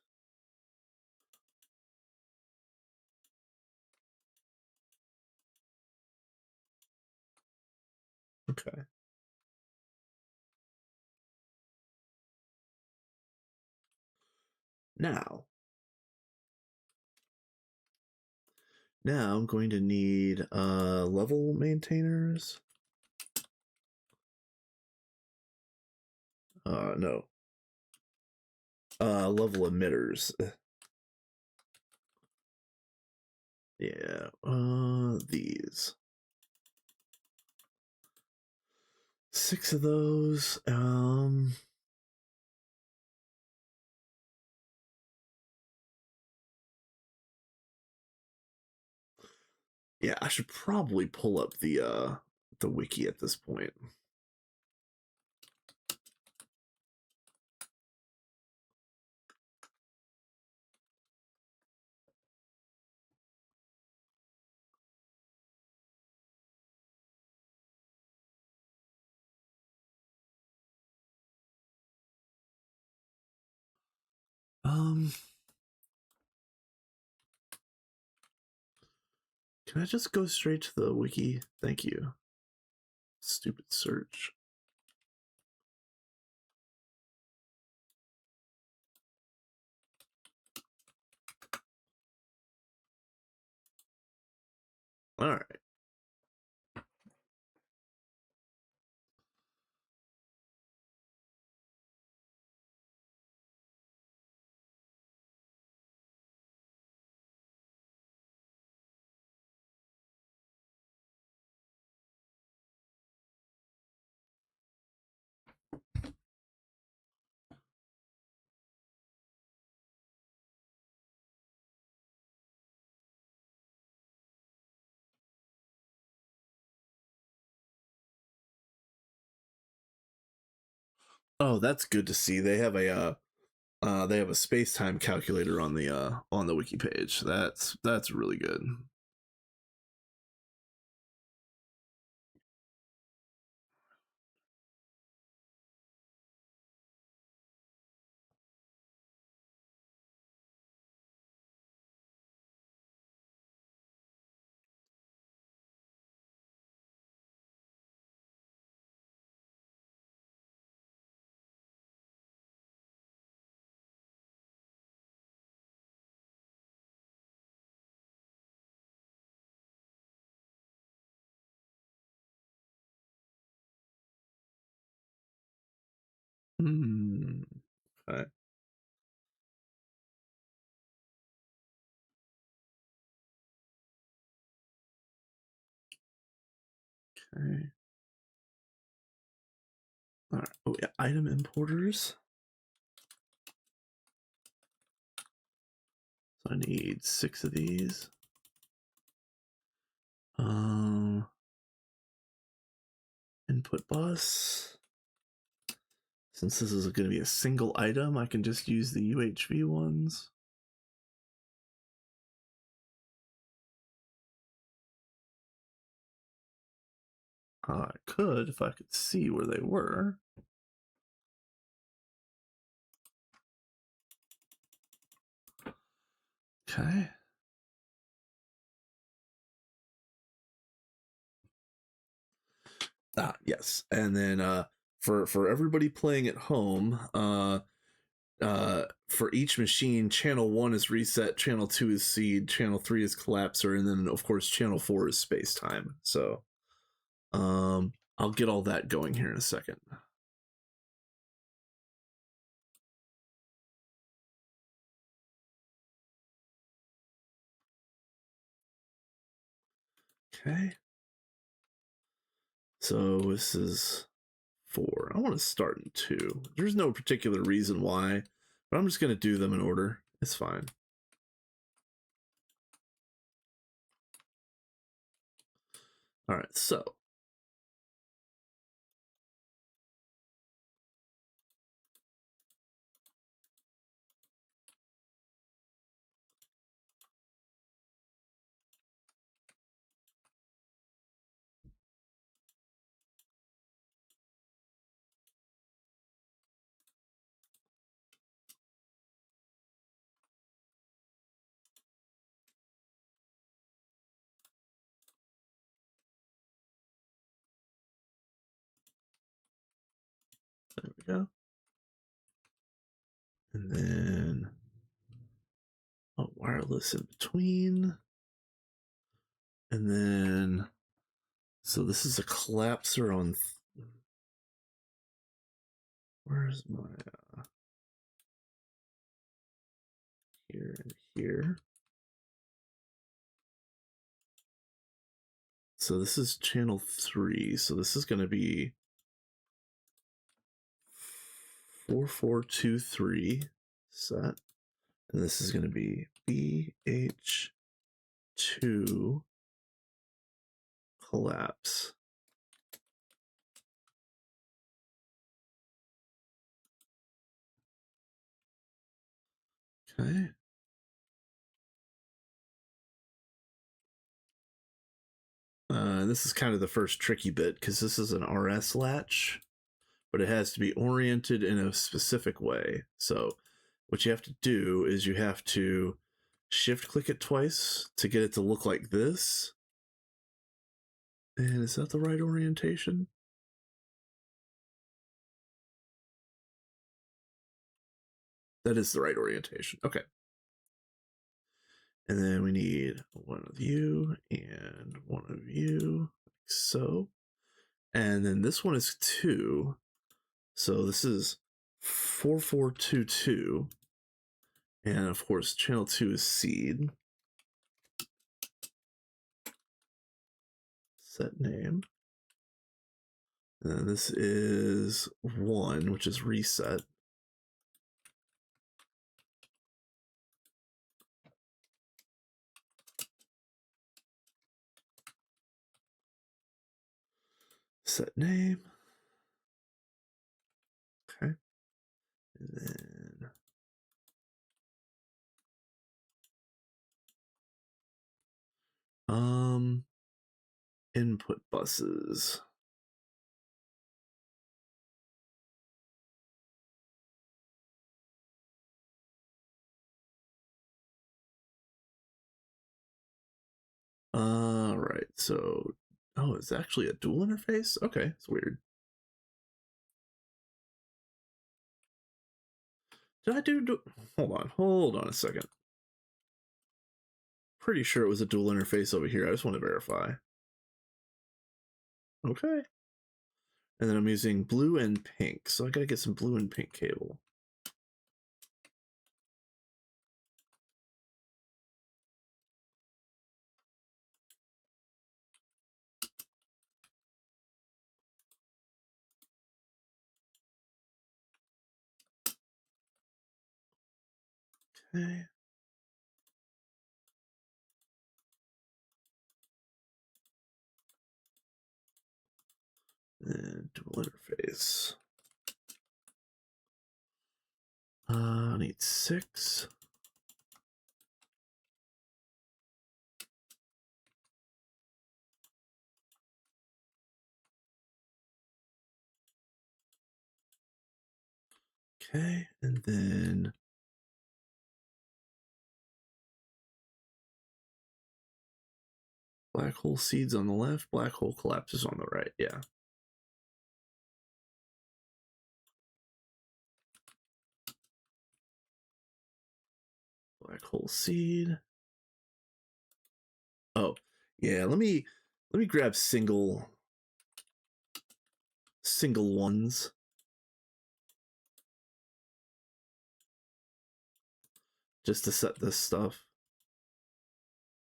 Okay. Now I'm going to need level maintainers. No. level emitters. Yeah, these. 6 of those. Yeah, I should probably pull up the wiki at this point. Can I just go straight to the wiki? Thank you. Stupid search. All right. Oh, that's good to see. They have a space-time calculator on the wiki page. That's really good. Hmm. Okay. Okay. All right. Oh yeah, item importers. So I need 6 of these. Input bus. Since this is going to be a single item, I can just use the UHV ones. I could if I could see where they were. Okay. Yes. And then for everybody playing at home, for each machine, channel 1 is reset, channel 2 is seed, channel 3 is collapser, and then of course channel 4 is space time. So I'll get all that going here in a second. Okay. So this is 4. I want to start in 2. There's no particular reason why, but I'm just going to do them in order. It's fine. All right, so there we go. And then wireless in between. And then, so this is a collapser on. Where's my. here and here. So this is channel 3. So this is going to be 4423 set. And this is going to be BH2 collapse. Okay. This is kind of the first tricky bit because this is an RS latch, but it has to be oriented in a specific way. So what you have to do is you have to shift click it twice to get it to look like this. And is that the right orientation? That is the right orientation. Okay. And then we need one of you and one of you, like so. And then this one is 2. So this is 4422. And of course, channel 2 is seed. Set name. And then this is 1, which is reset. Set name. Okay. And then input buses. Right. So, oh, it's actually a dual interface? Okay, it's weird. Did I do hold on a second. Pretty sure it was a dual interface over here. I just want to verify. Okay. And then I'm using blue and pink. So I gotta get some blue and pink cable. Okay. And dual interface. I need 6. Okay, and then black hole seeds on the left, black hole collapses on the right. Yeah. Black hole seed. Oh, yeah, let me grab single ones. Just to set this stuff.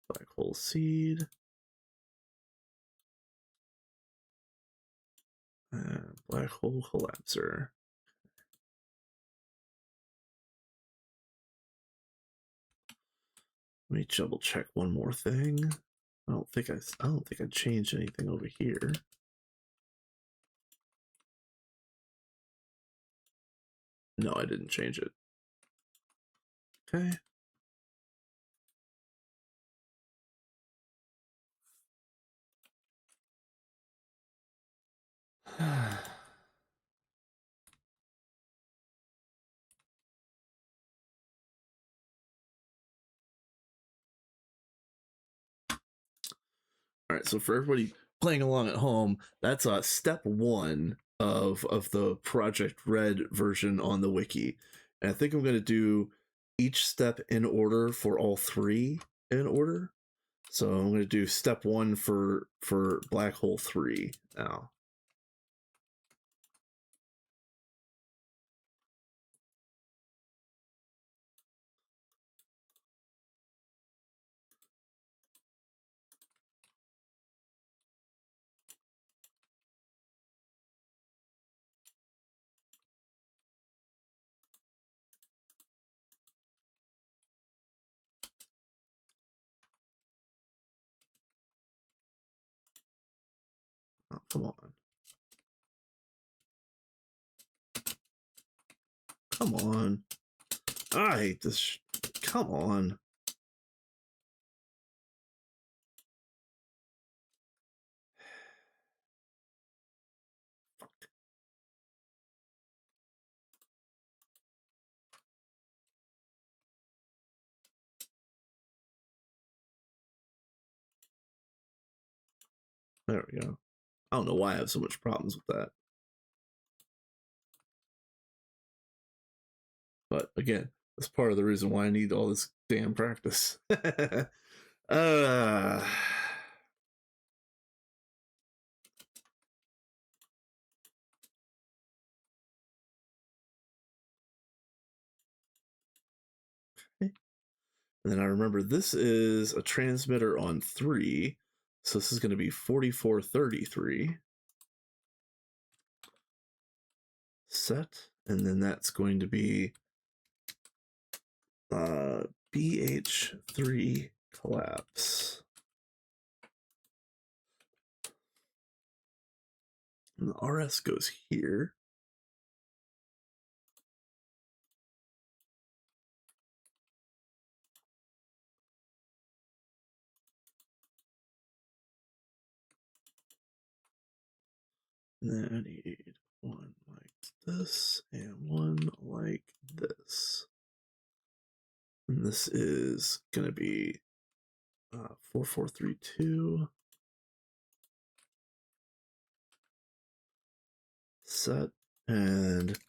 Black hole seed. And black hole collapser. Let me double check one more thing. I don't think I changed anything over here. No, I didn't change it. Okay. All right, so for everybody playing along at home, that's step 1 of the Project Red version on the wiki. And I think I'm going to do each step in order for all 3 in order. So I'm going to do step 1 for black hole 3 now. Come on. Come on. I hate this. Come on. There we go. I don't know why I have so much problems with that. But again, that's part of the reason why I need all this damn practice. uh And then I remember this is a transmitter on 3. So this is going to be 4433. Set. And then that's going to be BH3 collapse. And the RS goes here. And then I need one like this and one like this. And this is going to be 4432. Set and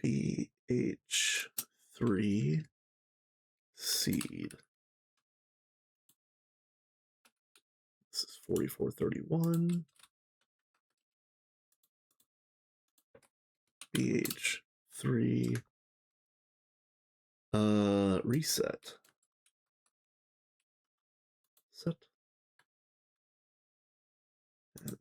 BH3 seed. This is 4431. BH3 reset. Set. And then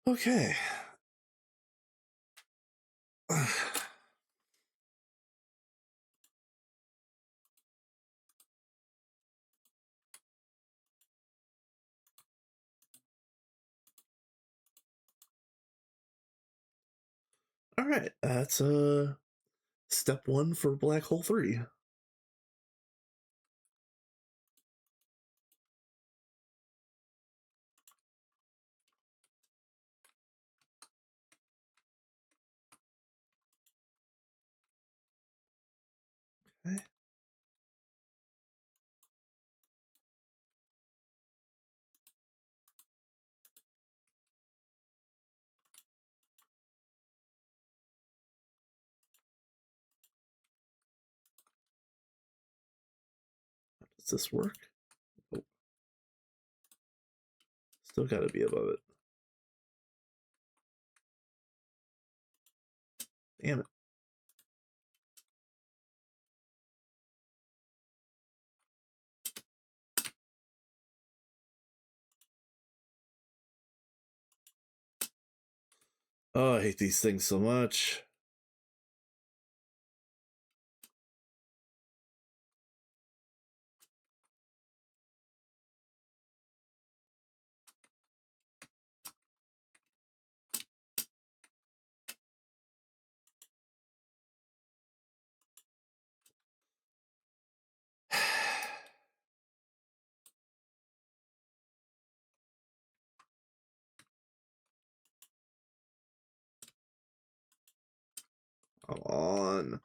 okay. All right, that's step 1 for black hole 3. Okay. Does this work? Oh. Still got to be above it. Damn it. Oh, I hate these things so much. Come on.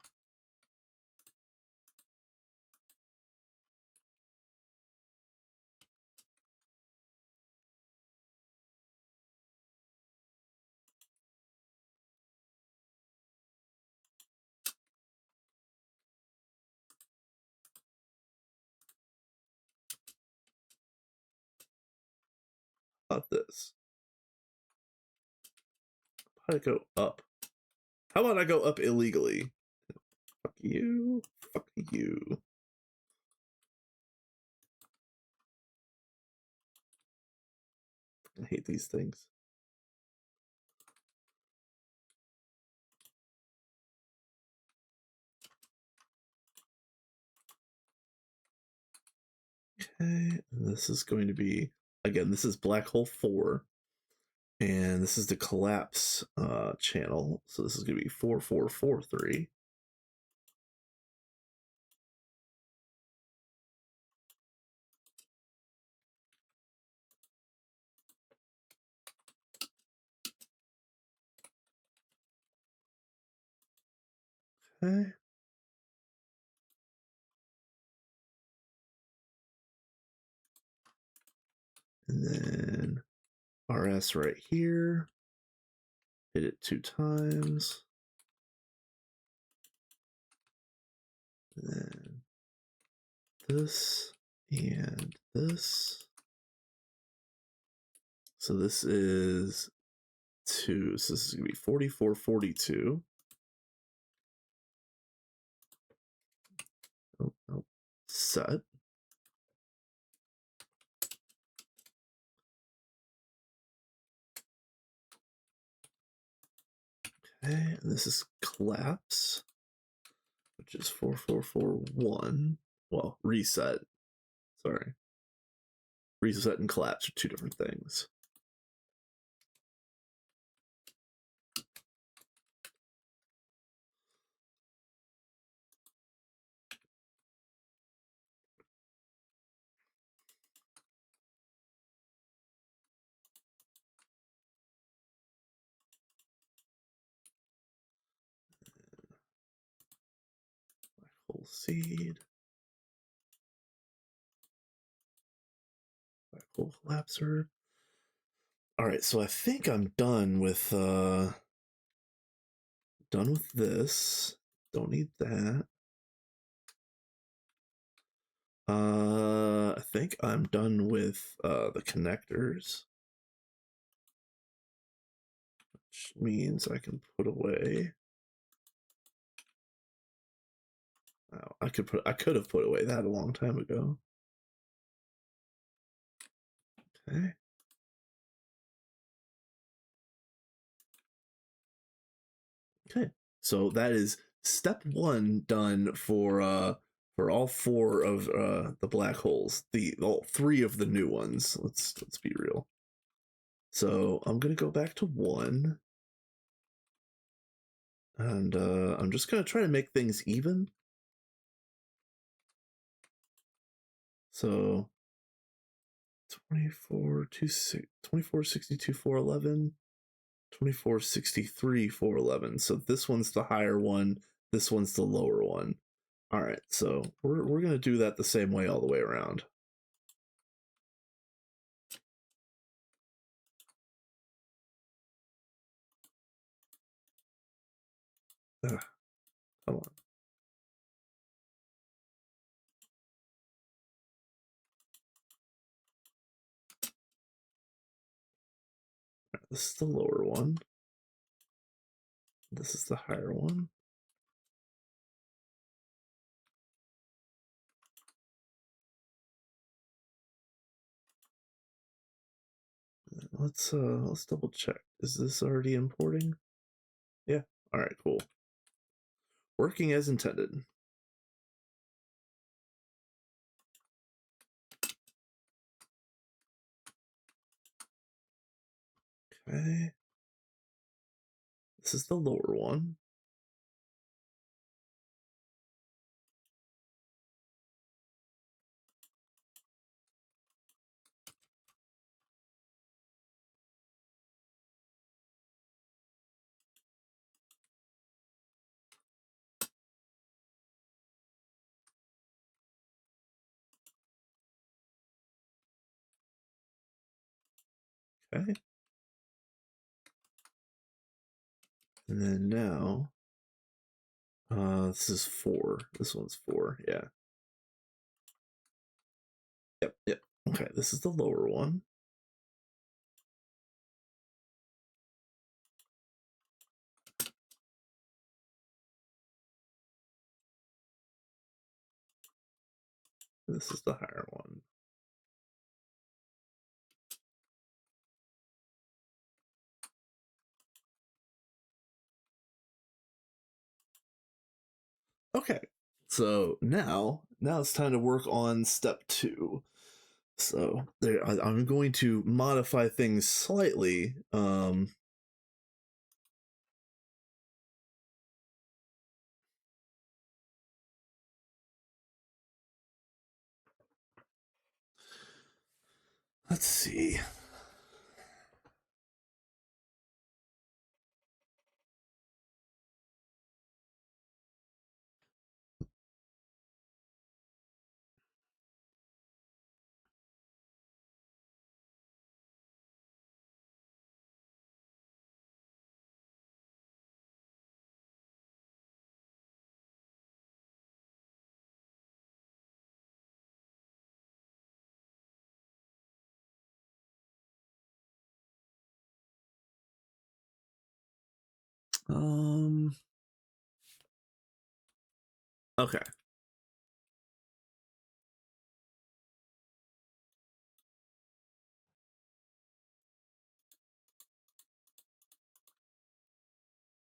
How about this? How do I go up? How about I go up illegally? Fuck you. Fuck you. I hate these things. Okay, and this is going to be, again, this is black hole 4, and this is the collapse channel, so this is going to be 4443. Okay. And then RS right here. Hit it 2 times. And then this and this. So this is 2. So this is going to be 4442. Oh, oh. Set. Okay, and this is collapse, which is 4441. Well, reset. Sorry. Reset and collapse are 2 different things. Black hole seed. Black hole collapser. All right, so I think I'm done with this. Don't need that. I think I'm done with the connectors, which means I can put away. Oh, I could have put away that a long time ago. Okay. Okay. So that is step 1 done for all 4 of the black holes. All 3 of the new ones. Let's be real. So I'm gonna go back to 1. And I'm just gonna try to make things even. So 2462 411, 2463 411. So this one's the higher one, this one's the lower one. All right, so we're gonna do that the same way all the way around. Ugh, come on. This is the lower one. This is the higher one. Let's double check. Is this already importing? Yeah. All right, cool. Working as intended. Okay. This is the lower one. Okay. And then now, this is 4. This one's 4. Yeah. Yep. Okay, this is the lower one. This is the higher one. Okay, so now it's time to work on step 2. So there, I'm going to modify things slightly. Let's see. Okay.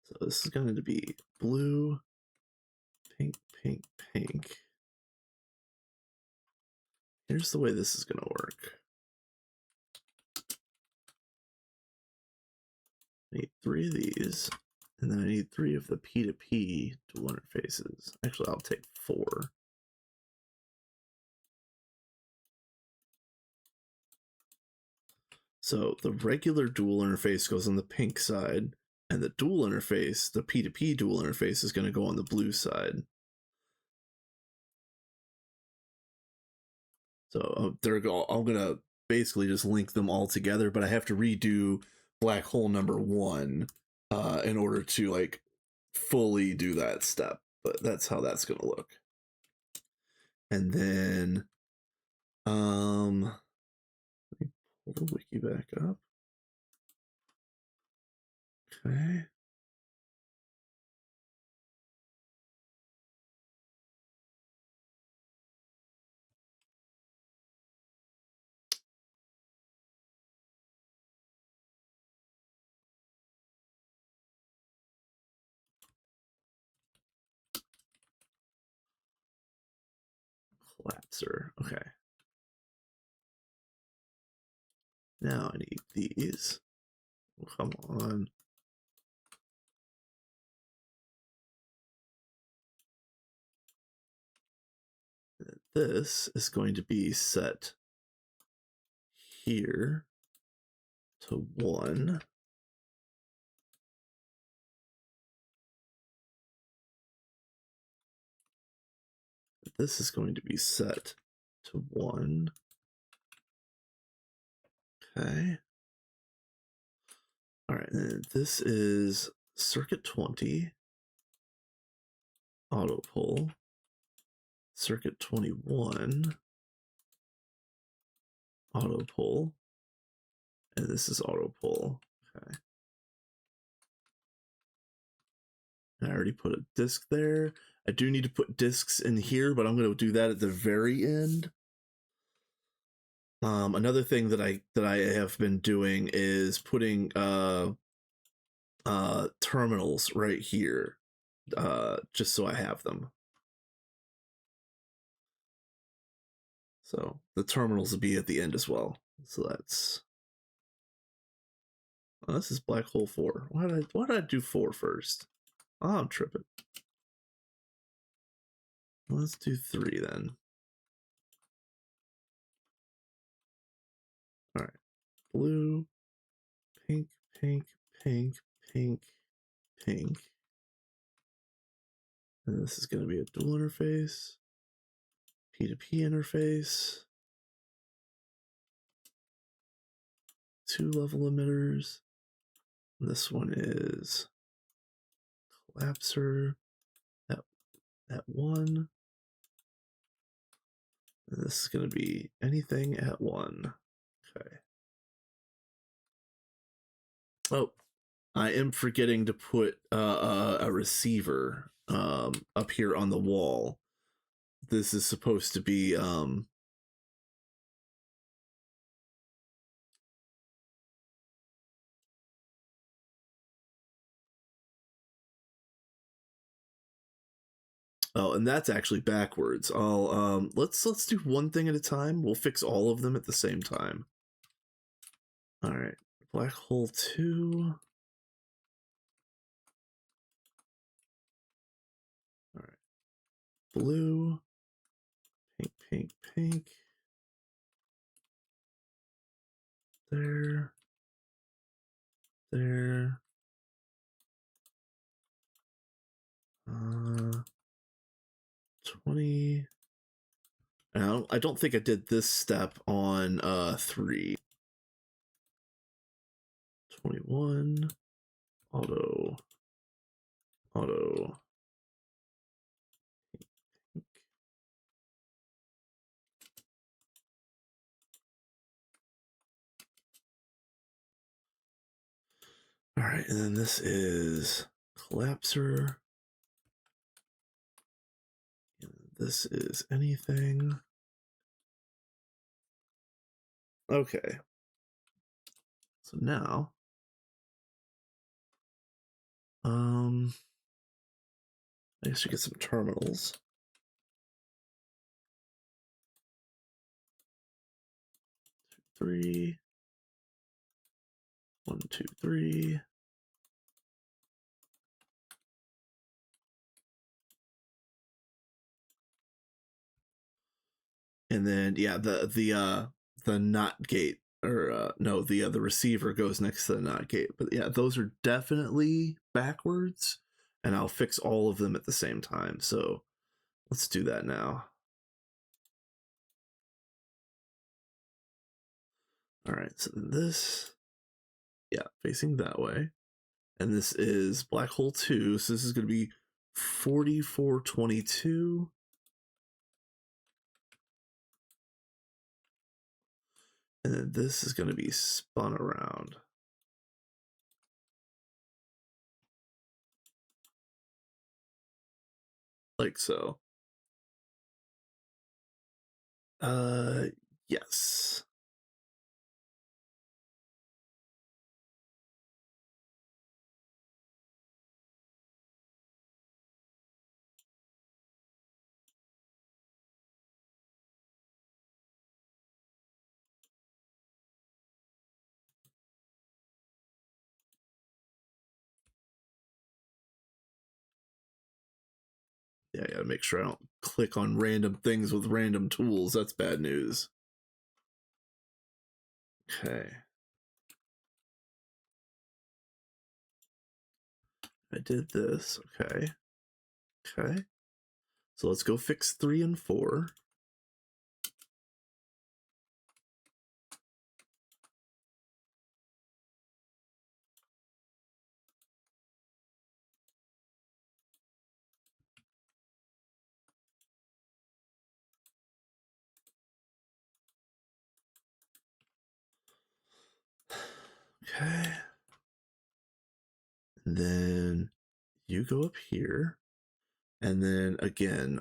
So this is going to be blue, pink, pink, pink. Here's the way this is going to work. I need 3 of these, and then I need 3 of the P2P dual interfaces. Actually, I'll take 4. So the regular dual interface goes on the pink side, and the dual interface, the P2P dual interface, is going to go on the blue side. So I'm going to basically just link them all together, but I have to redo black hole number 1 in order to like fully do that step. But that's how that's going to look. And then let me pull the wiki back up. Okay. Collapser. Okay. Now I need these. Oh, come on. This is going to be set here to 1. This is going to be set to 1. Okay. All right, and this is circuit 20, auto pull, circuit 21, auto pull, and this is auto pull. Okay. I already put a disk there. I do need to put disks in here, but I'm going to do that at the very end. Another thing that I have been doing is putting terminals right here, just so I have them. So the terminals will be at the end as well. So that's this is black hole 4. Why did I do 4 first? Oh, I'm tripping. Let's do 3 then. All right, blue, pink, pink, pink, pink, pink. And this is going to be a dual interface, P2P interface, 2 level emitters. And this one is collapser at 1. And this is going to be anything at 1. Okay. Oh, I am forgetting to put a receiver up here on the wall. This is supposed to be Oh, and that's actually backwards. I'll let's do one thing at a time. We'll fix all of them at the same time. All right, black hole 2. All right, blue, pink, pink, pink. There, there. 20. I don't think I did this step on 3. 21. Auto. 'All right, and then this is collapser. And this is anything. Okay. So now, I guess you get some terminals. 3. 1, 2, 3. And then the NOT gate, or no, the receiver goes next to the NOT gate. But yeah, those are definitely backwards, and I'll fix all of them at the same time. So let's do that now. All right, so this, yeah, facing that way. And this is black hole 2, so this is going to be 4422. And then this is going to be spun around. Like so. Yes. Yeah, I gotta make sure I don't click on random things with random tools. That's bad news. Okay. I did this. Okay. Okay. So let's go fix 3 and 4. Okay. And then you go up here. And then again,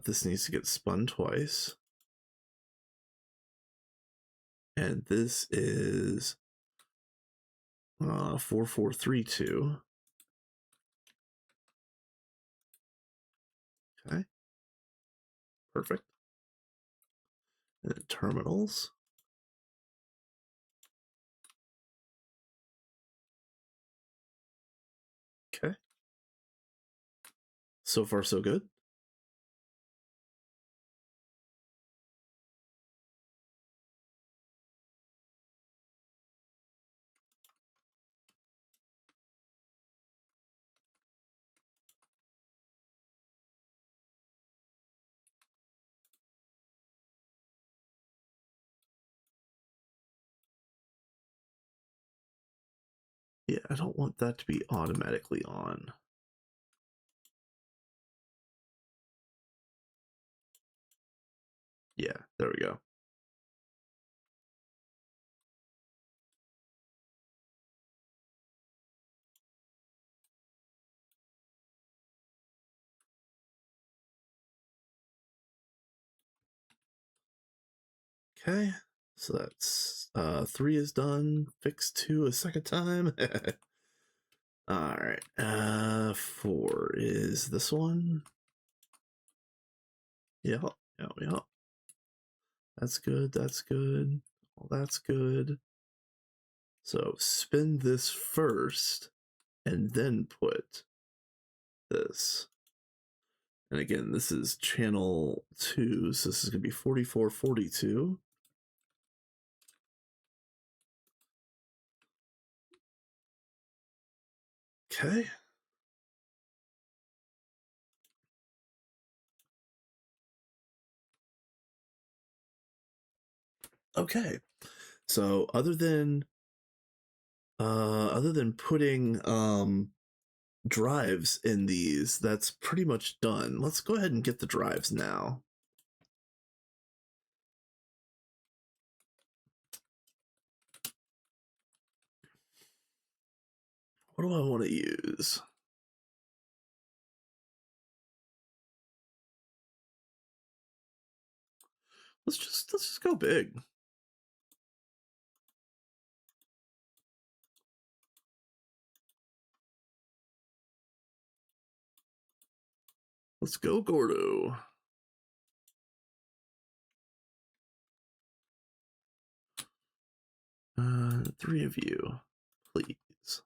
this needs to get spun twice. And this is 4432. Okay. Perfect. And then terminals. Okay. So far, so good. Yeah, I don't want that to be automatically on. Yeah, there we go. Okay, so that's 3 is done. Fix 2 a second time. All right, 4 is this one. Yeah, yeah, yeah. That's good. That's good. Well, that's good. So spin this first and then put this. And again, this is channel 2, so this is going to be 4442. Okay. Okay. So other than putting drives in these, that's pretty much done. Let's go ahead and get the drives now. What do I want to use? Let's just go big. Let's go, Gordo. Three of you, please.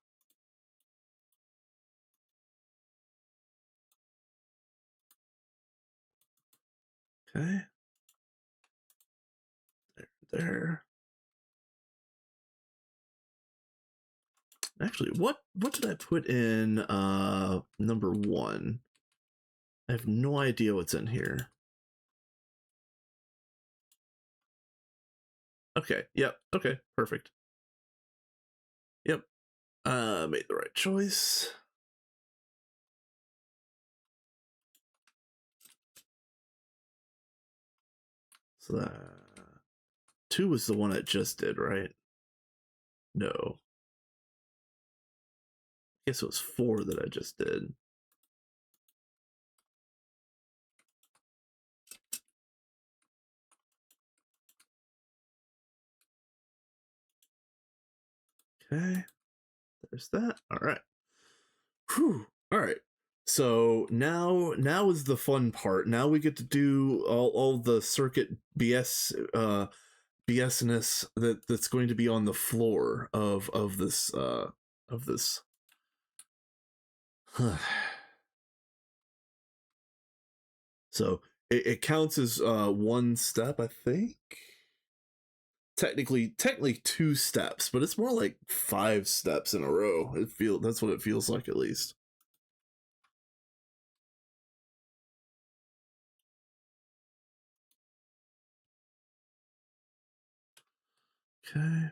Okay. There. Actually, what did I put in number 1? I have no idea what's in here. Okay, yep, okay, perfect. Yep. Made the right choice. So that 2 was the one I just did, right? No. I guess it was 4 that I just did. Okay. There's that. All right. Whew. All right. So now is the fun part. Now we get to do all the circuit BSness that's going to be on the floor of this of this. So it counts as one step, I think. Technically 2 steps, but it's more like 5 steps in a row. That's what it feels like, at least. Okay.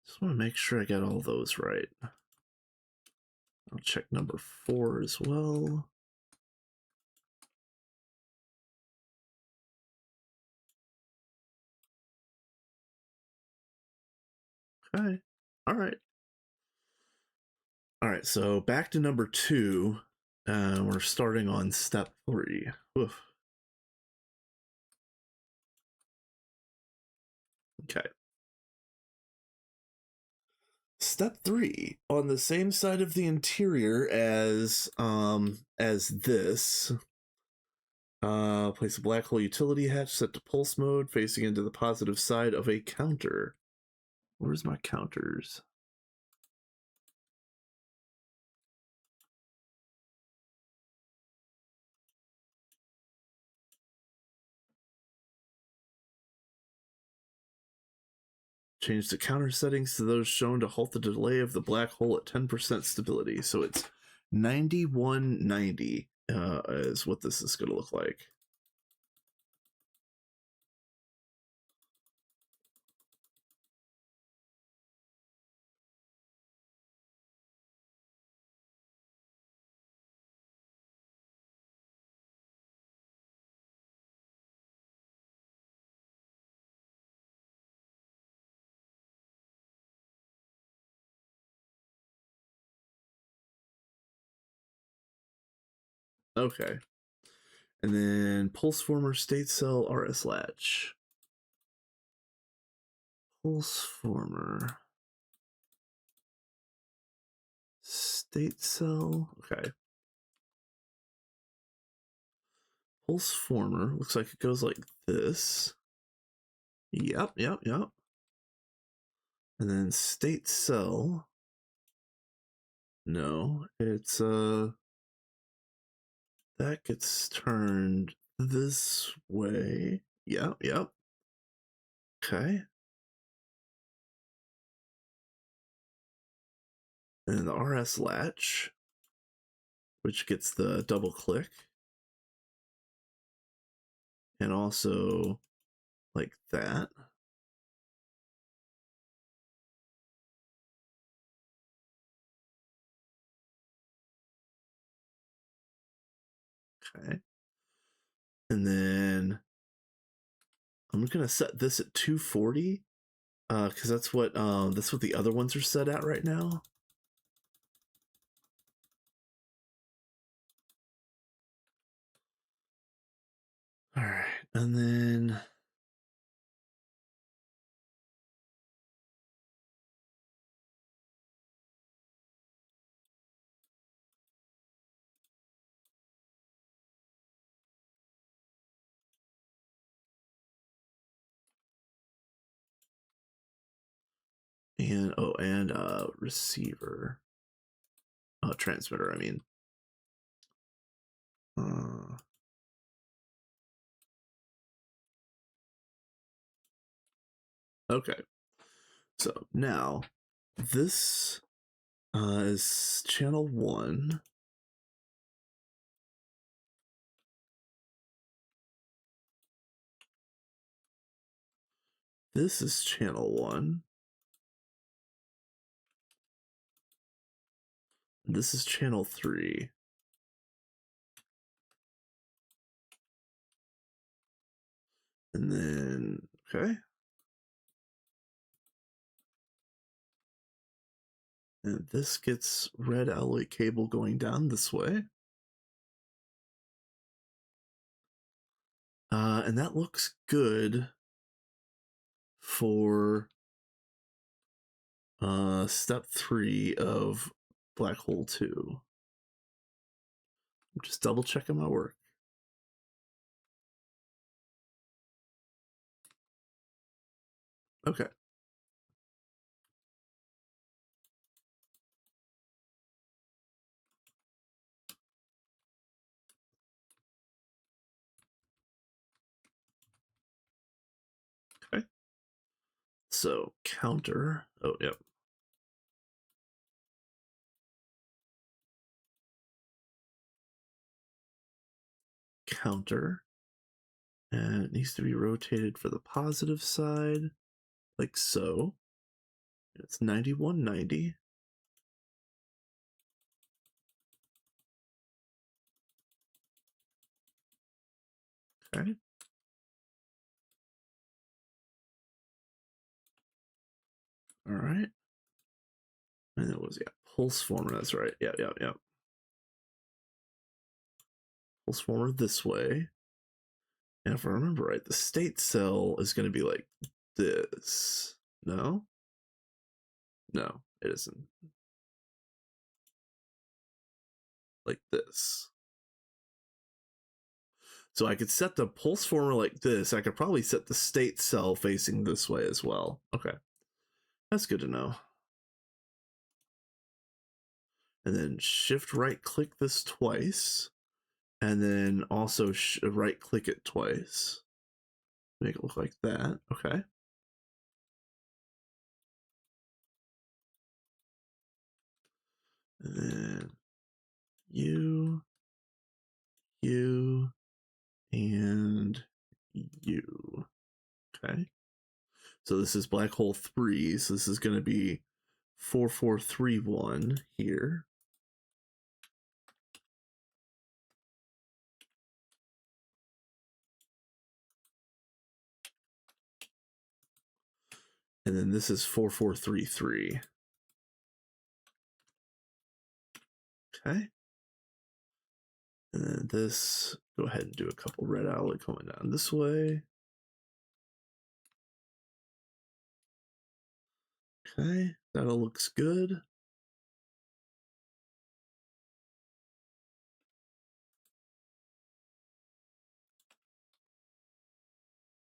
Just want to make sure I got all those right. I'll check number 4 as well. Okay. All right. All right. So back to number 2. We're starting on step 3. Oof. Okay. Step 3, on the same side of the interior as this. Place a black hole utility hatch set to pulse mode, facing into the positive side of a counter. Where's my counters? Change the counter settings to those shown to halt the delay of the black hole at 10% stability. So it's 9190 is what this is going to look like. Okay. And then pulse former state cell RS latch. Pulse former state cell. Okay. Pulse former looks like it goes like this. Yep. And then state cell. No, it's that gets turned this way. Yep. Okay. And the RS latch, which gets the double click. And also like that. Okay. And then I'm gonna set this at 240 because that's what the other ones are set at right now. All right, and then and receiver, transmitter. I mean, okay. So now this is channel 1. This is channel 1. This is channel 3. And then, okay. And this gets red alloy cable going down this way. And that looks good for step 3 of black hole 2. I'm just double checking my work. Okay. Okay. So counter. Oh, yep. Counter. And it needs to be rotated for the positive side, like so. It's 9190. Okay. All right. And it was, pulse former. That's right. Yep. Pulse former this way. And if I remember right, the state cell is going to be like this. No? No, it isn't. Like this. So I could set the pulse former like this. I could probably set the state cell facing this way as well. Okay. That's good to know. And then shift right click this twice. And then also right click it twice. Make it look like that. Okay. And then you, and you. Okay. So this is black hole 3. So this is going to be 4431 here. And then this is 4433. Okay. And then this, go ahead and do a couple red alloy coming down this way. Okay, that all looks good.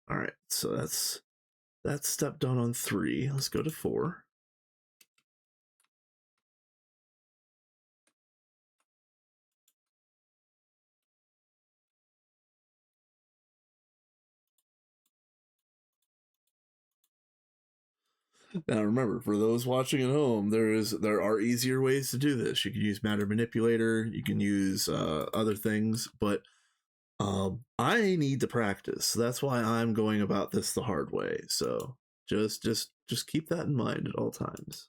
All right, so that's step done on 3. Let's go to 4. Now remember, for those watching at home, there are easier ways to do this. You can use matter manipulator, you can use other things, but I need to practice. So that's why I'm going about this the hard way. So just keep that in mind at all times.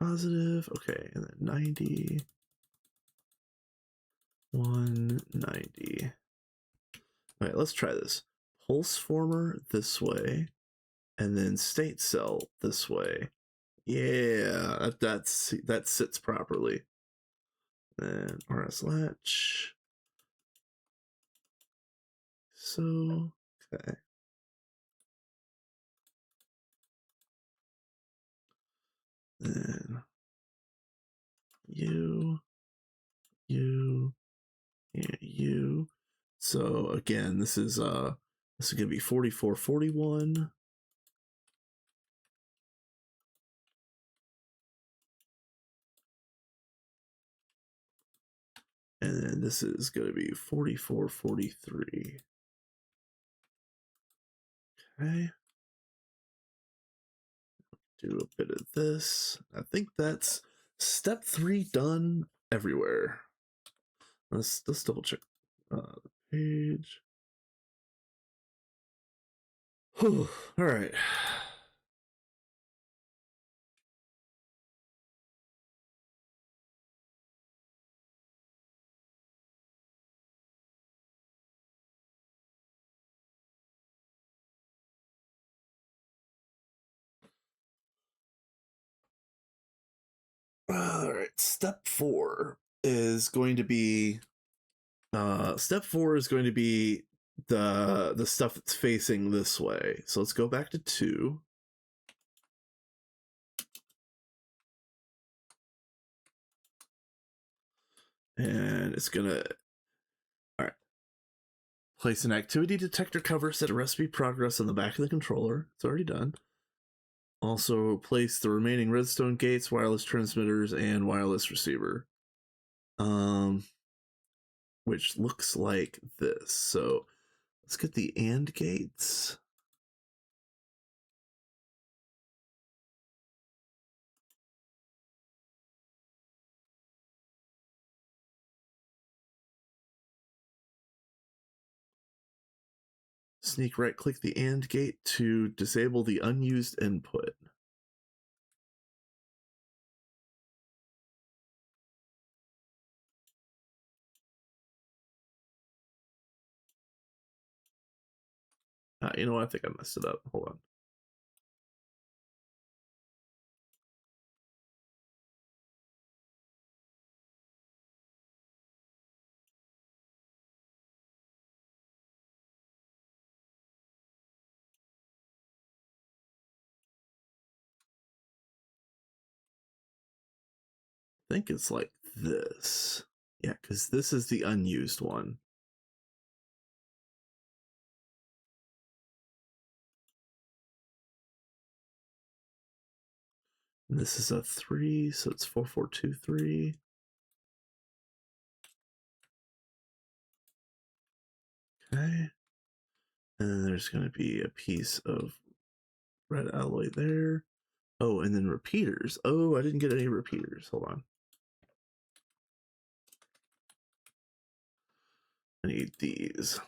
Positive, okay, and then 90, 190. All right, let's try this. Pulse former this way, and then state cell this way. Yeah, that sits properly. Then RS latch. So, okay. Then you, and you. So again, this is gonna be 4441. And then this is gonna be 4443. Okay. Do a bit of this. I think that's step 3 done everywhere. Let's double check the page. Whew. All right. All right. Step 4 is going to be the stuff that's facing this way. So let's go back to 2. And it's gonna, all right, place an activity detector cover, set a recipe progress on the back of the controller. It's already done. Also place the remaining redstone gates, wireless transmitters, and wireless receiver. Which looks like this. So let's get the AND gates. Sneak right click the AND gate to disable the unused input. You know what? I think I messed it up. Hold on. I think it's like this. Yeah, because this is the unused one. And this is a 3, so it's 4423. Okay. And then there's going to be a piece of red alloy there. Oh, and then repeaters. Oh, I didn't get any repeaters. Hold on. I need these.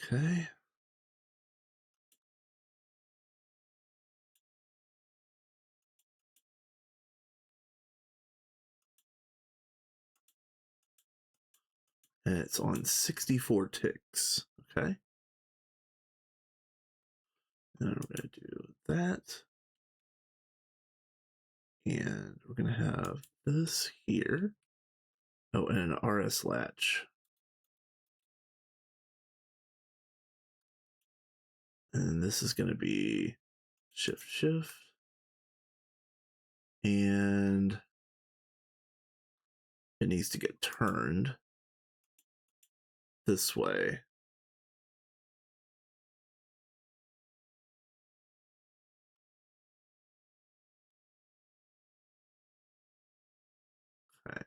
Okay. And it's on 64 ticks. Okay. And we're going to do that. And we're going to have this here. Oh, and an RS latch. And this is going to be shift, shift. And it needs to get turned this way. Okay.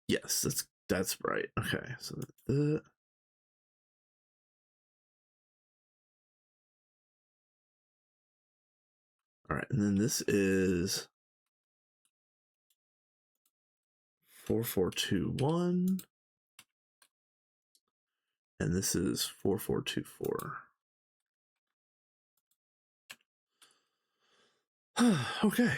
Yes, that's right. Okay, so the all right, and then this is 4421, and this is 4424. Okay.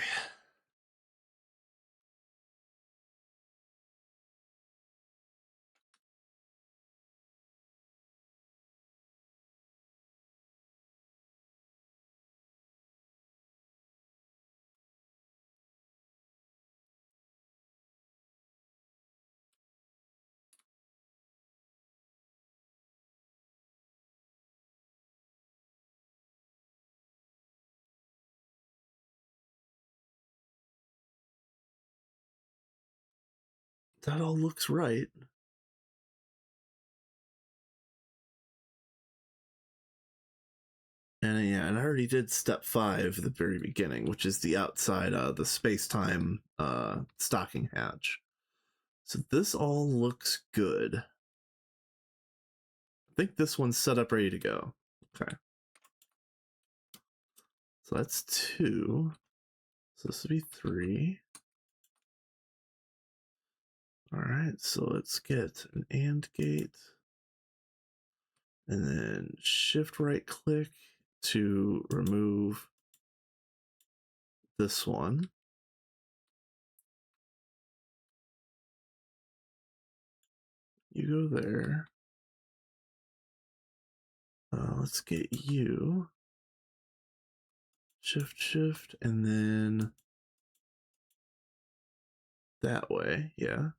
That all looks right. And yeah, and I already did step 5 at the very beginning, which is the outside the space-time stocking hatch. So this all looks good. I think this one's set up ready to go. Okay. So that's 2. So this would be 3. All right, so let's get an AND gate. And then shift right click to remove this one. You go there. Let's get you. Shift, and then that way, yeah.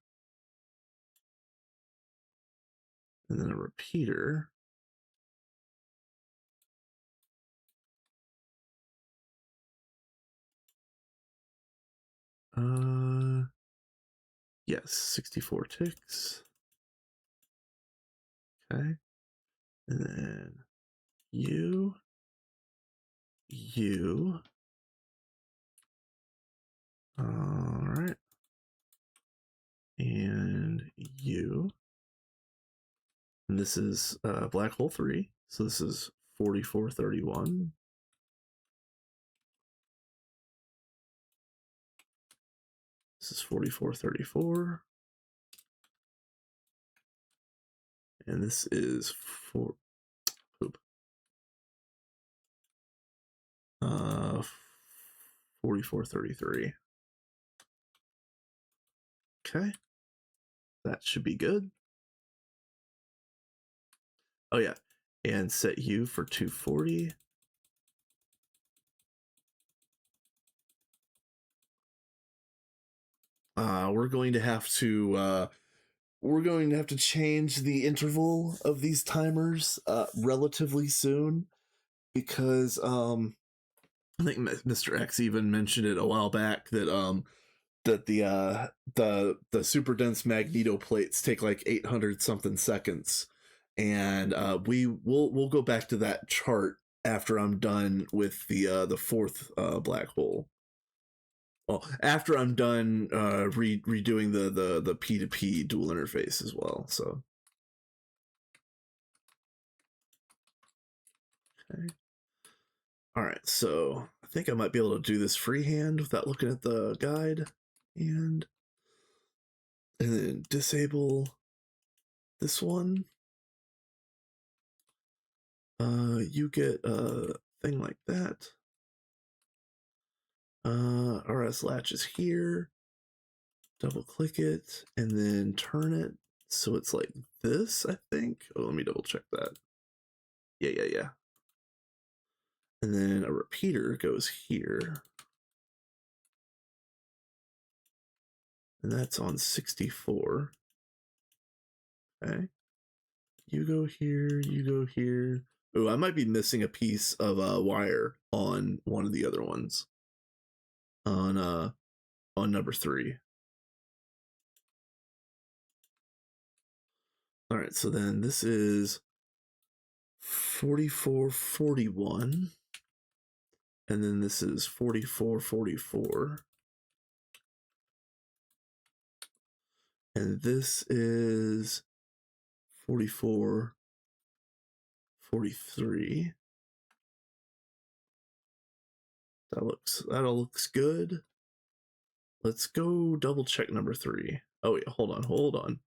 And then a repeater. Yes, 64 ticks. Okay. And then you. All right. And you. And this is black hole 3. So this is 4431. This is 4434. And this is 4433. Okay. That should be good. Oh yeah. And set you for 240. We're going to have to change the interval of these timers relatively soon, because I think Mr. X even mentioned it a while back that the super dense magneto plates take like 800 something seconds, and we'll go back to that chart after I'm done with the fourth black hole. Well, after I'm done redoing the P2P dual interface as well. So okay. All right, so I think I might be able to do this freehand without looking at the guide, and then disable this one. You get a thing like that. RS latch is here. Double click it and then turn it so it's like this, I think. Oh, let me double check that. Yeah. And then a repeater goes here. And that's on 64. Okay. You go here, you go here. Oh, I might be missing a piece of wire on one of the other ones. On number 3. All right, so then this is 4441. And then this is 4444. And this is 4443. That looks good. Let's go double check number 3. Oh yeah, hold on.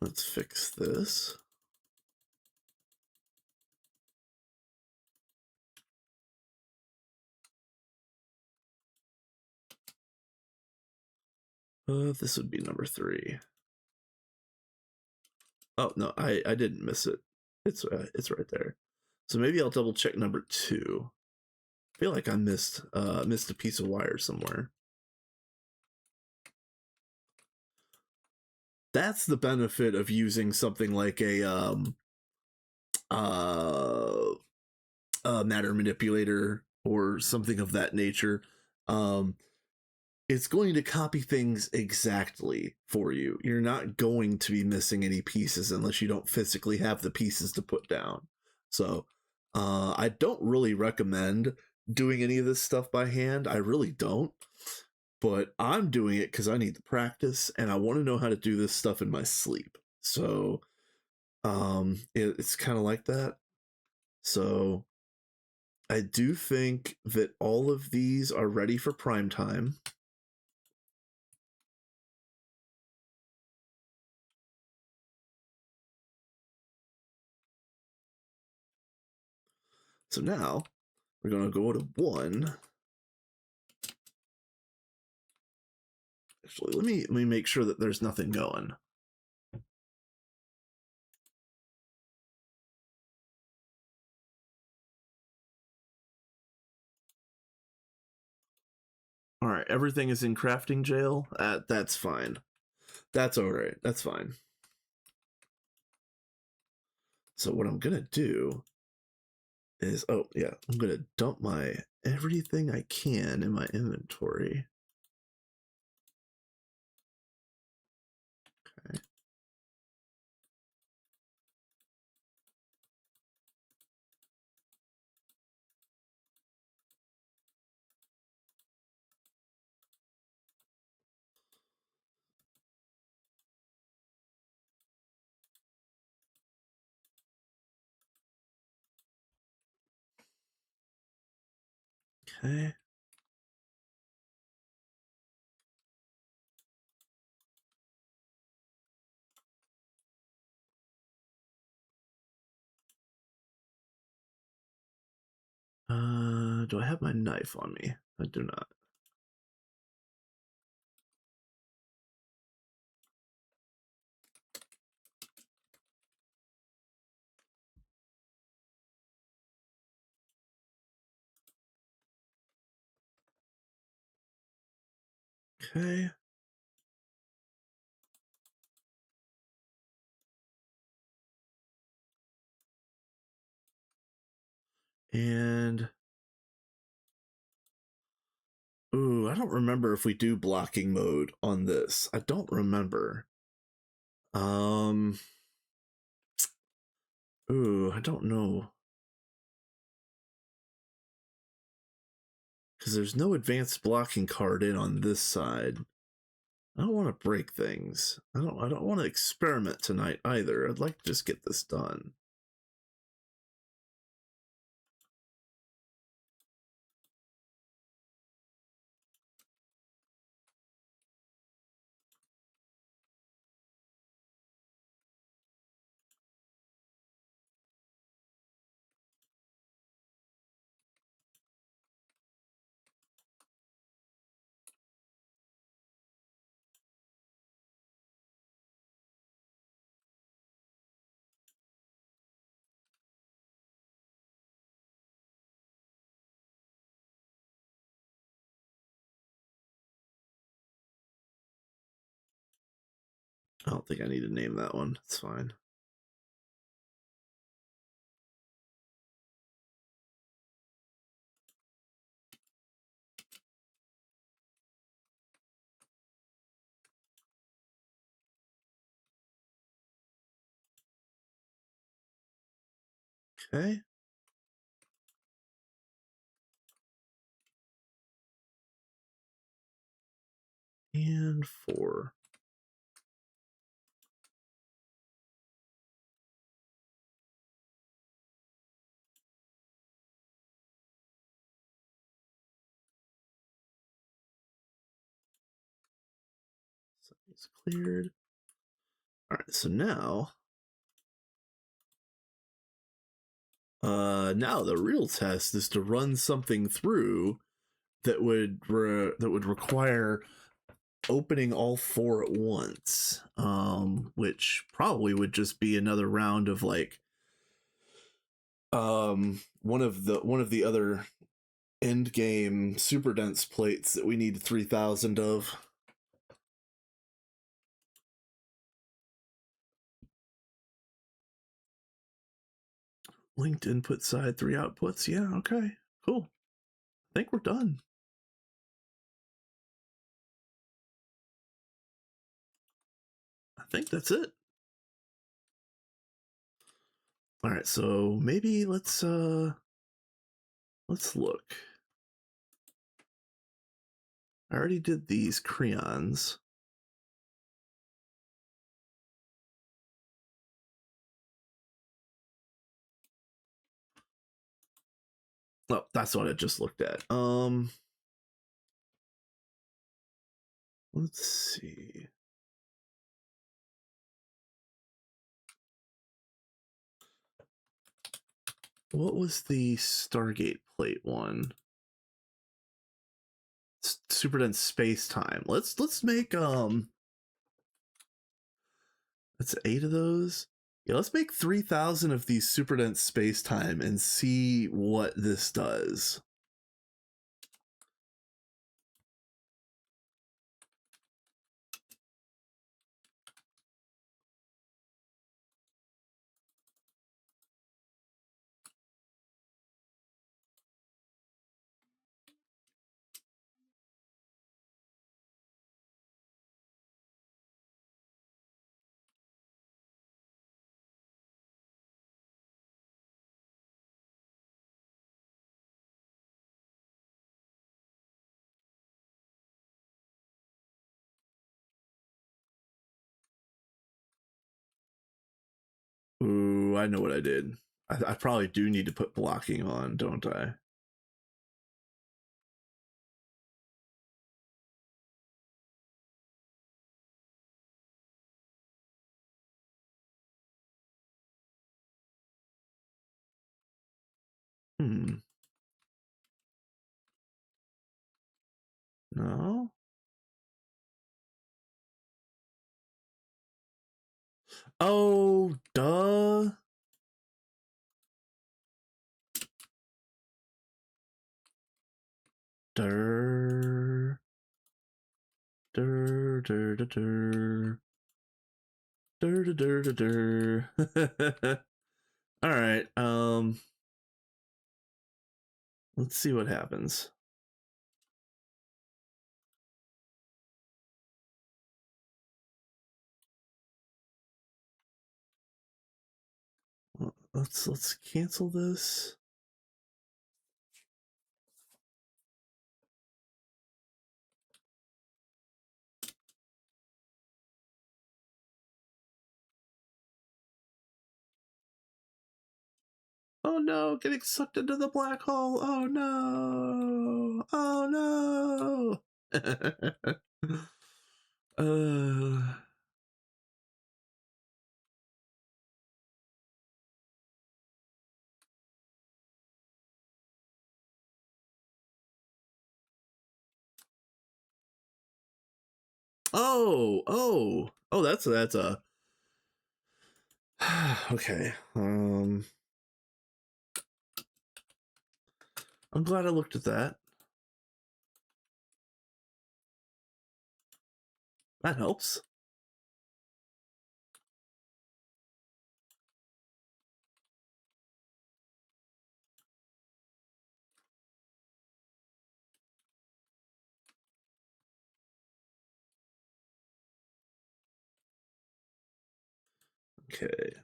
Let's fix this. This would be number 3. Oh no, I didn't miss it. It's right there. So maybe I'll double check number 2. I feel like I missed a piece of wire somewhere. That's the benefit of using something like a matter manipulator or something of that nature. It's going to copy things exactly for you. You're not going to be missing any pieces unless you don't physically have the pieces to put down. So I don't really recommend doing any of this stuff by hand. I really don't. But I'm doing it because I need the practice and I want to know how to do this stuff in my sleep. So it's kind of like that. So I do think that all of these are ready for prime time. So now we're going to go to 1. Actually, let me make sure that there's nothing going. All right, everything is in crafting jail. That's fine. That's all right. That's fine. So what I'm going to do is, oh yeah, I'm going to dump my everything I can in my inventory. Okay. Okay. Do I have my knife on me? I do not. Okay. And ooh, I don't remember if we do blocking mode on this. I don't remember. Ooh, I don't know. Because there's no advanced blocking card in on this side. I don't want to break things. I don't want to experiment tonight either. I'd like to just get this done. I don't think I need to name that one. It's fine. Okay. And 4. So it's cleared. All right, so now now the real test is to run something through that would require opening all 4 at once, which probably would just be another round of like one of the other end game super dense plates that we need 3,000 of. Linked input side, 3 outputs. Yeah, okay, cool. I think we're done. I think that's it. All right, so maybe let's look. I already did these crayons. Oh, that's what I just looked at. Let's see. What was the Stargate plate one? Super dense space time. Let's make that's 8 of those. Yeah, let's make 3,000 of these super dense space time and see what this does. Ooh, I know what I did. I probably do need to put blocking on, don't I? Hmm. No. Oh, duh. Dur. Dur, dur, dur, dur. Dur, dur, dur, dur, dur. All right. Let's see what happens. Let's cancel this. Oh no, getting sucked into the black hole. Oh no. Oh no. Oh, that's a okay. I'm glad I looked at that. That helps. Okay.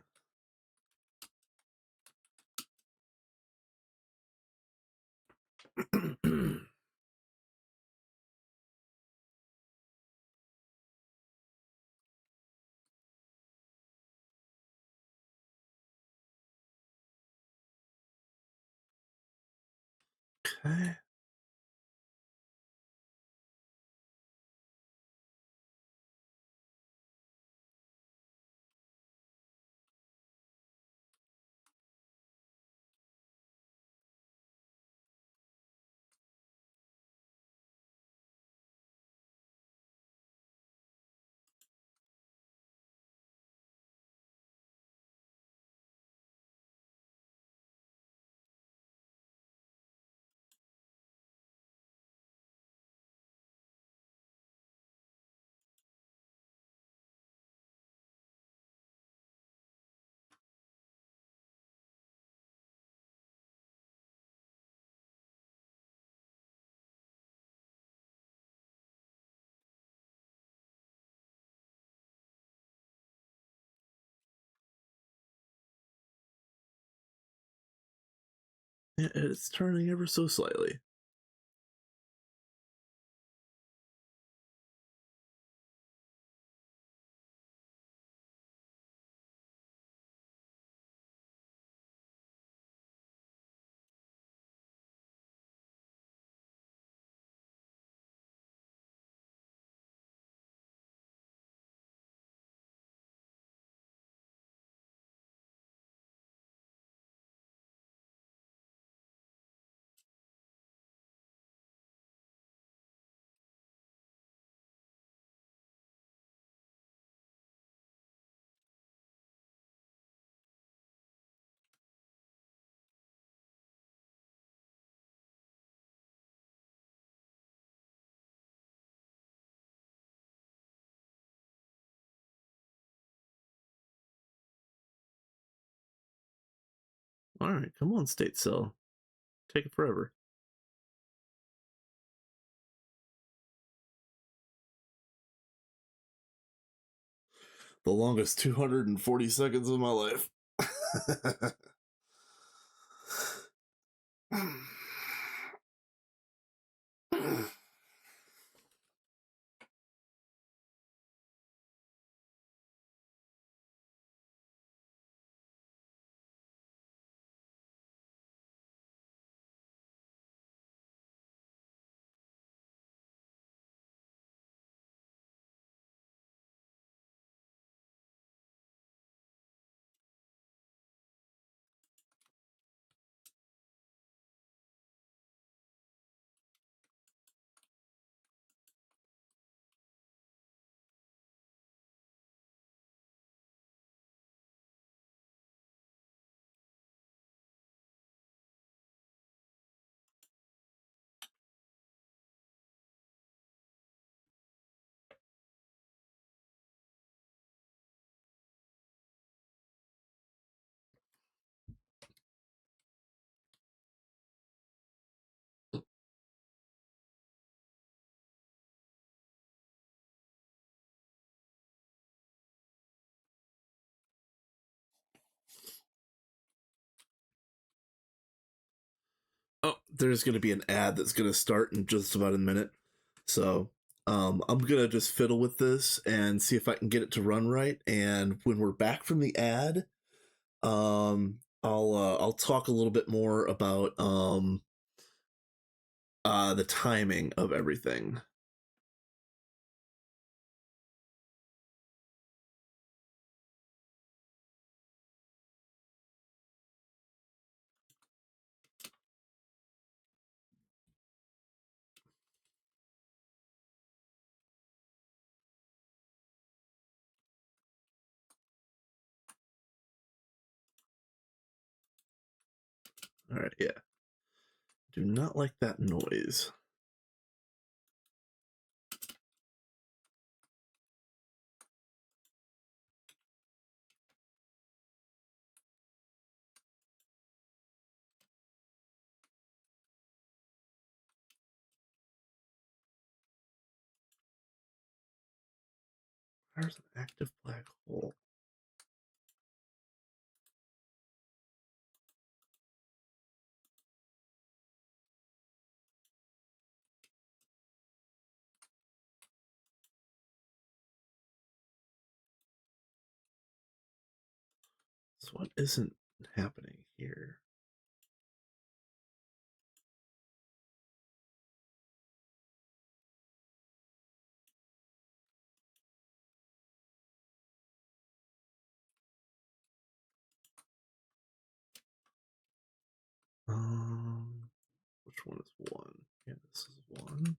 Okay. Yeah, it's turning ever so slightly. All right, come on, state cell. Take it forever. The longest 240 seconds of my life. Oh, there's going to be an ad that's going to start in just about a minute. So I'm going to just fiddle with this and see if I can get it to run right. And when we're back from the ad, I'll talk a little bit more about the timing of everything. All right, yeah. Do not like that noise. There's an active black hole. So what isn't happening here? Which one is 1? Yeah, this is 1.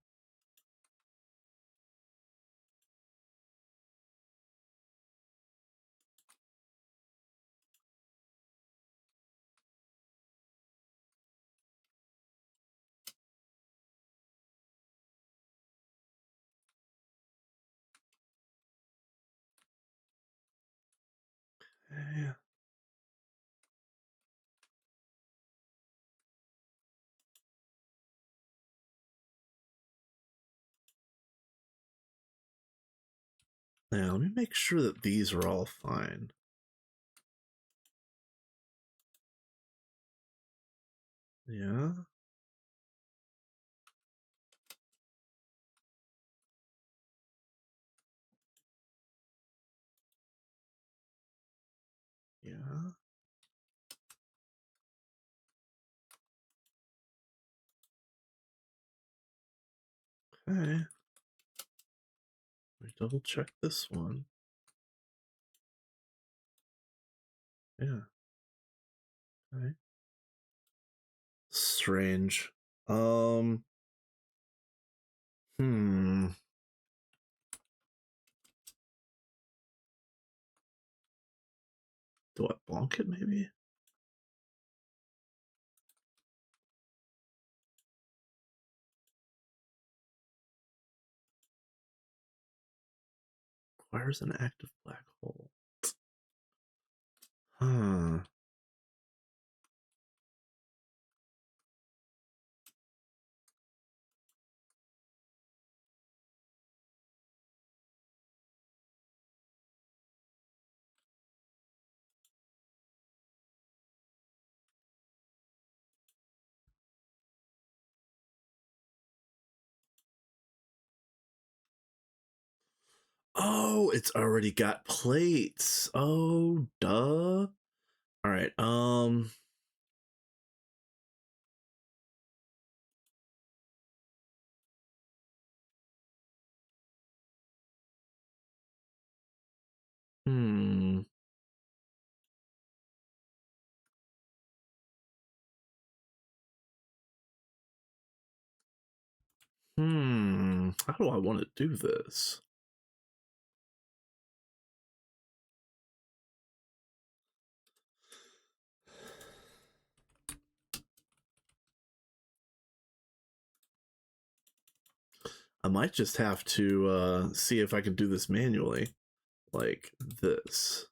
Yeah. Now, let me make sure that these are all fine. Yeah. Yeah. Okay. Let me double check this one. Yeah. Okay. Strange. Hmm. Do I bonk it maybe? Requires an active black hole. Huh. Oh, it's already got plates. Oh, duh. All right. Hmm. How do I want to do this? I might just have to see if I can do this manually, like this.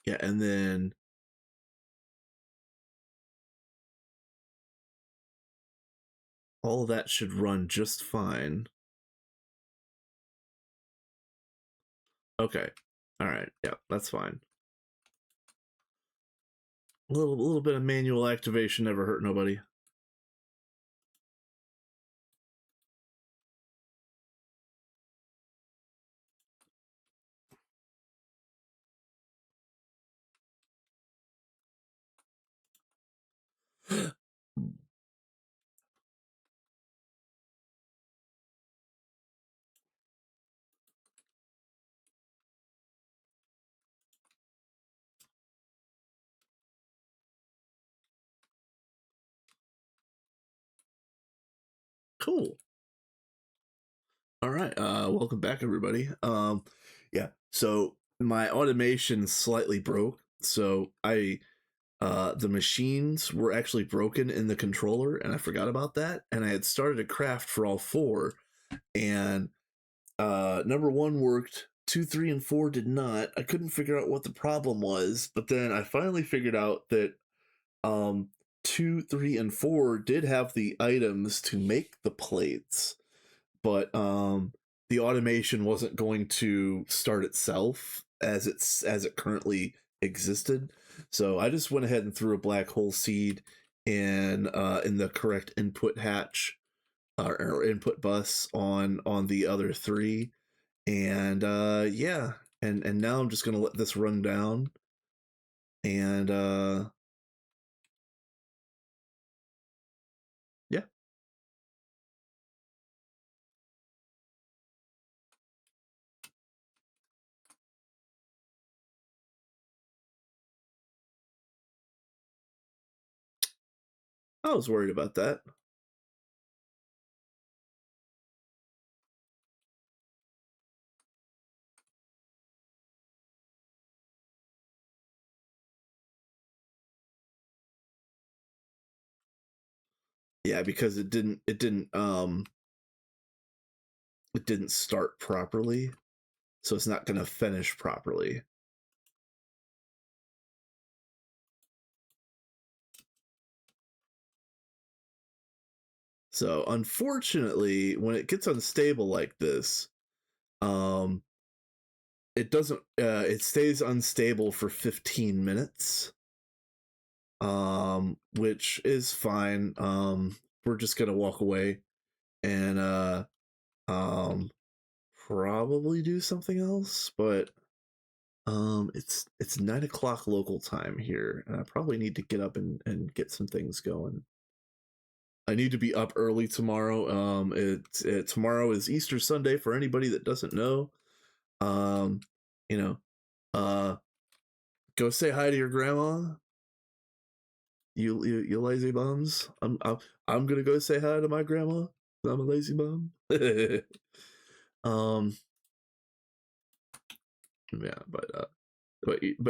Yeah, and then all that should run just fine. Okay. All right. Yeah, that's fine. A little bit of manual activation never hurt nobody. Cool. All right. Welcome back, everybody. Yeah. So my automation slightly broke. So the machines were actually broken in the controller, and I forgot about that. And I had started a craft for all 4, and number 1 worked. 2, 3, and 4 did not. I couldn't figure out what the problem was, but then I finally figured out that um 2, 3, and 4 did have the items to make the plates, but the automation wasn't going to start itself as it currently existed. So I just went ahead and threw a black hole seed in the correct input hatch or input bus on the other three, and yeah, and now I'm just gonna let this run down, and yeah. I was worried about that. Yeah, because it didn't start properly, so it's not gonna finish properly. So unfortunately, when it gets unstable like this, um, it doesn't. It stays unstable for 15 minutes, which is fine. We're just gonna walk away and um, probably do something else. But it's 9 o'clock local time here, and I probably need to get up and get some things going. I need to be up early tomorrow. Tomorrow is Easter Sunday for anybody that doesn't know. Um, you know, uh, go say hi to your grandma. You lazy bums. I'm gonna go say hi to my grandma. I'm a lazy bum. um, yeah, but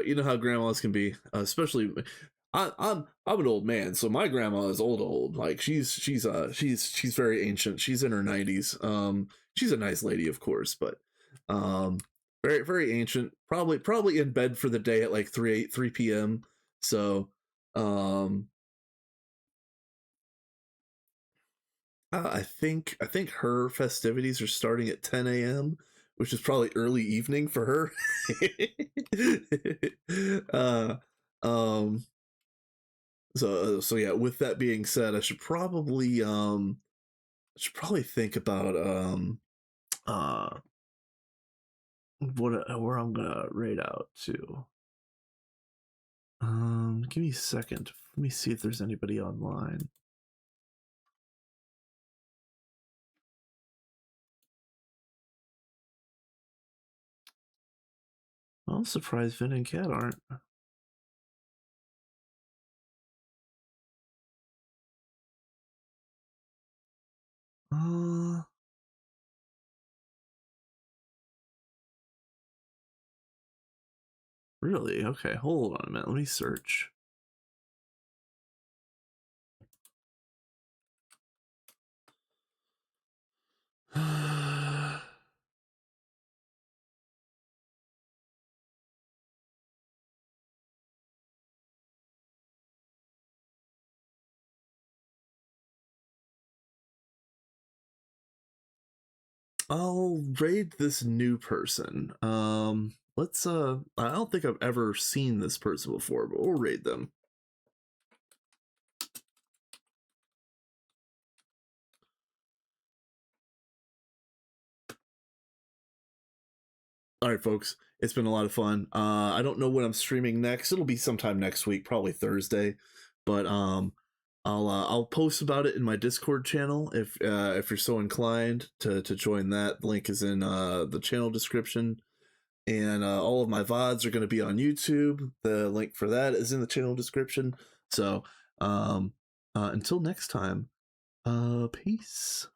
you know how grandmas can be, especially. I'm an old man, so my grandma is old. Like she's very ancient. She's in her 90s. She's a nice lady, of course, but um, very ancient. Probably in bed for the day at like 3 p.m. So um, I think her festivities are starting at 10 a.m., which is probably early evening for her. uh, um, so yeah. With that being said, I should probably think about uh where I'm gonna raid out to. Give me a second. Let me see if there's anybody online. I'm surprised Vin and Cat aren't. Uh, really? Okay, hold on a minute. Let me search. I'll raid this new person. Let's I don't think I've ever seen this person before, but we'll raid them. All right, folks. It's been a lot of fun. I don't know when I'm streaming next. It'll be sometime next week, probably Thursday. But I'll post about it in my Discord channel if you're so inclined to join that. The link is in the channel description. And all of my VODs are going to be on YouTube. The link for that is in the channel description. So until next time, peace.